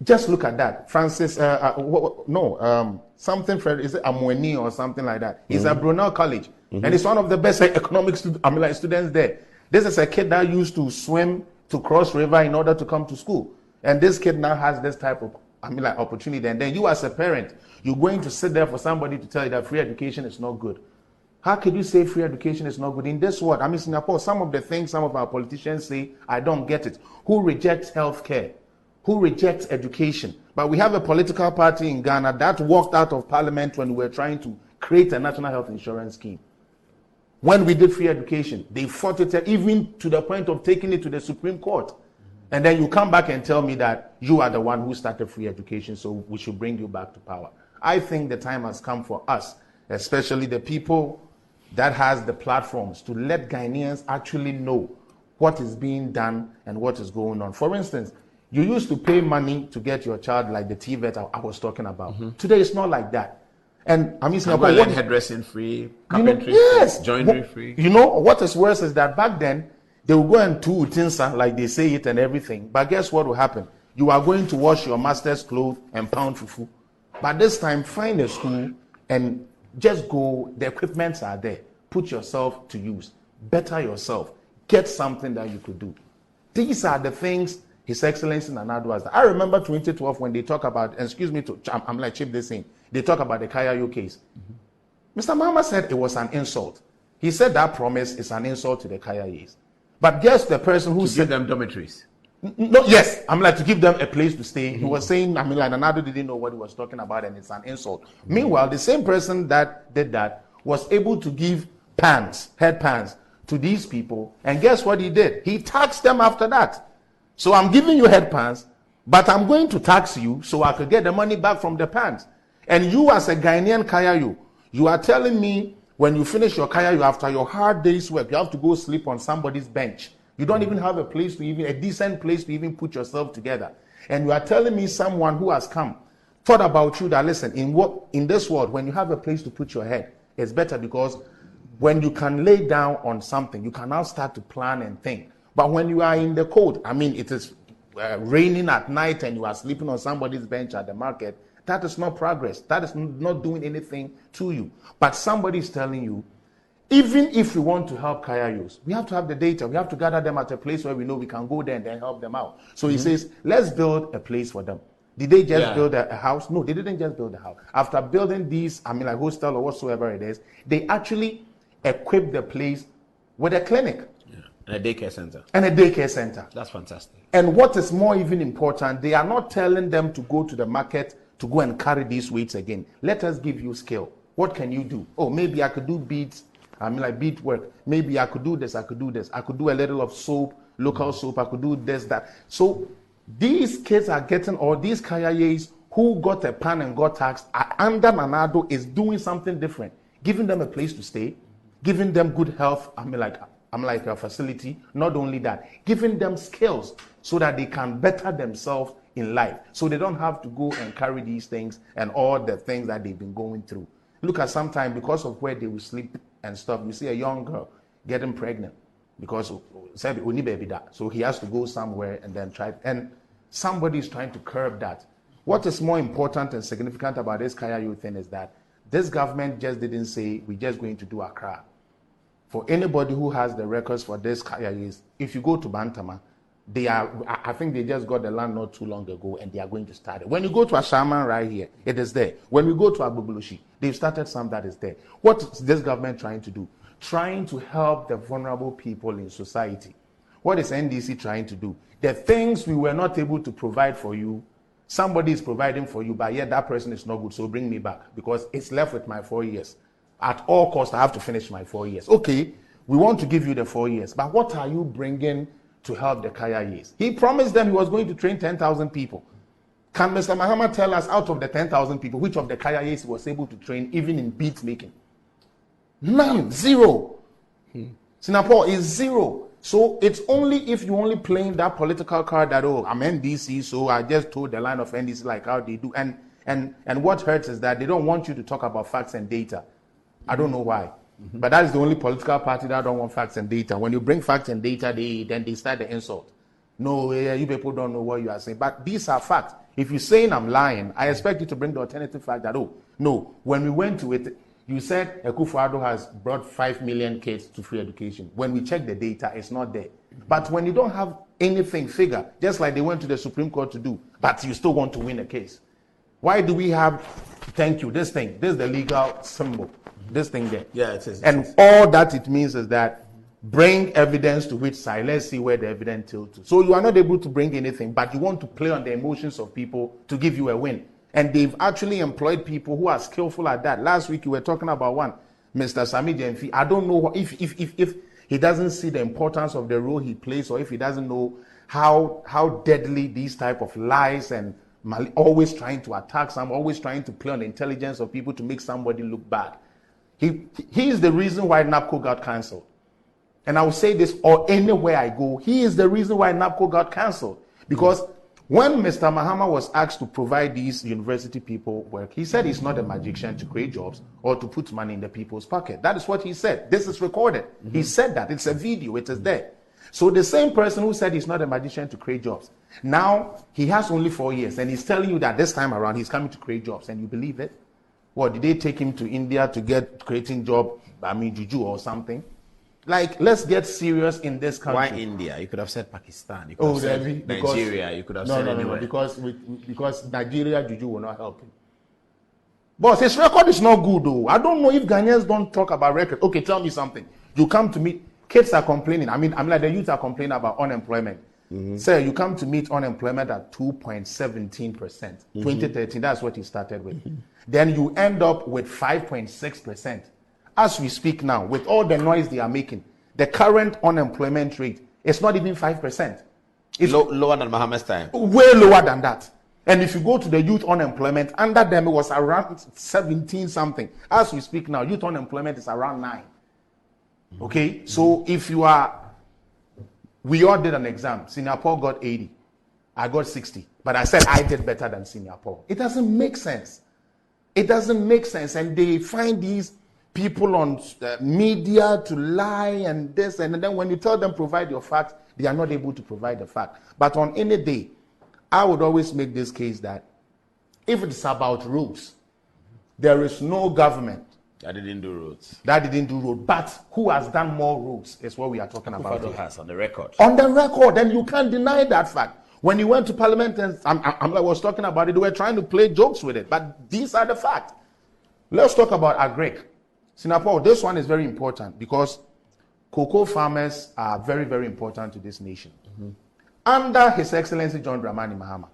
Just look at that. Francis, something, is it Amweni or something like that? He's at Brunel College, and he's one of the best economic students there. This is a kid that used to swim to cross river in order to come to school. And this kid now has this type of opportunity. And then you as a parent, you're going to sit there for somebody to tell you that free education is not good. How could you say free education is not good? In this world, Singapore, some of the things some of our politicians say, I don't get it. Who rejects healthcare? Who rejects education? But we have a political party in Ghana that walked out of parliament when we were trying to create a national health insurance scheme. When we did free education, they fought it even to the point of taking it to the Supreme Court. And then you come back and tell me that you are the one who started free education, so we should bring you back to power. I think the time has come for us, especially the people that has the platforms to let Ghanaians actually know what is being done and what is going on. For instance, you used to pay money to get your child like the TVET I was talking about. Today it's not like that. And I mean, Singapore, hairdressing free, carpentry yes, free, joinery free. You know what is worse is that back then they will go and do utinsa like they say it and everything. But guess what will happen? You are going to wash your master's clothes and pound fufu. But this time, find a school and just go. The equipments are there. Put yourself to use. Better yourself. Get something that you could do. These are the things His Excellency Nana Addo has done. I remember 2012 when they talk about, excuse me, I'm like chip this in. They talk about the Kayayo case. Mr. Mahama said it was an insult. He said that promise is an insult to the Kayayes. But guess the person who said give them dormitories. No, yes, I'm like to give them a place to stay. He was saying, I mean, like Nana Addo didn't know what he was talking about, and it's an insult. Meanwhile, the same person that did that was able to give head pans to these people, and guess what he did? He taxed them after that. So I'm giving you head pans, but I'm going to tax you so I could get the money back from the pans. And you as a Ghanaian Kayayo, you are telling me when you finish your Kayayo after your hard day's work, you have to go sleep on somebody's bench. You don't even have a decent place to even put yourself together. And you are telling me someone who has come, thought about you that, listen, in this world, when you have a place to put your head, it's better because when you can lay down on something, you can now start to plan and think. But when you are in the cold, I mean, it is raining at night and you are sleeping on somebody's bench at the market, that is not progress. That is not doing anything to you. But somebody is telling you, even if we want to help Kayayos, we have to have the data. We have to gather them at a place where we know we can go there and then help them out. So he says, let's build a place for them. Did they just build a house? No, they didn't just build a house. After building these, I mean, like hostel or whatsoever it is, they actually equipped the place with a clinic. And a daycare center. And a daycare center. That's fantastic. And what is more even important, they are not telling them to go to the market to go and carry these weights again. Let us give you skill. What can you do? Oh, maybe I could do beads. I mean, like bead work. Maybe I could do this. I could do this. I could do a little of soap, local soap. I could do this, that. So these kids are getting, or these Kayayes who got a pan and got taxed, are under Nana Addo is doing something different. Giving them a place to stay, giving them good health. I'm like a facility. Not only that, giving them skills so that they can better themselves in life. So they don't have to go and carry these things and all the things that they've been going through. Look at sometimes because of where they will sleep and stuff, you see a young girl getting pregnant because said only baby that. So he has to go somewhere and then try. And somebody is trying to curb that. What is more important and significant about this Kayayo thing is that this government just didn't say we're just going to do Accra. For anybody who has the records for this Kayayos, if you go to Bantama, I think they just got the land not too long ago and they are going to start it. When you go to Ashaman right here, it is there. When we go to Agbogboloshi, they've started some that is there. What is this government trying to do? Trying to help the vulnerable people in society. What is NDC trying to do? The things we were not able to provide for you, somebody is providing for you, but yet that person is not good, so bring me back because it's left with my 4 years. At all costs, I have to finish my 4 years. Okay, we want to give you the 4 years, but what are you bringing to help the Kayayes? He promised them he was going to train 10,000 people. Can Mr. Mahama tell us out of the 10,000 people, which of the Kayayes he was able to train even in beat making? None, zero. Singapore is zero. So it's only if you only playing that political card that, oh, I'm NDC, so I just told the line of NDC like how they do. And what hurts is that they don't want you to talk about facts and data. I don't know why. But that is the only political party that don't want facts and data. When you bring facts and data, then they start the insult. No, you people don't know what you are saying. But these are facts. If you're saying I'm lying, I expect you to bring the alternative fact that, oh, no, when we went to it, you said Akufo-Addo has brought 5 million kids to free education. When we check the data, it's not there. But when you don't have anything figure, just like they went to the Supreme Court to do, but you still want to win a case. Why do we have, thank you, this thing, this is the legal symbol. This thing there. Yeah, it is. And all that it means is that bring evidence to which side. Let's see where the evidence tilts to. So you are not able to bring anything, but you want to play on the emotions of people to give you a win. And they've actually employed people who are skillful at that. Last week you were talking about one, Mr. Sami Jemfi. I don't know if he doesn't see the importance of the role he plays, or if he doesn't know how deadly these type of lies and always trying to attack some, always trying to play on the intelligence of people to make somebody look bad. He is the reason why NAPCO got cancelled. And I will say this, or anywhere I go, he is the reason why NAPCO got cancelled. Because when Mr. Mahama was asked to provide these university people work, he said he's not a magician to create jobs or to put money in the people's pocket. That is what he said. This is recorded. He said that. It's a video. It is there. So the same person who said he's not a magician to create jobs, now he has only 4 years and he's telling you that this time around he's coming to create jobs, and you believe it? What, did they take him to India to get creating job, juju or something? Like, let's get serious in this country. Why India? You could have said Pakistan. You could have said Nigeria. You could have said anywhere. Because Nigeria juju will not help him. Boss, his record is not good though. I don't know if Ghanaians don't talk about record. Okay, tell me something. You come to meet, kids are complaining. I'm like the youth are complaining about unemployment. Sir, you come to meet unemployment at 2.17%. 2013, that's what he started with. Then you end up with 5.6%. As we speak now, with all the noise they are making, the current unemployment rate is not even 5%. It's lower than Mohammed's time. Way lower than that. And if you go to the youth unemployment, under them it was around 17 something. As we speak now, youth unemployment is around 9. Okay? So if you are, we all did an exam. Senior Paul got 80. I got 60. But I said I did better than Senior Paul. It doesn't make sense. It doesn't make sense. And they find these people on media to lie and this, and then when you tell them provide your facts, they are not able to provide the fact. But on any day, I would always make this case that if it's about roads, there is no government that didn't do roads. But who has done more roads is what we are talking about. Who has on the record? On the record, and you can't deny that fact. When he went to Parliament, and I was talking about it, they were trying to play jokes with it, but these are the facts. Let's talk about Agric. Singapore, this one is very important because cocoa farmers are very, very important to this nation. Under His Excellency John Dramani Mahama,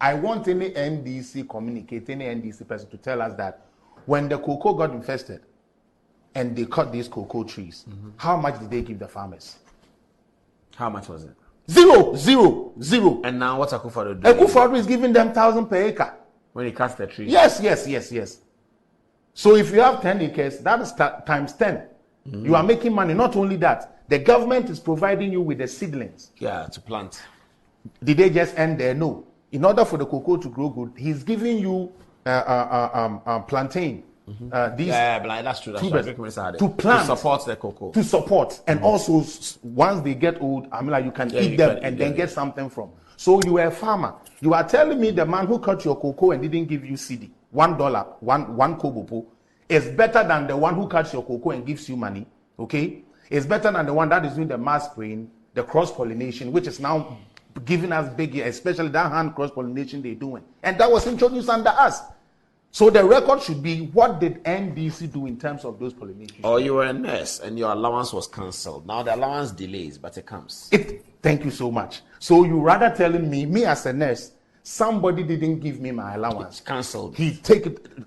I want any NDC communicate, any NDC person to tell us that when the cocoa got infested and they cut these cocoa trees, how much did they give the farmers? How much was it? Zero. And now what's Akufo doing? Akufo is giving them 1,000 per acre. When he cuts the trees? Yes. So if you have 10 acres, that is times 10. You are making money. Not only that, the government is providing you with the seedlings. Yeah, to plant. Did they just end there? No. In order for the cocoa to grow good, he's giving you plantain. That's true. To plant. To support the cocoa. To support. And also, once they get old, you can eat them and then get something from. So you are a farmer. You are telling me the man who cut your cocoa and didn't give you CD, $1, one kobo, is better than the one who cuts your cocoa and gives you money. Okay? It's better than the one that is doing the mass spraying, the cross-pollination, which is now giving us big, especially that hand cross-pollination they're doing. And that was introduced under us. So the record should be, what did NDC do in terms of those pollinations? Or you were a nurse and your allowance was cancelled. Now the allowance delays, but it comes. Thank you so much. So you rather telling me as a nurse, somebody didn't give me my allowance. It's cancelled. He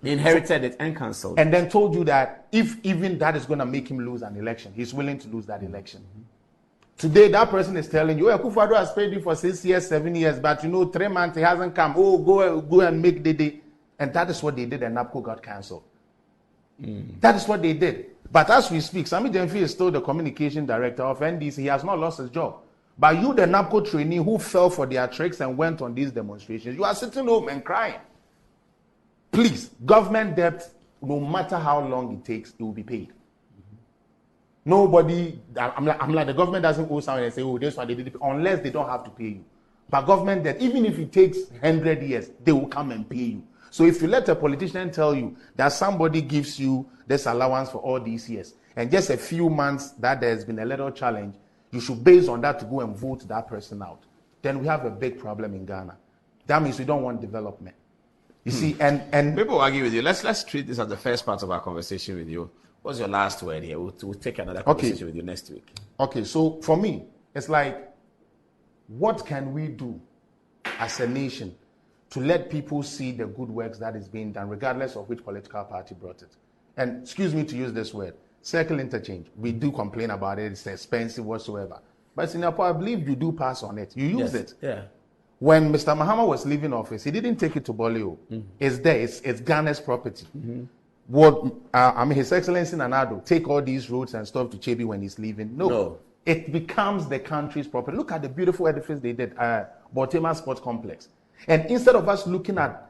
inherited it and cancelled. And then told you that if even that is going to make him lose an election, he's willing to lose that election. Today, that person is telling you, Akufo-Addo has paid you for 6 years, 7 years, but 3 months he hasn't come. Oh, go and make the day. And that is what they did, and NAPCO got cancelled. That is what they did. But as we speak, Sammy Jemfi is still the communication director of NDC. He has not lost his job. But you, the NAPCO trainee who fell for their tricks and went on these demonstrations, you are sitting home and crying. Please, government debt, no matter how long it takes, it will be paid. Nobody, I'm like the government doesn't owe someone and say, oh, this one they did it, unless they don't have to pay you. But government debt, even if it takes 100 years, they will come and pay you. So if you let a politician tell you that somebody gives you this allowance for all these years, and just a few months that there's been a little challenge, you should base on that to go and vote that person out, then we have a big problem in Ghana. That means we don't want development. You see, and people argue with you. Let's treat this as the first part of our conversation with you. What's your last word here? We'll take another conversation with you next week. Okay, so for me, it's like, what can we do as a nation to let people see the good works that is being done, regardless of which political party brought it? And excuse me to use this word, circle interchange. We do complain about it, it's expensive whatsoever. But Singapore, I believe you do pass on it. You use it. Yeah. When Mr. Mahama was leaving office, he didn't take it to Bolio. It's there, it's Ghana's property. would His Excellency Nanado take all these roads and stuff to Chebi when he's leaving? No. It becomes the country's property. Look at the beautiful edifice they did, Bortema Sports Complex. And instead of us looking at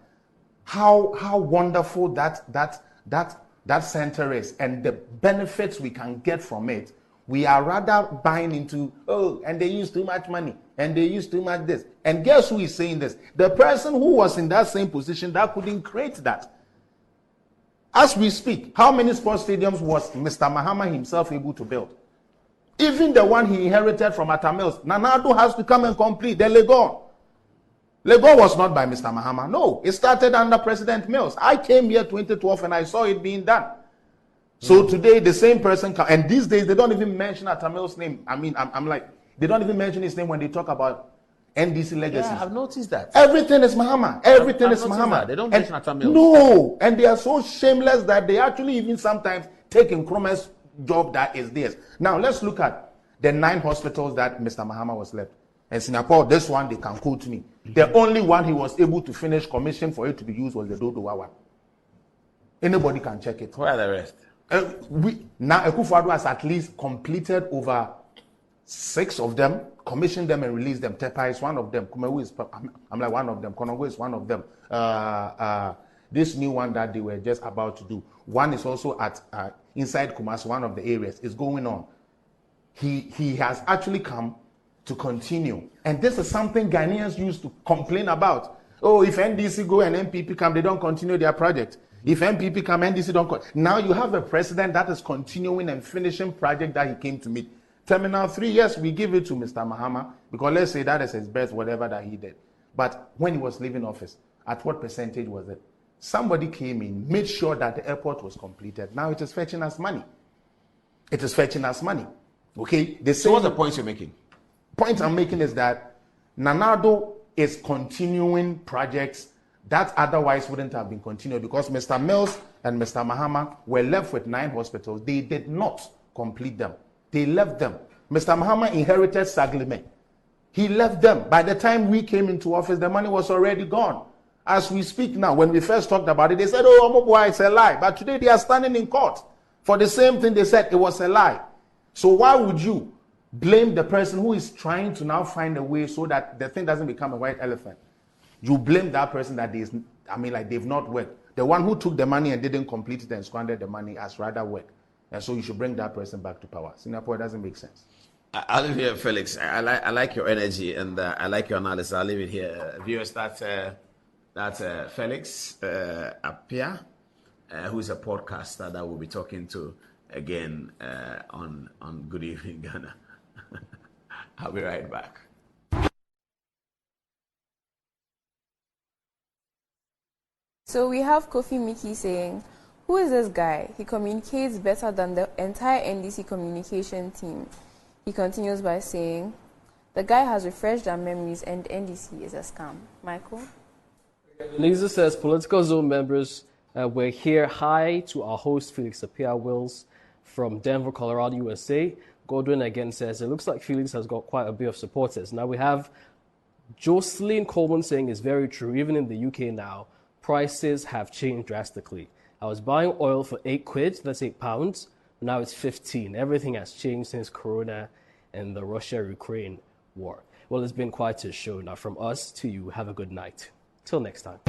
how wonderful that center is and the benefits we can get from it, we are rather buying into, and they use too much money, and they use too much this. And guess who is saying this? The person who was in that same position that couldn't create that. As we speak, how many sports stadiums was Mr. Mahama himself able to build? Even the one he inherited from Atta Mills, Nanado has to come and complete the Legon. Legon was not by Mr. Mahama. No, it started under President Mills. I came here 2012 and I saw it being done. So today, the same person, and these days, they don't even mention Atta Mills' name. I mean, I'm like, they don't even mention his name when they talk about NDC legacy. Yeah, I've noticed that. Everything is Mahama. Everything is Mahama. That. They don't mention Atta Mills. No, and they are so shameless that they actually even sometimes take Nkrumah's job that is theirs. Now, let's look at the 9 hospitals that Mr. Mahama was left. And Singapore, this one, they can quote me. The only one he was able to finish commission for it to be used was the Dodo Wawa. Anybody can check it. Where are the rest? Now, Akufo-Addo has at least completed over 6 of them, commissioned them and released them. Tepa is one of them. Kumewu is, I'm like one of them. Konongo is one of them. This new one that they were just about to do. One is also at inside Kumasi, one of the areas. It's going on. He has actually come to continue. And this is something Ghanaians used to complain about. Oh, if NDC go and MPP come, they don't continue their project. If MPP come, NDC don't continue. Now you have a president that is continuing and finishing project that he came to meet. Terminal 3, yes, we give it to Mr. Mahama, because let's say that is his best, whatever that he did. But when he was leaving office, at what percentage was it? Somebody came in, made sure that the airport was completed. Now it is fetching us money. It is fetching us money. Okay? So what's the point you're making? Point I'm making is that Nanado is continuing projects that otherwise wouldn't have been continued, because Mr. Mills and Mr. Mahama were left with 9 hospitals. They did not complete them. They left them. Mr. Mahama inherited Saglime. He left them. By the time we came into office, the money was already gone. As we speak now, when we first talked about it, they said, oh, Omobwa, it's a lie. But today they are standing in court for the same thing they said it was a lie. So why would you blame the person who is trying to now find a way so that the thing doesn't become a white elephant? You blame that person that they've not worked. The one who took the money and didn't complete it and squandered the money has rather worked. And so you should bring that person back to power. Singapore doesn't make sense. I'll leave it here, Felix. I like your energy and I like your analysis. I'll leave it here. Viewers, that's Felix Appiah, who's a podcaster that we'll be talking to again on Good Evening Ghana. I'll be right back. So we have Kofi Miki saying, who is this guy? He communicates better than the entire NDC communication team. He continues by saying, the guy has refreshed our memories and NDC is a scam. Michael? Lisa says, political zone members were here. Hi to our host, Felix Appiah Wills from Denver, Colorado, USA. Godwin again says, it looks like Felix has got quite a bit of supporters. Now we have Jocelyn Coleman saying it's very true. Even in the UK now, prices have changed drastically. I was buying oil for 8 quid, that's £8. Now it's 15. Everything has changed since Corona and the Russia-Ukraine war. Well, it's been quite a show. Now from us to you, have a good night. Till next time.